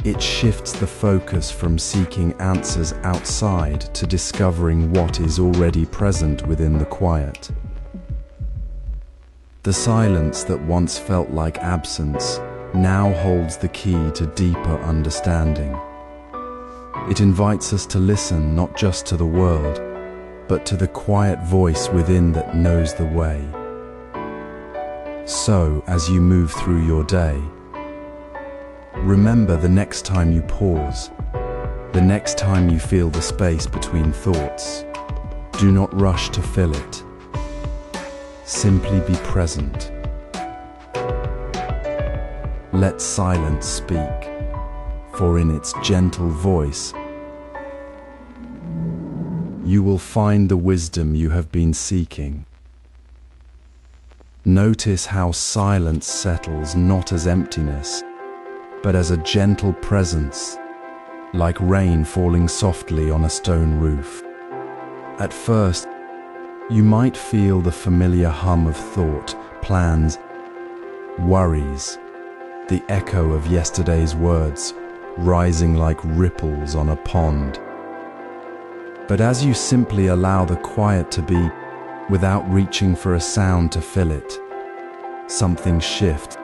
It shifts the focus from seeking answers outside to discovering what is already present within the quiet. The silence that once felt like absence now holds the key to deeper understanding. It invites us to listen not just to the world, but to the quiet voice within that knows the way. So, as you move through your day, remember the next time you pause, the next time you feel the space between thoughts, do not rush to fill it. Simply be present. Let silence speak, for in its gentle voice, you will find the wisdom you have been seeking. Notice how silence settles not as emptiness, but as a gentle presence, like rain falling softly on a stone roof. At first, you might feel the familiar hum of thought, plans, worries, the echo of yesterday's words rising like ripples on a pond. But as you simply allow the quiet to be, without reaching for a sound to fill it, something shifts.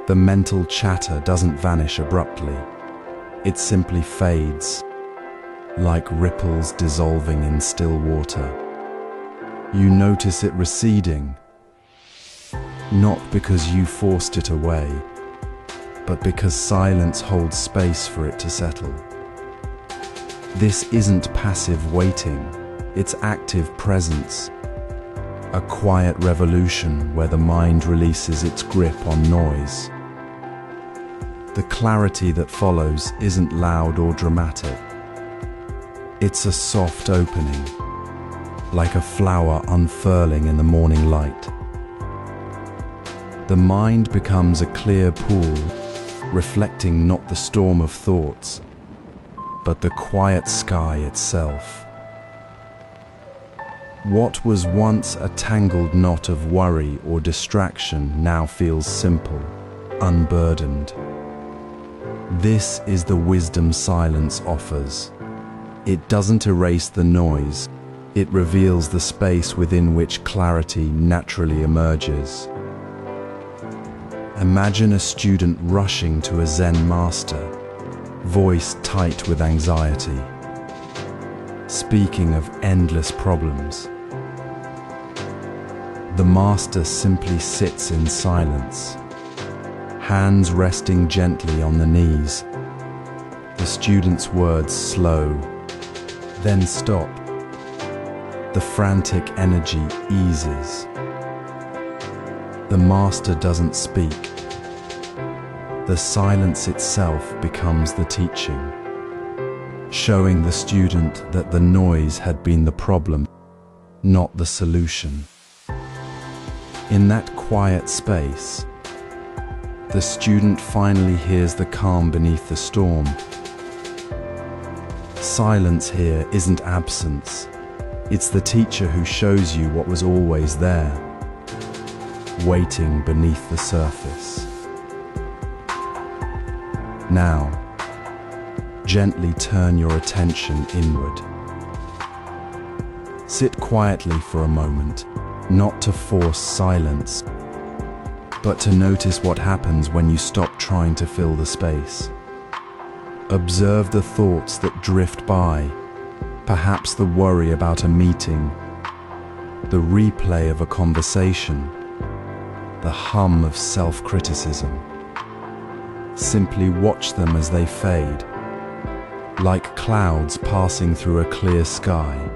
The mental chatter doesn't vanish abruptly. It simply fades, like ripples dissolving in still water. You notice it receding, not because you forced it away, but because silence holds space for it to settle. This isn't passive waiting, it's active presence. A quiet revolution where the mind releases its grip on noise. The clarity that follows isn't loud or dramatic. It's a soft opening, like a flower unfurling in the morning light. The mind becomes a clear pool, reflecting not the storm of thoughts, but the quiet sky itself. What was once a tangled knot of worry or distraction now feels simple, unburdened. This is the wisdom silence offers. It doesn't erase the noise, it reveals the space within which clarity naturally emerges. Imagine a student rushing to a Zen master, voice tight with anxiety, speaking of endless problems. The master simply sits in silence, hands resting gently on the knees. The student's words slow, then stop. The frantic energy eases. The master doesn't speak. The silence itself becomes the teaching, showing the student that the noise had been the problem, not the solution. In that quiet space, the student finally hears the calm beneath the storm. Silence here isn't absence. It's the teacher who shows you what was always there, waiting beneath the surface. Now, gently turn your attention inward. Sit quietly for a moment, not to force silence, but to notice what happens when you stop trying to fill the space. Observe the thoughts that drift by, perhaps the worry about a meeting, the replay of a conversation, the hum of self-criticism. Simply watch them as they fade, like clouds passing through a clear sky.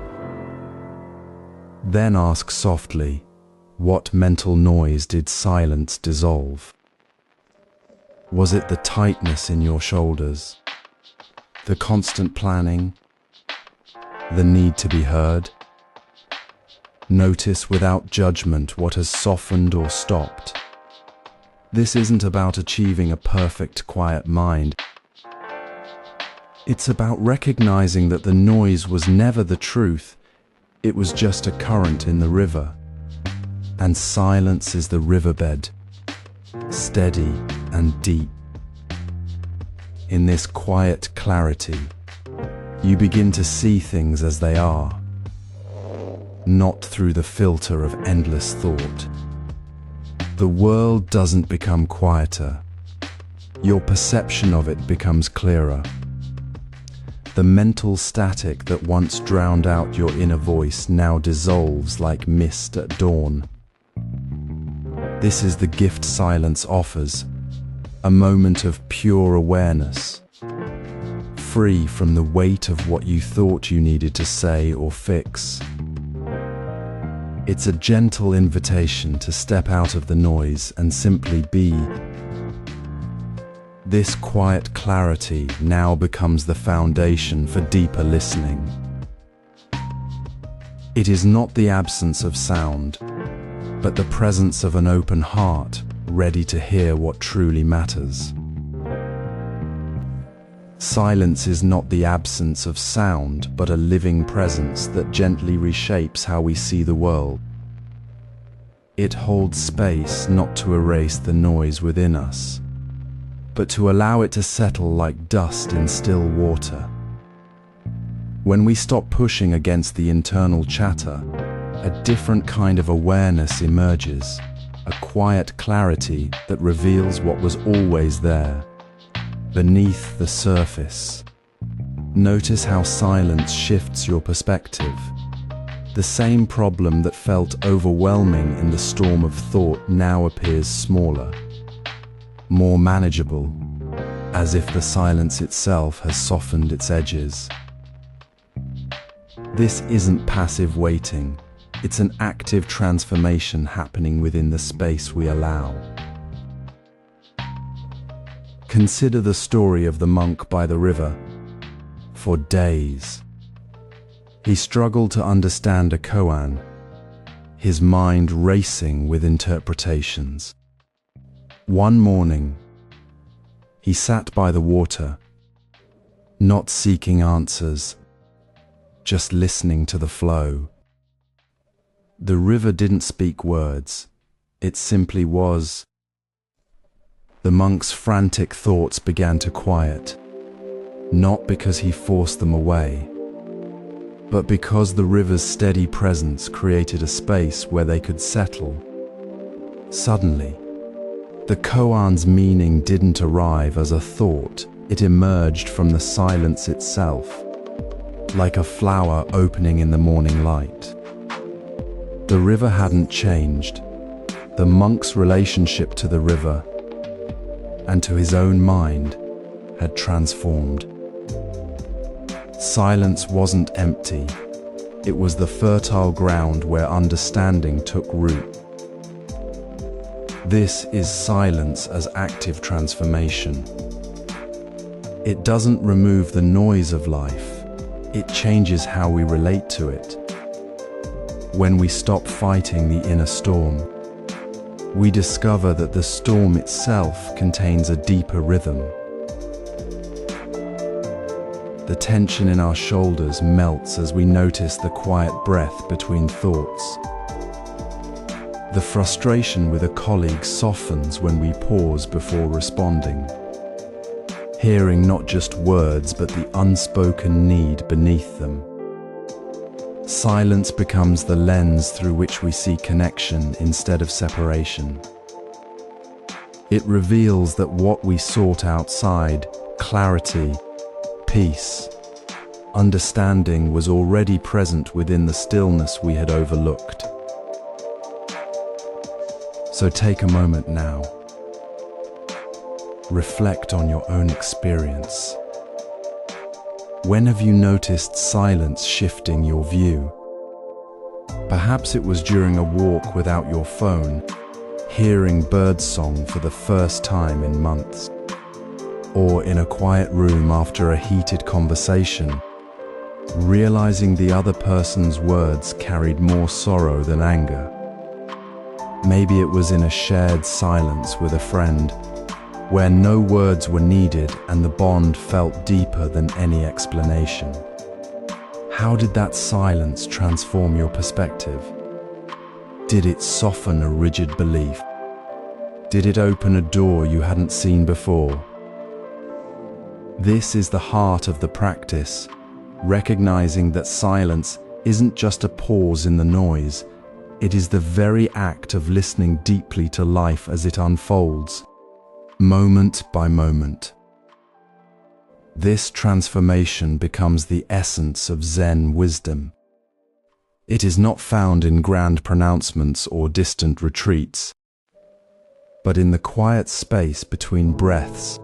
Then ask softly, what mental noise did silence dissolve? Was it the tightness in your shoulders, the constant planning, the need to be heard? Notice without judgment what has softened or stopped. This isn't about achieving a perfect, quiet mind. It's about recognizing that the noise was never the truth. It was just a current in the river. And silence is the riverbed, steady and deep. In this quiet clarity, you begin to see things as they are, not through the filter of endless thought. The world doesn't become quieter. Your perception of it becomes clearer. The mental static that once drowned out your inner voice now dissolves like mist at dawn. This is the gift silence offers, a moment of pure awareness, free from the weight of what you thought you needed to say or fix. It's a gentle invitation to step out of the noise and simply be. This quiet clarity now becomes the foundation for deeper listening. It is not the absence of sound, but the presence of an open heart ready to hear what truly matters. Silence is not the absence of sound, but a living presence that gently reshapes how we see the world. It holds space not to erase the noise within us, but to allow it to settle like dust in still water. When we stop pushing against the internal chatter, a different kind of awareness emerges, a quiet clarity that reveals what was always there, beneath the surface. Notice how silence shifts your perspective. The same problem that felt overwhelming in the storm of thought now appears smaller, more manageable, as if the silence itself has softened its edges. This isn't passive waiting. It's an active transformation happening within the space we allow. Consider the story of the monk by the river. For days, he struggled to understand a koan, his mind racing with interpretations. One morning, he sat by the water, not seeking answers, just listening to the flow. The river didn't speak words, it simply was. The monk's frantic thoughts began to quiet, not because he forced them away, but because the river's steady presence created a space where they could settle. Suddenly, the koan's meaning didn't arrive as a thought, it emerged from the silence itself, like a flower opening in the morning light. The river hadn't changed. The monk's relationship to the river and to his own mind had transformed. Silence wasn't empty. It was the fertile ground where understanding took root. This is silence as active transformation. It doesn't remove the noise of life. It changes how we relate to it. When we stop fighting the inner storm, we discover that the storm itself contains a deeper rhythm. The tension in our shoulders melts as we notice the quiet breath between thoughts. The frustration with a colleague softens when we pause before responding, hearing not just words but the unspoken need beneath them. Silence becomes the lens through which we see connection instead of separation. It reveals that what we sought outside, clarity, peace, understanding, was already present within the stillness we had overlooked. So take a moment now. Reflect on your own experience. When have you noticed silence shifting your view? Perhaps it was during a walk without your phone, hearing birdsong for the first time in months, or in a quiet room after a heated conversation, realizing the other person's words carried more sorrow than anger. Maybe it was in a shared silence with a friend, where no words were needed and the bond felt deeper than any explanation. How did that silence transform your perspective? Did it soften a rigid belief? Did it open a door you hadn't seen before? This is the heart of the practice, recognizing that silence isn't just a pause in the noise, it is the very act of listening deeply to life as it unfolds, moment by moment. This transformation becomes the essence of Zen wisdom. It is not found in grand pronouncements or distant retreats, but in the quiet space between breaths,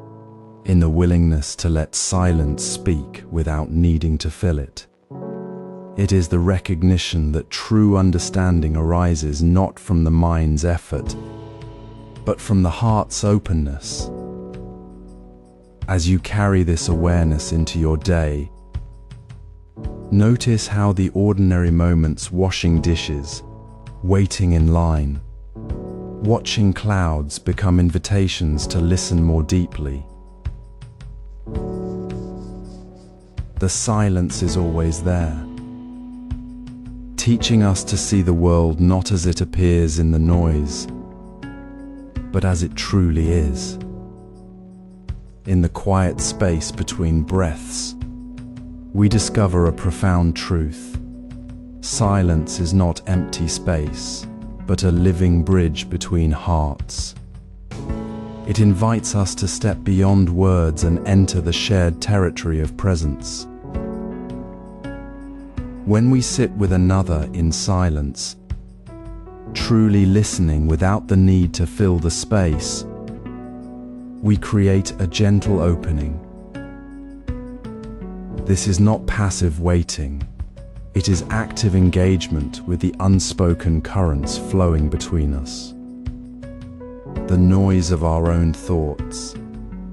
in the willingness to let silence speak without needing to fill it. It is the recognition that true understanding arises not from the mind's effort, but from the heart's openness. As you carry this awareness into your day, notice how the ordinary moments, washing dishes, waiting in line, watching clouds, become invitations to listen more deeply. The silence is always there, teaching us to see the world not as it appears in the noise, but as it truly is. In the quiet space between breaths, we discover a profound truth. Silence is not empty space, but a living bridge between hearts. It invites us to step beyond words and enter the shared territory of presence. When we sit with another in silence, truly listening without the need to fill the space, we create a gentle opening. This is not passive waiting. It is active engagement with the unspoken currents flowing between us. The noise of our own thoughts,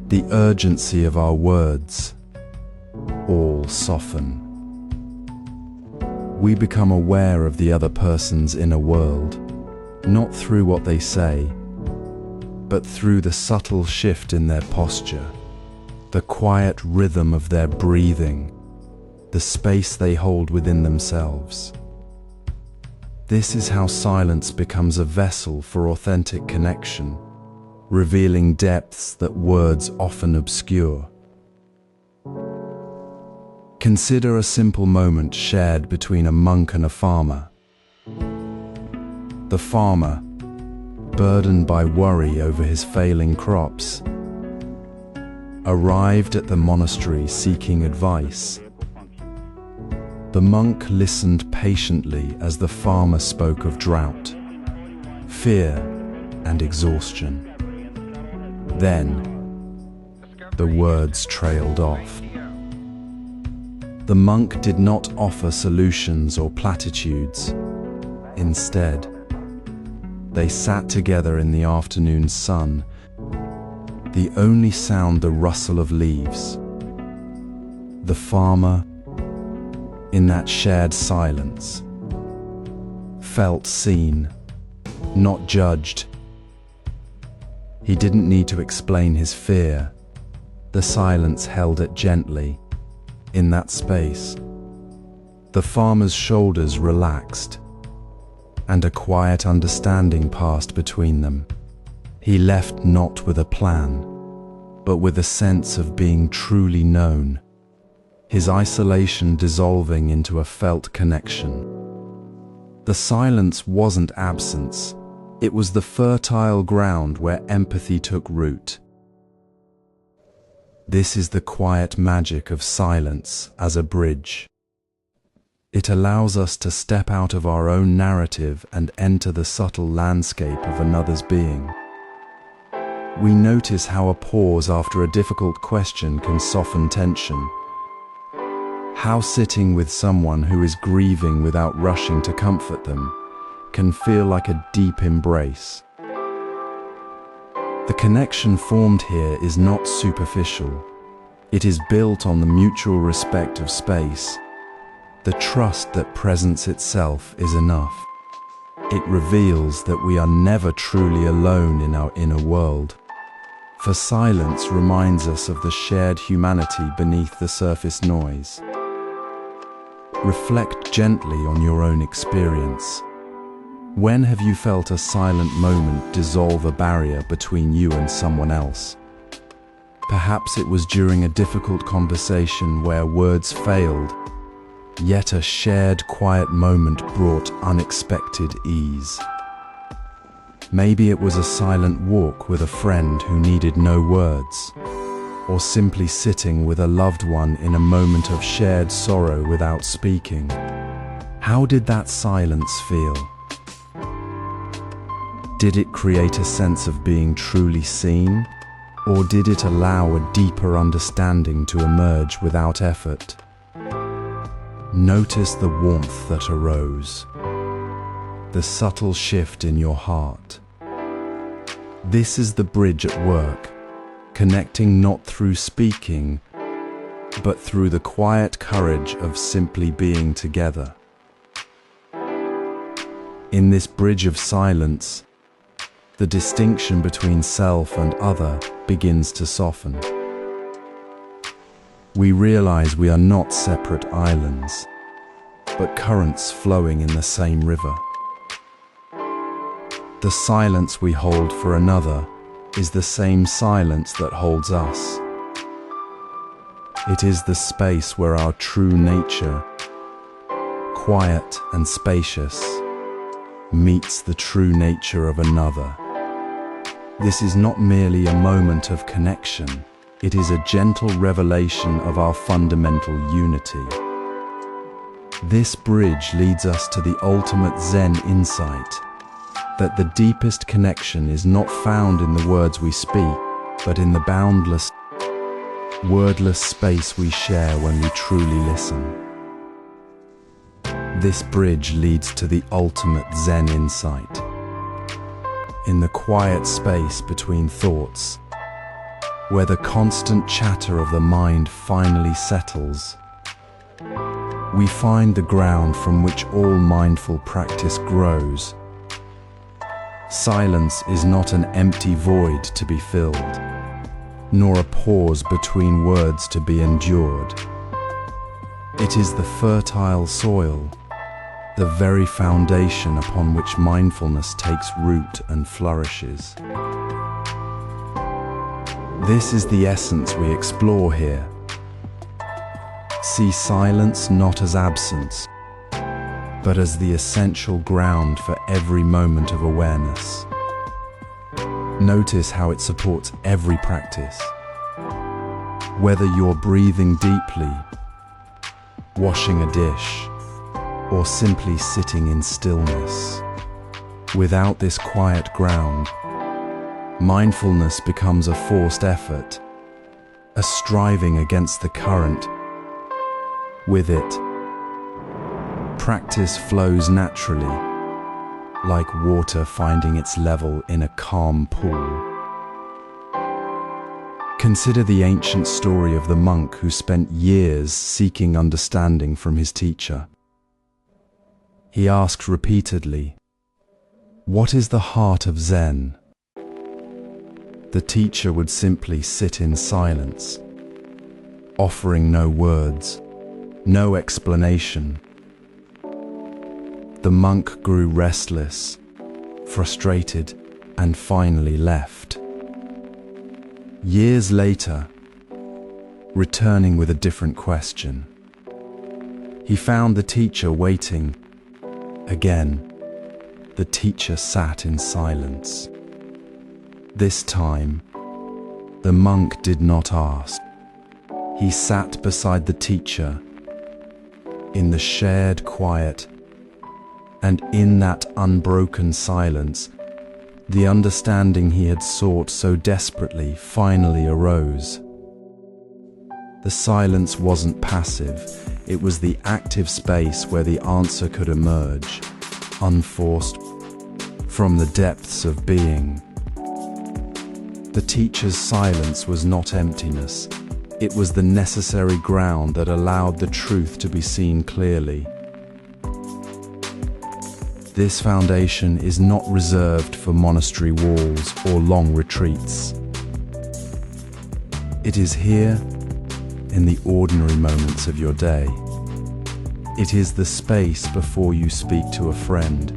the urgency of our words, all soften. We become aware of the other person's inner world, not through what they say, but through the subtle shift in their posture, the quiet rhythm of their breathing, the space they hold within themselves. This is how silence becomes a vessel for authentic connection, revealing depths that words often obscure. Consider a simple moment shared between a monk and a farmer. The farmer, burdened by worry over his failing crops, arrived at the monastery seeking advice. The monk listened patiently as the farmer spoke of drought, fear, and exhaustion. Then, the words trailed off. The monk did not offer solutions or platitudes. Instead, they sat together in the afternoon sun, the only sound the rustle of leaves. The farmer, in that shared silence, felt seen, not judged. He didn't need to explain his fear. The silence held it gently. In that space, the farmer's shoulders relaxed, and a quiet understanding passed between them. He left not with a plan, but with a sense of being truly known, his isolation dissolving into a felt connection. The silence wasn't absence, it was the fertile ground where empathy took root. This is the quiet magic of silence as a bridge. It allows us to step out of our own narrative and enter the subtle landscape of another's being. We notice how a pause after a difficult question can soften tension. How sitting with someone who is grieving without rushing to comfort them can feel like a deep embrace. The connection formed here is not superficial. It is built on the mutual respect of space, the trust that presence itself is enough. It reveals that we are never truly alone in our inner world. For silence reminds us of the shared humanity beneath the surface noise. Reflect gently on your own experience. When have you felt a silent moment dissolve a barrier between you and someone else? Perhaps it was during a difficult conversation where words failed, yet a shared quiet moment brought unexpected ease. Maybe it was a silent walk with a friend who needed no words, or simply sitting with a loved one in a moment of shared sorrow without speaking. How did that silence feel? Did it create a sense of being truly seen, or did it allow a deeper understanding to emerge without effort? Notice the warmth that arose, the subtle shift in your heart. This is the bridge at work, connecting not through speaking, but through the quiet courage of simply being together. In this bridge of silence, the distinction between self and other begins to soften. We realize we are not separate islands, but currents flowing in the same river. The silence we hold for another is the same silence that holds us. It is the space where our true nature, quiet and spacious, meets the true nature of another. This is not merely a moment of connection, it is a gentle revelation of our fundamental unity. This bridge leads us to the ultimate Zen insight, that the deepest connection is not found in the words we speak, but in the boundless, wordless space we share when we truly listen. This bridge leads to the ultimate Zen insight. In the quiet space between thoughts, where the constant chatter of the mind finally settles, we find the ground from which all mindful practice grows. Silence is not an empty void to be filled. nor a pause between words to be endured. It is the fertile soil, the very foundation upon which mindfulness takes root and flourishes. This is the essence we explore here. See silence not as absence, but as the essential ground for every moment of awareness. Notice how it supports every practice. Whether you're breathing deeply, washing a dish, or simply sitting in stillness. Without this quiet ground, mindfulness becomes a forced effort, a striving against the current. With it, practice flows naturally, like water finding its level in a calm pool. Consider the ancient story of the monk who spent years seeking understanding from his teacher. He asked repeatedly, "What is the heart of Zen?" The teacher would simply sit in silence, offering no words, no explanation. The monk grew restless, frustrated, and finally left. Years later, returning with a different question, he found the teacher waiting. Again, the teacher sat in silence. This time, the monk did not ask. He sat beside the teacher in the shared quiet, and in that unbroken silence, the understanding he had sought so desperately finally arose. The silence wasn't passive, it was the active space where the answer could emerge, unforced, from the depths of being. The teacher's silence was not emptiness, it was the necessary ground that allowed the truth to be seen clearly. This foundation is not reserved for monastery walls or long retreats. It is here, in the ordinary moments of your day. It is the space before you speak to a friend,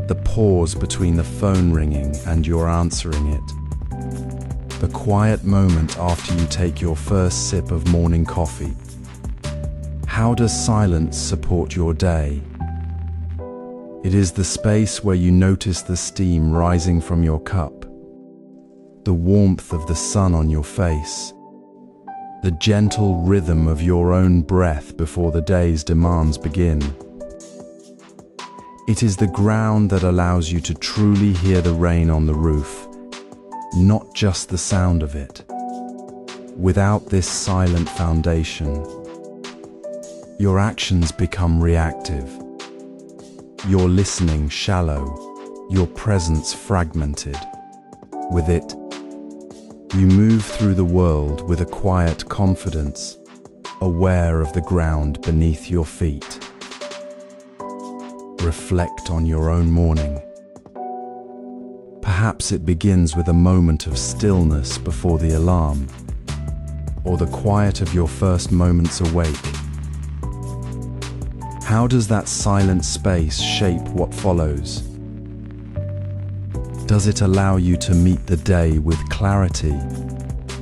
the pause between the phone ringing and your answering it, the quiet moment after you take your first sip of morning coffee. How does silence support your day? It is the space where you notice the steam rising from your cup, the warmth of the sun on your face, the gentle rhythm of your own breath before the day's demands begin. It is the ground that allows you to truly hear the rain on the roof, not just the sound of it. Without this silent foundation, your actions become reactive, your listening shallow, your presence fragmented. With it, you move through the world with a quiet confidence, aware of the ground beneath your feet. Reflect on your own morning. Perhaps it begins with a moment of stillness before the alarm, or the quiet of your first moments awake. How does that silent space shape what follows? Does it allow you to meet the day with clarity,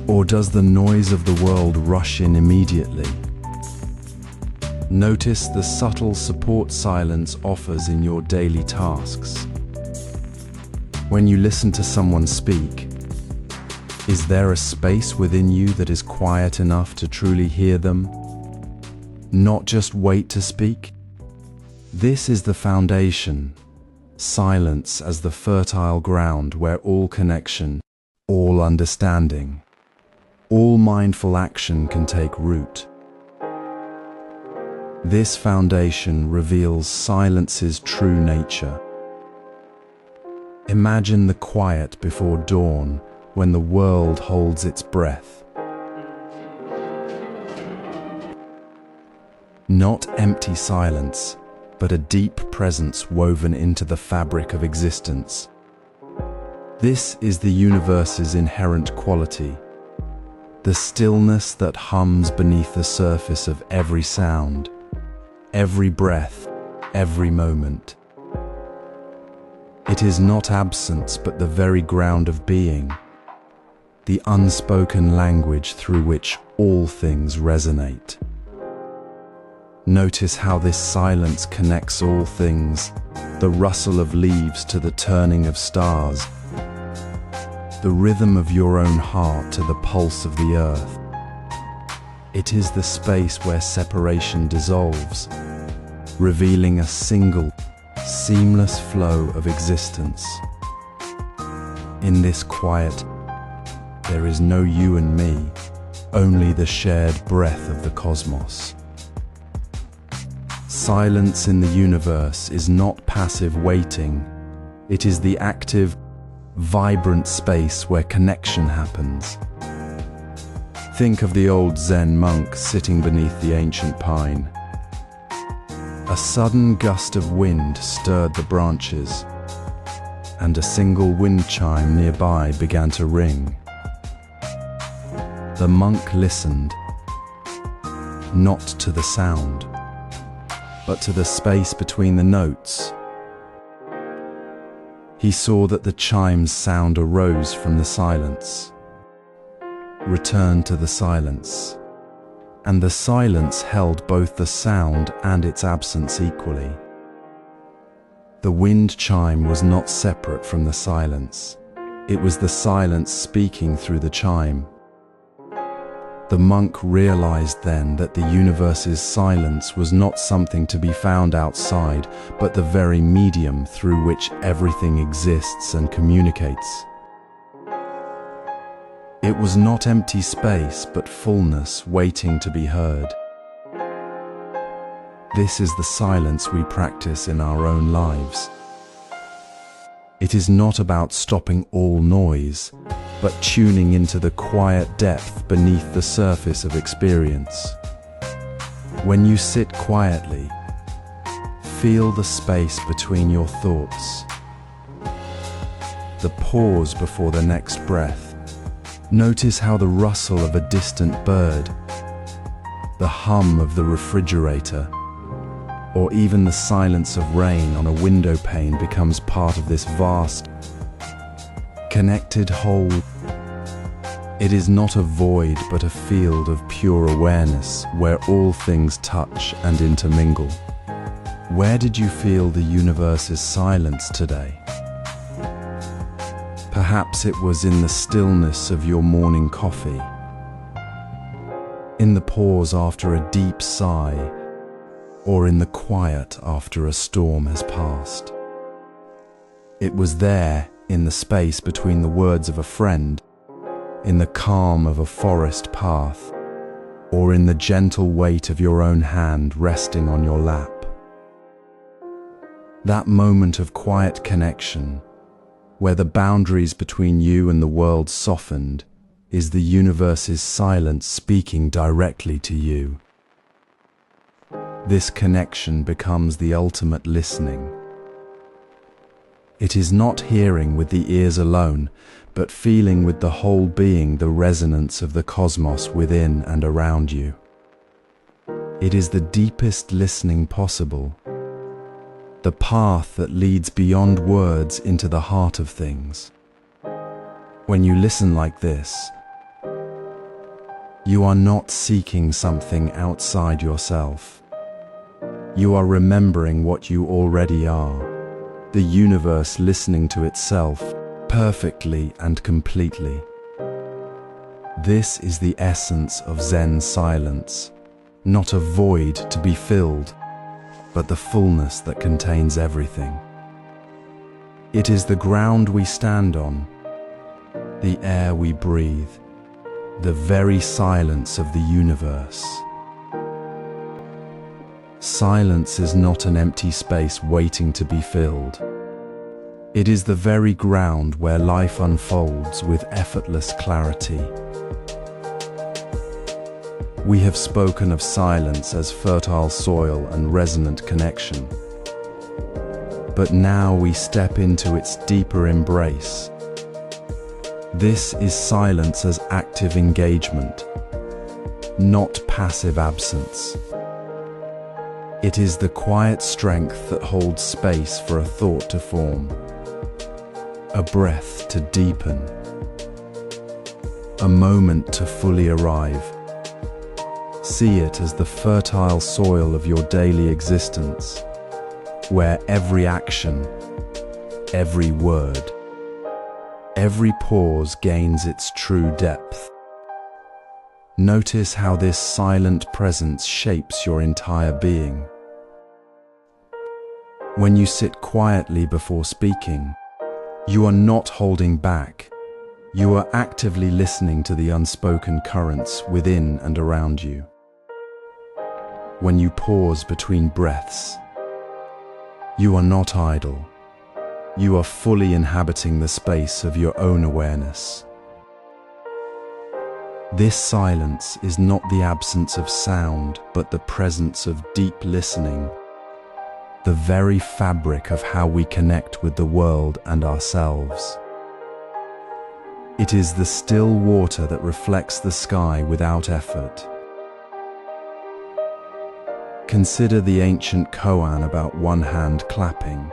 or does the noise of the world rush in immediately? Notice the subtle support silence offers in your daily tasks. When you listen to someone speak, is there a space within you that is quiet enough to truly hear them? Not just wait to speak? This is the foundation. Silence as the fertile ground where all connection, all understanding, all mindful action can take root. This foundation reveals silence's true nature. Imagine the quiet before dawn when the world holds its breath. Not empty silence, but a deep presence woven into the fabric of existence. This is the universe's inherent quality, the stillness that hums beneath the surface of every sound, every breath, every moment. It is not absence, but the very ground of being, the unspoken language through which all things resonate. Notice how this silence connects all things, the rustle of leaves to the turning of stars, the rhythm of your own heart to the pulse of the earth. It is the space where separation dissolves, revealing a single, seamless flow of existence. In this quiet, there is no you and me, only the shared breath of the cosmos. Silence in the universe is not passive waiting. It is the active, vibrant space where connection happens. Think of the old Zen monk sitting beneath the ancient pine. A sudden gust of wind stirred the branches, and a single wind chime nearby began to ring. The monk listened, not to the sound, but to the space between the notes. He saw that the chime's sound arose from the silence, returned to the silence, and the silence held both the sound and its absence equally. The wind chime was not separate from the silence. It was the silence speaking through the chime. The monk realized then that the universe's silence was not something to be found outside, but the very medium through which everything exists and communicates. It was not empty space, but fullness waiting to be heard. This is the silence we practice in our own lives. It is not about stopping all noise, but tuning into the quiet depth beneath the surface of experience. When you sit quietly, feel the space between your thoughts, the pause before the next breath. Notice how the rustle of a distant bird, the hum of the refrigerator, or even the silence of rain on a window pane becomes part of this vast, connected whole. It is not a void, but a field of pure awareness where all things touch and intermingle. Where did you feel the universe's silence today? Perhaps it was in the stillness of your morning coffee, in the pause after a deep sigh, or in the quiet after a storm has passed. It was there, in the space between the words of a friend, in the calm of a forest path, or in the gentle weight of your own hand resting on your lap. That moment of quiet connection, where the boundaries between you and the world softened, is the universe's silence speaking directly to you. This connection becomes the ultimate listening. It is not hearing with the ears alone, but feeling with the whole being the resonance of the cosmos within and around you. It is the deepest listening possible, the path that leads beyond words into the heart of things. When you listen like this, you are not seeking something outside yourself. You are remembering what you already are, the universe listening to itself perfectly and completely. This is the essence of Zen silence, not a void to be filled, but the fullness that contains everything. It is the ground we stand on, the air we breathe, the very silence of the universe. Silence is not an empty space waiting to be filled. It is the very ground where life unfolds with effortless clarity. We have spoken of silence as fertile soil and resonant connection. But now we step into its deeper embrace, This is silence as active engagement, not passive absence. It is the quiet strength that holds space for a thought to form, a breath to deepen, a moment to fully arrive. See it as the fertile soil of your daily existence, where every action, every word, every pause gains its true depth. Notice how this silent presence shapes your entire being. When you sit quietly before speaking, you are not holding back. You are actively listening to the unspoken currents within and around you. When you pause between breaths, you are not idle. You are fully inhabiting the space of your own awareness. This silence is not the absence of sound, but the presence of deep listening, the very fabric of how we connect with the world and ourselves. It is the still water that reflects the sky without effort. Consider the ancient koan about one hand clapping.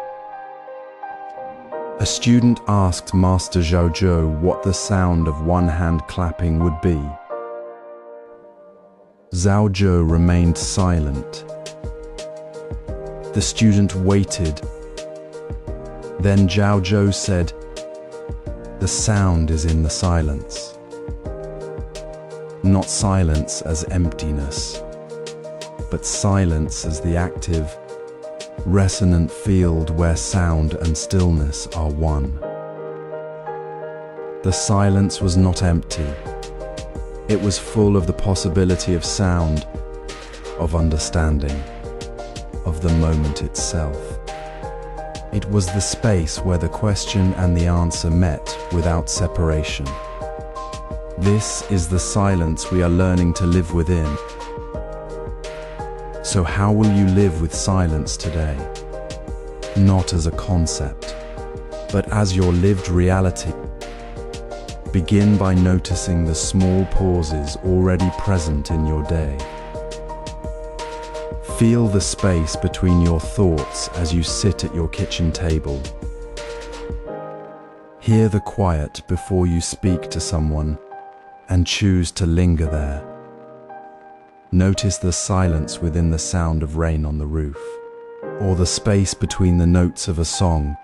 A student asked Master Zhaozhou what the sound of one hand clapping would be. Zhaozhou remained silent. The student waited. Then Zhaozhou said, "The sound is in the silence." Not silence as emptiness, but silence as the active, resonant field where sound and stillness are one. The silence was not empty. It was full of the possibility of sound, of understanding, of the moment itself. It was the space where the question and the answer met without separation. This is the silence we are learning to live within. So how will you live with silence today? Not as a concept, but as your lived reality. Begin by noticing the small pauses already present in your day. Feel the space between your thoughts as you sit at your kitchen table. Hear the quiet before you speak to someone and choose to linger there. Notice the silence within the sound of rain on the roof, or the space between the notes of a song.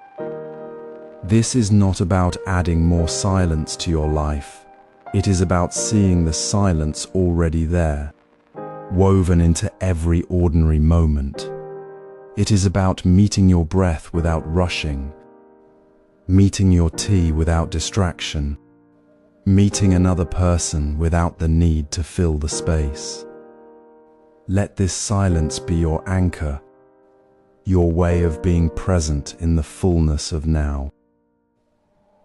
This is not about adding more silence to your life. It is about seeing the silence already there, woven into every ordinary moment. It is about meeting your breath without rushing, meeting your tea without distraction, meeting another person without the need to fill the space. Let this silence be your anchor, your way of being present in the fullness of now.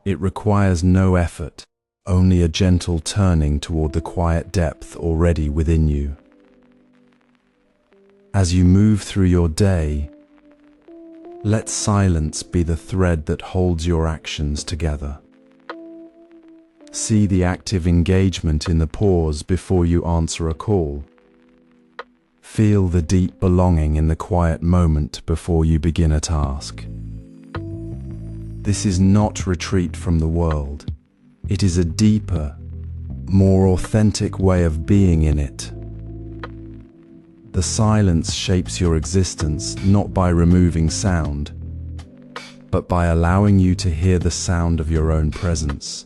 It requires no effort, only a gentle turning toward the quiet depth already within you. As you move through your day, let silence be the thread that holds your actions together. See the active engagement in the pause before you answer a call. Feel the deep belonging in the quiet moment before you begin a task. This is not retreat from the world. It is a deeper, more authentic way of being in it. The silence shapes your existence not by removing sound, but by allowing you to hear the sound of your own presence,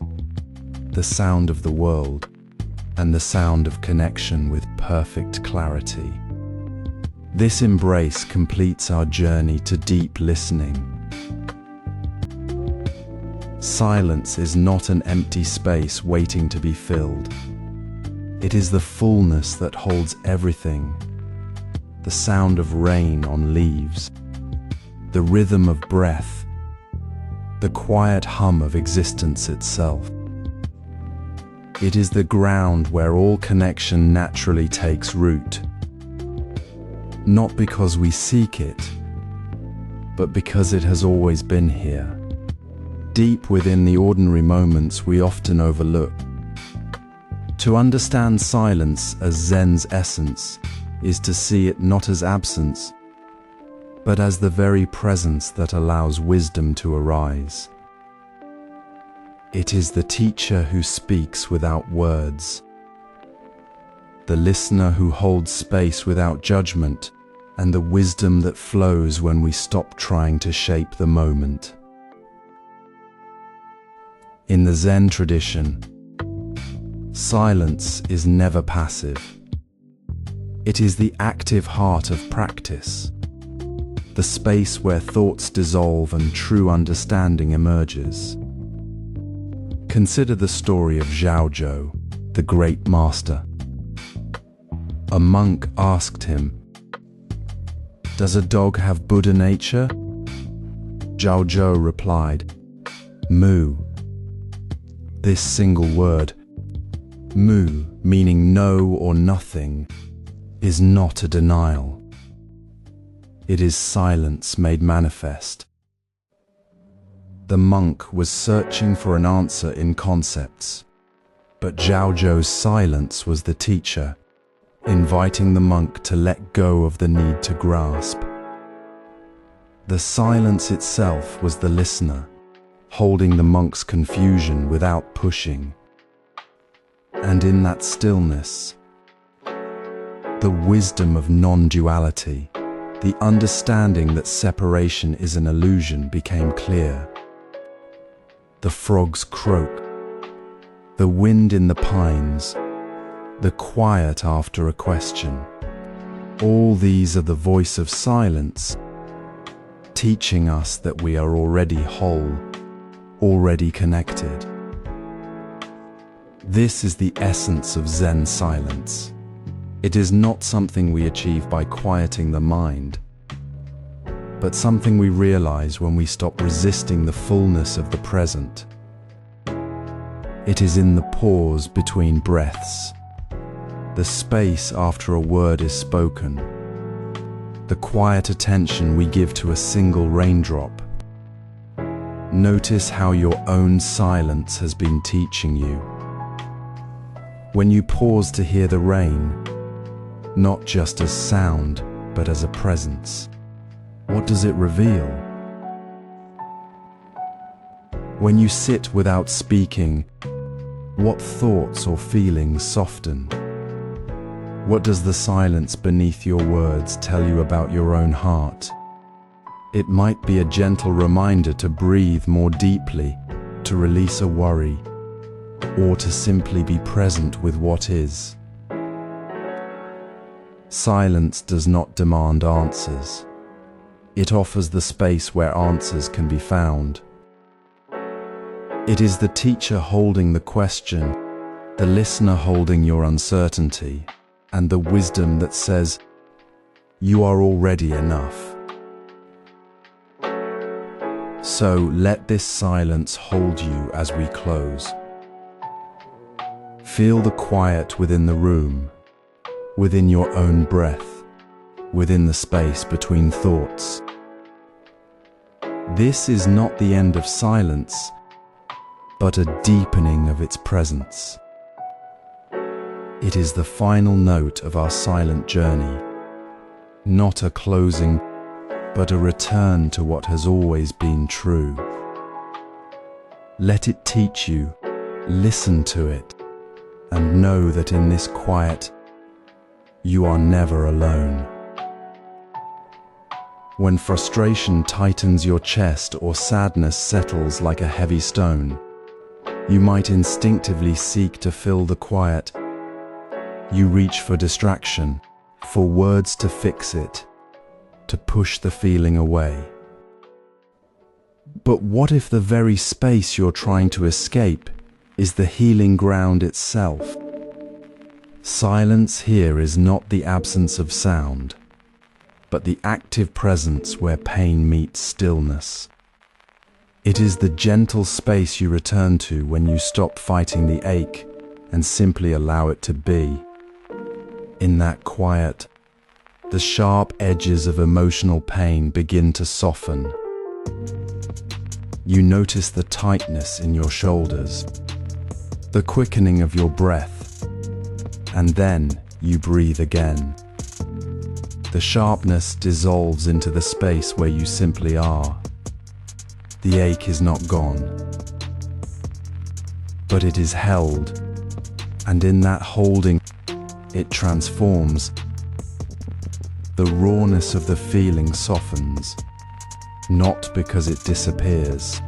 the sound of the world, and the sound of connection with perfect clarity. This embrace completes our journey to deep listening. Silence is not an empty space waiting to be filled. It is the fullness that holds everything. The sound of rain on leaves, the rhythm of breath, the quiet hum of existence itself. It is the ground where all connection naturally takes root. Not because we seek it, but because it has always been here, deep within the ordinary moments we often overlook. To understand silence as Zen's essence is to see it not as absence, but as the very presence that allows wisdom to arise. It is the teacher who speaks without words, the listener who holds space without judgment, and the wisdom that flows when we stop trying to shape the moment. In the Zen tradition, silence is never passive. It is the active heart of practice, the space where thoughts dissolve and true understanding emerges. Consider the story of Zhaozhou, the great master. A monk asked him, "Does a dog have Buddha nature?" Zhaozhou replied, "Mu." This single word, mu, meaning no or nothing, is not a denial. It is silence made manifest. The monk was searching for an answer in concepts, but Zhaozhou's silence was the teacher, inviting the monk to let go of the need to grasp. The silence itself was the listener, holding the monk's confusion without pushing. And in that stillness, the wisdom of non-duality, the understanding that separation is an illusion, became clear. The frogs croak, the wind in the pines, the quiet after a question. All these are the voice of silence, teaching us that we are already whole, already connected. This is the essence of Zen silence. It is not something we achieve by quieting the mind, but something we realize when we stop resisting the fullness of the present. It is in the pause between breaths, the space after a word is spoken, the quiet attention we give to a single raindrop. Notice how your own silence has been teaching you. When you pause to hear the rain, not just as sound, but as a presence, what does it reveal? When you sit without speaking, what thoughts or feelings soften? What does the silence beneath your words tell you about your own heart? It might be a gentle reminder to breathe more deeply, to release a worry, or to simply be present with what is. Silence does not demand answers. It offers the space where answers can be found. It is the teacher holding the question, the listener holding your uncertainty, and the wisdom that says, "You are already enough." So let this silence hold you as we close. Feel the quiet within the room, within your own breath, within the space between thoughts. This is not the end of silence, but a deepening of its presence. It is the final note of our silent journey, not a closing, but a return to what has always been true. Let it teach you, listen to it, and know that in this quiet, you are never alone. When frustration tightens your chest or sadness settles like a heavy stone, you might instinctively seek to fill the quiet. You reach for distraction, for words to fix it, to push the feeling away. But what if the very space you're trying to escape is the healing ground itself? Silence here is not the absence of sound, but the active presence where pain meets stillness. It is the gentle space you return to when you stop fighting the ache and simply allow it to be. In that quiet, the sharp edges of emotional pain begin to soften. You notice the tightness in your shoulders, the quickening of your breath, and then you breathe again. The sharpness dissolves into the space where you simply are. The ache is not gone, but it is held, and in that holding, it transforms. The rawness of the feeling softens, not because it disappears,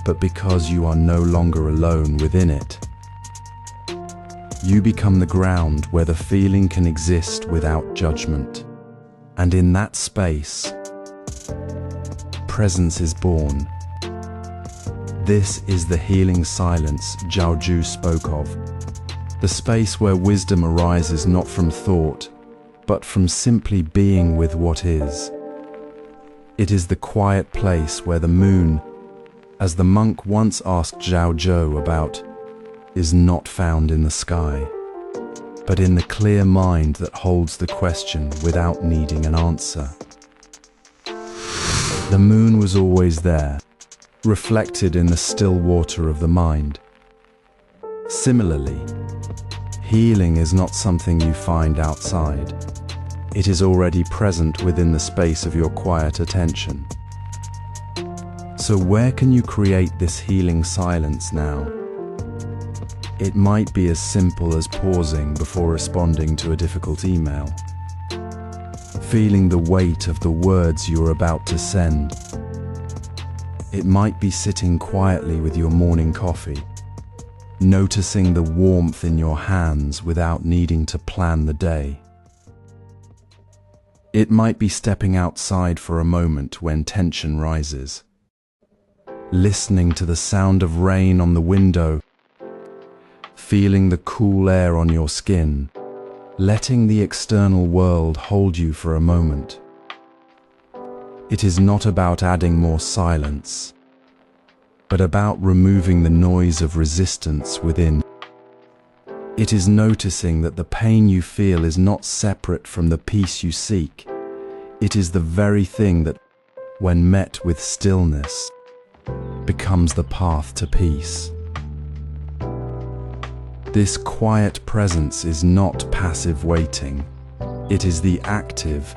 but because you are no longer alone within it. You become the ground where the feeling can exist without judgment, and in that space, presence is born. This is the healing silence Zhao Ju spoke of, the space where wisdom arises not from thought, but from simply being with what is. It is the quiet place where the moon, as the monk once asked Zhao Zhou about, is not found in the sky, but in the clear mind that holds the question without needing an answer. The moon was always there, reflected in the still water of the mind. Similarly, healing is not something you find outside. It is already present within the space of your quiet attention. So where can you create this healing silence now? It might be as simple as pausing before responding to a difficult email, feeling the weight of the words you are about to send. It might be sitting quietly with your morning coffee, noticing the warmth in your hands without needing to plan the day. It might be stepping outside for a moment when tension rises, listening to the sound of rain on the window, feeling the cool air on your skin, letting the external world hold you for a moment. It is not about adding more silence, but about removing the noise of resistance within. It is noticing that the pain you feel is not separate from the peace you seek. It is the very thing that, when met with stillness, becomes the path to peace. This quiet presence is not passive waiting. It is the active,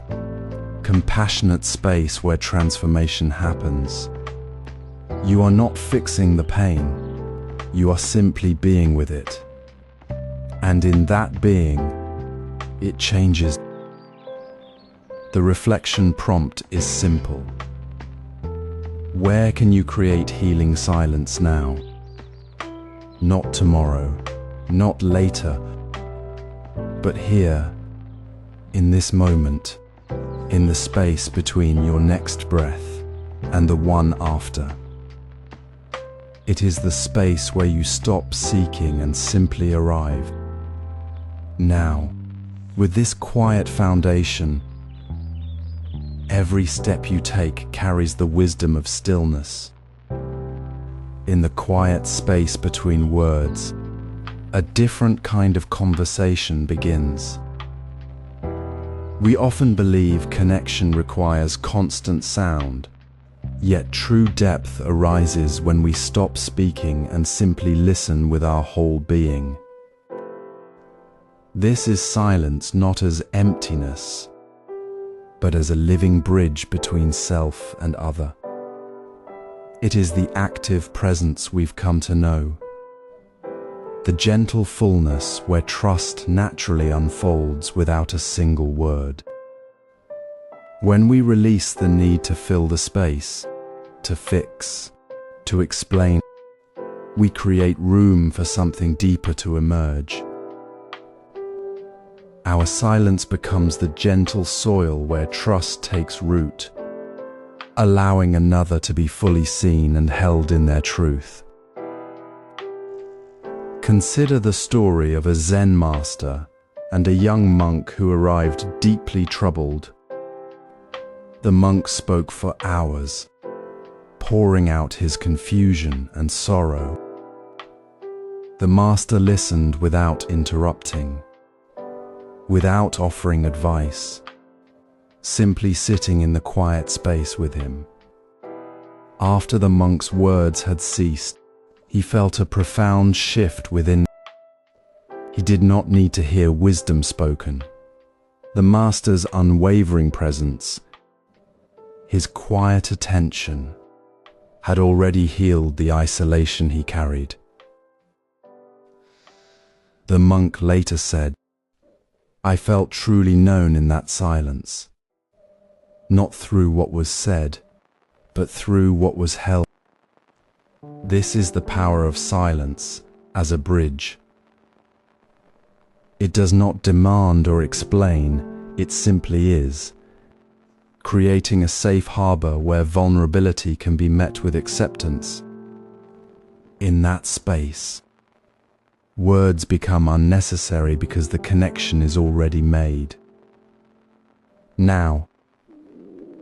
compassionate space where transformation happens. You are not fixing the pain. You are simply being with it. And in that being, it changes. The reflection prompt is simple. Where can you create healing silence now? Not tomorrow, not later, but here, in this moment, in the space between your next breath and the one after. It is the space where you stop seeking and simply arrive. Now, with this quiet foundation, every step you take carries the wisdom of stillness. In the quiet space between words, a different kind of conversation begins. We often believe connection requires constant sound, yet true depth arises when we stop speaking and simply listen with our whole being. This is silence not as emptiness, but as a living bridge between self and other. It is the active presence we've come to know, the gentle fullness where trust naturally unfolds without a single word. When we release the need to fill the space, to fix, to explain, we create room for something deeper to emerge. Our silence becomes the gentle soil where trust takes root, allowing another to be fully seen and held in their truth. Consider the story of a Zen master and a young monk who arrived deeply troubled. The monk spoke for hours, pouring out his confusion and sorrow. The master listened without interrupting, without offering advice, simply sitting in the quiet space with him. After the monk's words had ceased, he felt a profound shift within. He did not need to hear wisdom spoken. The master's unwavering presence, his quiet attention, had already healed the isolation he carried. The monk later said, "I felt truly known in that silence, not through what was said, but through what was held." This is the power of silence as a bridge. It does not demand or explain, it simply is, creating a safe harbor where vulnerability can be met with acceptance. In that space, words become unnecessary because the connection is already made. Now,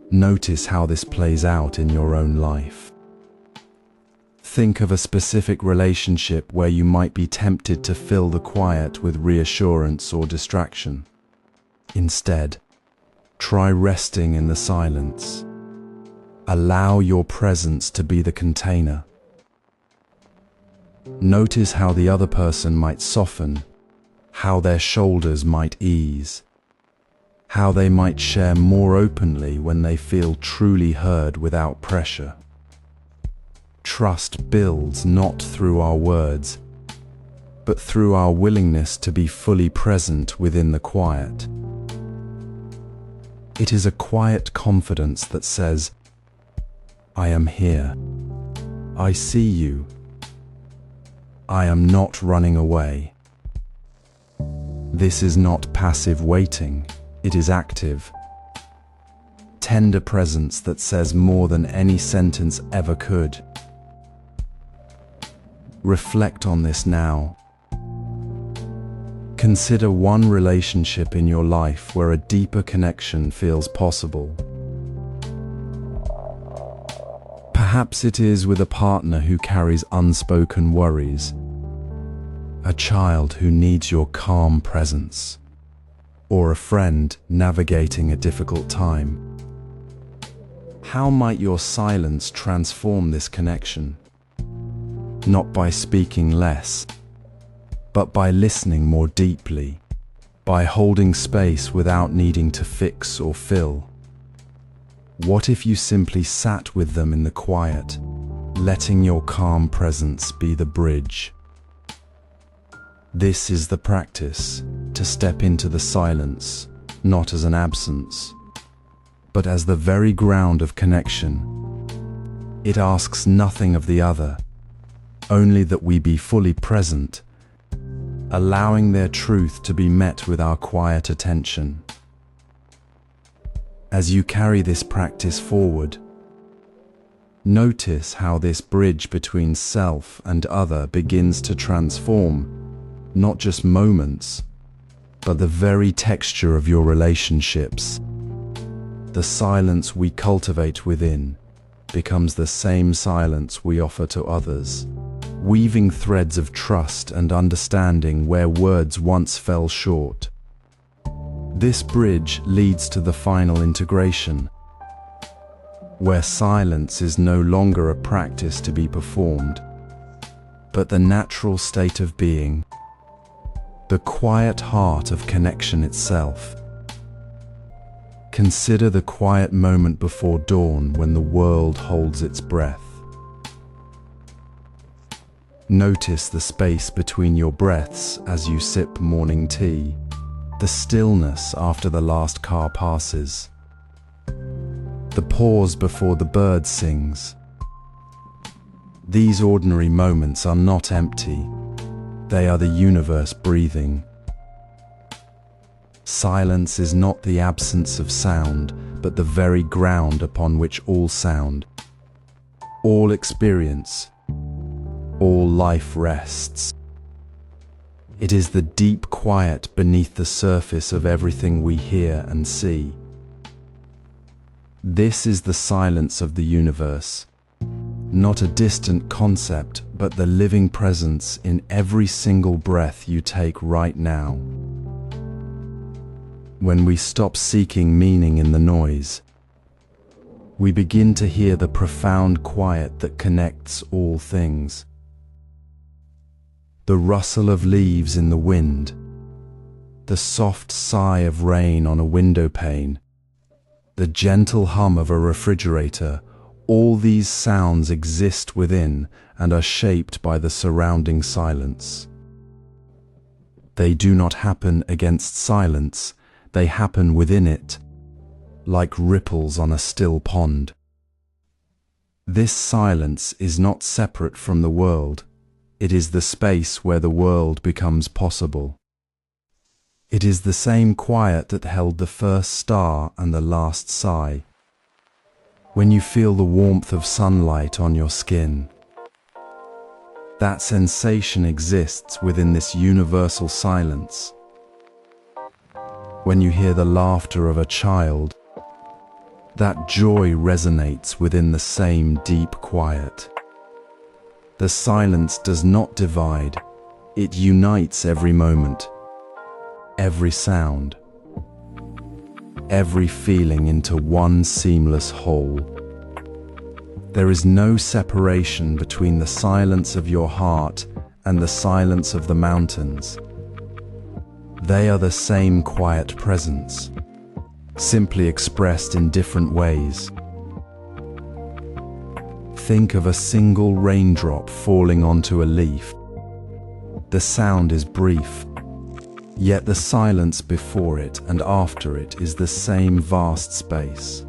notice how this plays out in your own life. Think of a specific relationship where you might be tempted to fill the quiet with reassurance or distraction. Instead, try resting in the silence. Allow your presence to be the container. Notice how the other person might soften, how their shoulders might ease, how they might share more openly when they feel truly heard without pressure. Trust builds not through our words, but through our willingness to be fully present within the quiet. It is a quiet confidence that says, "I am here. I see you. I am not running away." This is not passive waiting, it is active, tender presence that says more than any sentence ever could. Reflect on this now. Consider one relationship in your life where a deeper connection feels possible. Perhaps it is with a partner who carries unspoken worries, a child who needs your calm presence, or a friend navigating a difficult time. How might your silence transform this connection? Not by speaking less, but by listening more deeply, by holding space without needing to fix or fill. What if you simply sat with them in the quiet, letting your calm presence be the bridge? This is the practice, to step into the silence, not as an absence, but as the very ground of connection. It asks nothing of the other, only that we be fully present, allowing their truth to be met with our quiet attention. As you carry this practice forward, notice how this bridge between self and other begins to transform, not just moments, but the very texture of your relationships. The silence we cultivate within becomes the same silence we offer to others, weaving threads of trust and understanding where words once fell short. This bridge leads to the final integration, where silence is no longer a practice to be performed, but the natural state of being, the quiet heart of connection itself. Consider the quiet moment before dawn when the world holds its breath. Notice the space between your breaths as you sip morning tea, the stillness after the last car passes, the pause before the bird sings. These ordinary moments are not empty, they are the universe breathing. Silence is not the absence of sound, but the very ground upon which all sound, all experience, all life rests. It is the deep quiet beneath the surface of everything we hear and see. This is the silence of the universe, not a distant concept, but the living presence in every single breath you take right now. When we stop seeking meaning in the noise, we begin to hear the profound quiet that connects all things. The rustle of leaves in the wind, the soft sigh of rain on a window pane, the gentle hum of a refrigerator, all these sounds exist within and are shaped by the surrounding silence. They do not happen against silence, they happen within it, like ripples on a still pond. This silence is not separate from the world. It is the space where the world becomes possible. It is the same quiet that held the first star and the last sigh. When you feel the warmth of sunlight on your skin, that sensation exists within this universal silence. When you hear the laughter of a child, that joy resonates within the same deep quiet. The silence does not divide, it unites every moment, every sound, every feeling into one seamless whole. There is no separation between the silence of your heart and the silence of the mountains. They are the same quiet presence, simply expressed in different ways. Think of a single raindrop falling onto a leaf. The sound is brief, yet the silence before it and after it is the same vast space.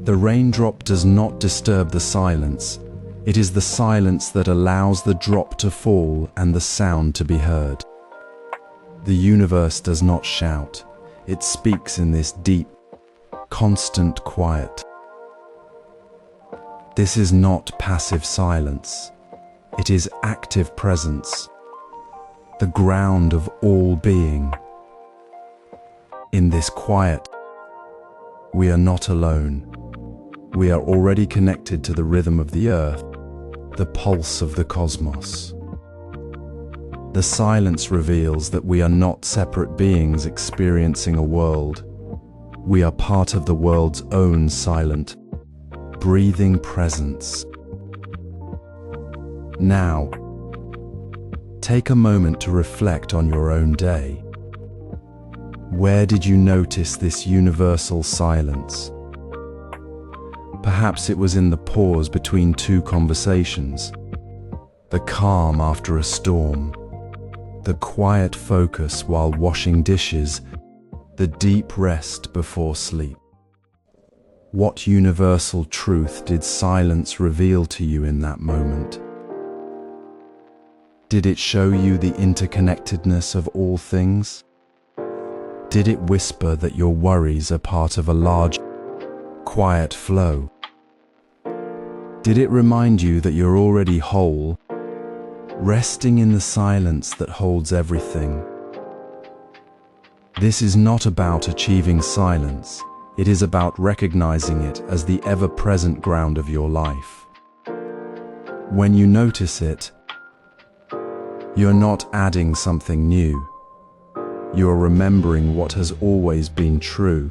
The raindrop does not disturb the silence. It is the silence that allows the drop to fall and the sound to be heard. The universe does not shout. It speaks in this deep, constant quiet. This is not passive silence. It is active presence, the ground of all being. In this quiet, we are not alone. We are already connected to the rhythm of the earth, the pulse of the cosmos. The silence reveals that we are not separate beings experiencing a world. We are part of the world's own silent, breathing presence. Now, take a moment to reflect on your own day. Where did you notice this universal silence? Perhaps it was in the pause between two conversations, the calm after a storm, the quiet focus while washing dishes, the deep rest before sleep. What universal truth did silence reveal to you in that moment? Did it show you the interconnectedness of all things? Did it whisper that your worries are part of a large, quiet flow? Did it remind you that you're already whole, resting in the silence that holds everything? This is not about achieving silence. It is about recognizing it as the ever-present ground of your life. When you notice it, you're not adding something new. You're remembering what has always been true.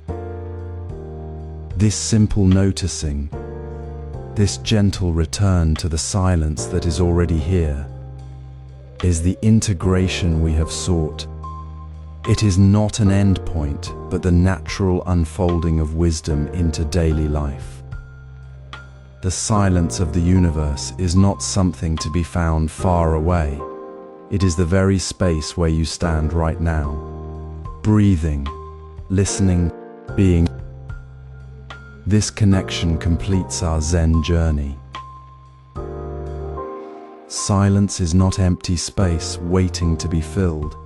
This simple noticing, this gentle return to the silence that is already here, is the integration we have sought. It is not an end point, but the natural unfolding of wisdom into daily life. The silence of the universe is not something to be found far away. It is the very space where you stand right now, breathing, listening, being. This connection completes our Zen journey. Silence is not empty space waiting to be filled.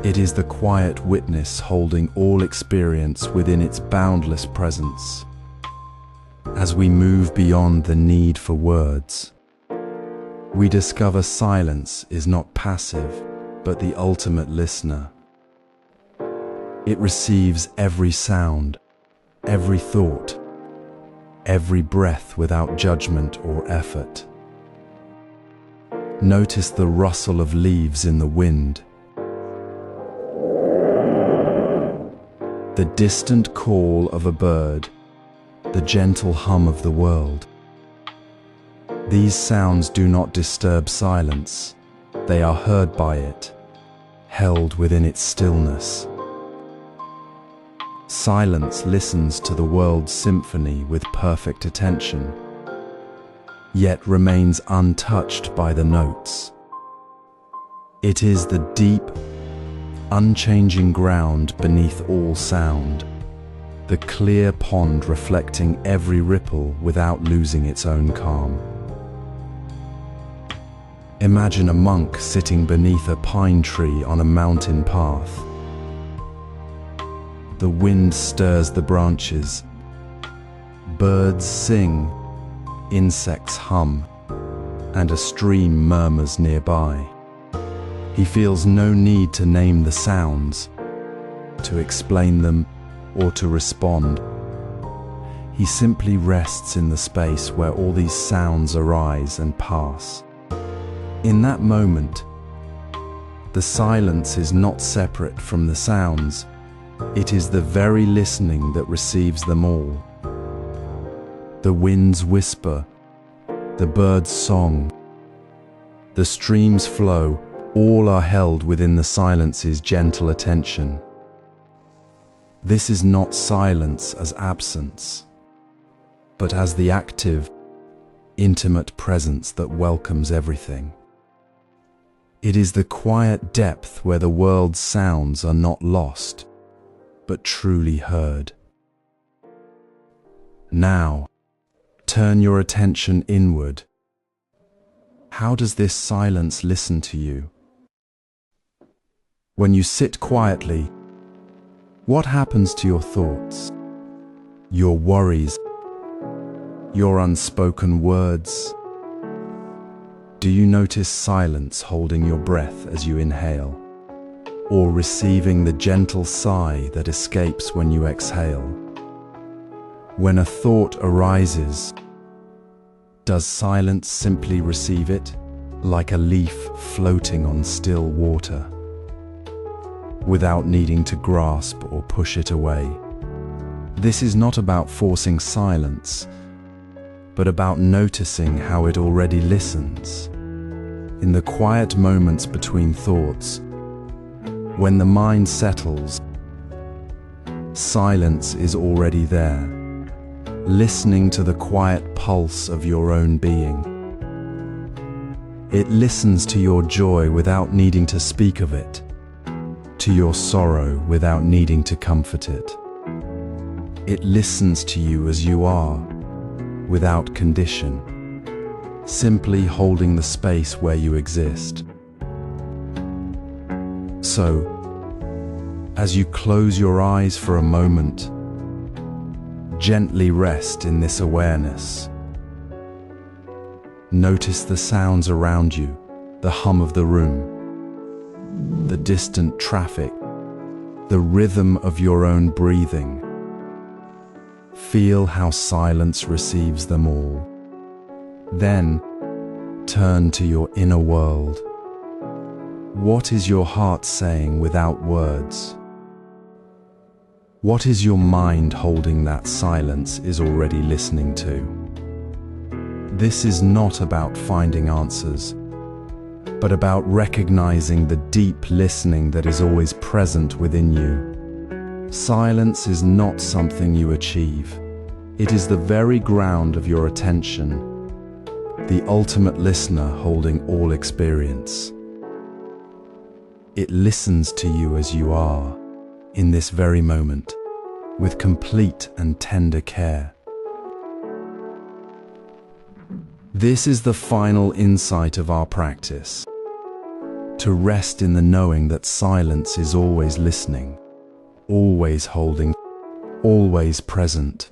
It is the quiet witness holding all experience within its boundless presence. As we move beyond the need for words, we discover silence is not passive, but the ultimate listener. It receives every sound, every thought, every breath without judgment or effort. Notice the rustle of leaves in the wind, the distant call of a bird, the gentle hum of the world. These sounds do not disturb silence. They are heard by it, held within its stillness. Silence listens to the world's symphony with perfect attention, yet remains untouched by the notes. It is the deep, unchanging ground beneath all sound, the clear pond reflecting every ripple without losing its own calm. Imagine a monk sitting beneath a pine tree on a mountain path. The wind stirs the branches, birds sing, insects hum, and a stream murmurs nearby. He feels no need to name the sounds, to explain them, or to respond. He simply rests in the space where all these sounds arise and pass. In that moment, the silence is not separate from the sounds. It is the very listening that receives them all. The wind's whisper, the bird's song, the stream's flow, all are held within the silence's gentle attention. This is not silence as absence, but as the active, intimate presence that welcomes everything. It is the quiet depth where the world's sounds are not lost, but truly heard. Now, turn your attention inward. How does this silence listen to you? When you sit quietly, what happens to your thoughts, your worries, your unspoken words? Do you notice silence holding your breath as you inhale, or receiving the gentle sigh that escapes when you exhale? When a thought arises, does silence simply receive it, like a leaf floating on still water, without needing to grasp or push it away? This is not about forcing silence, but about noticing how it already listens. In the quiet moments between thoughts, when the mind settles, silence is already there, listening to the quiet pulse of your own being. It listens to your joy without needing to speak of it, to your sorrow without needing to comfort it. It listens to you as you are, without condition, simply holding the space where you exist. So, as you close your eyes for a moment, gently rest in this awareness. Notice the sounds around you, the hum of the room, the distant traffic, the rhythm of your own breathing. Feel how silence receives them all. Then, turn to your inner world. What is your heart saying without words? What is your mind holding that silence is already listening to? This is not about finding answers, but about recognizing the deep listening that is always present within you. Silence is not something you achieve. It is the very ground of your attention, the ultimate listener holding all experience. It listens to you as you are, in this very moment, with complete and tender care. This is the final insight of our practice, to rest in the knowing that silence is always listening, always holding, always present.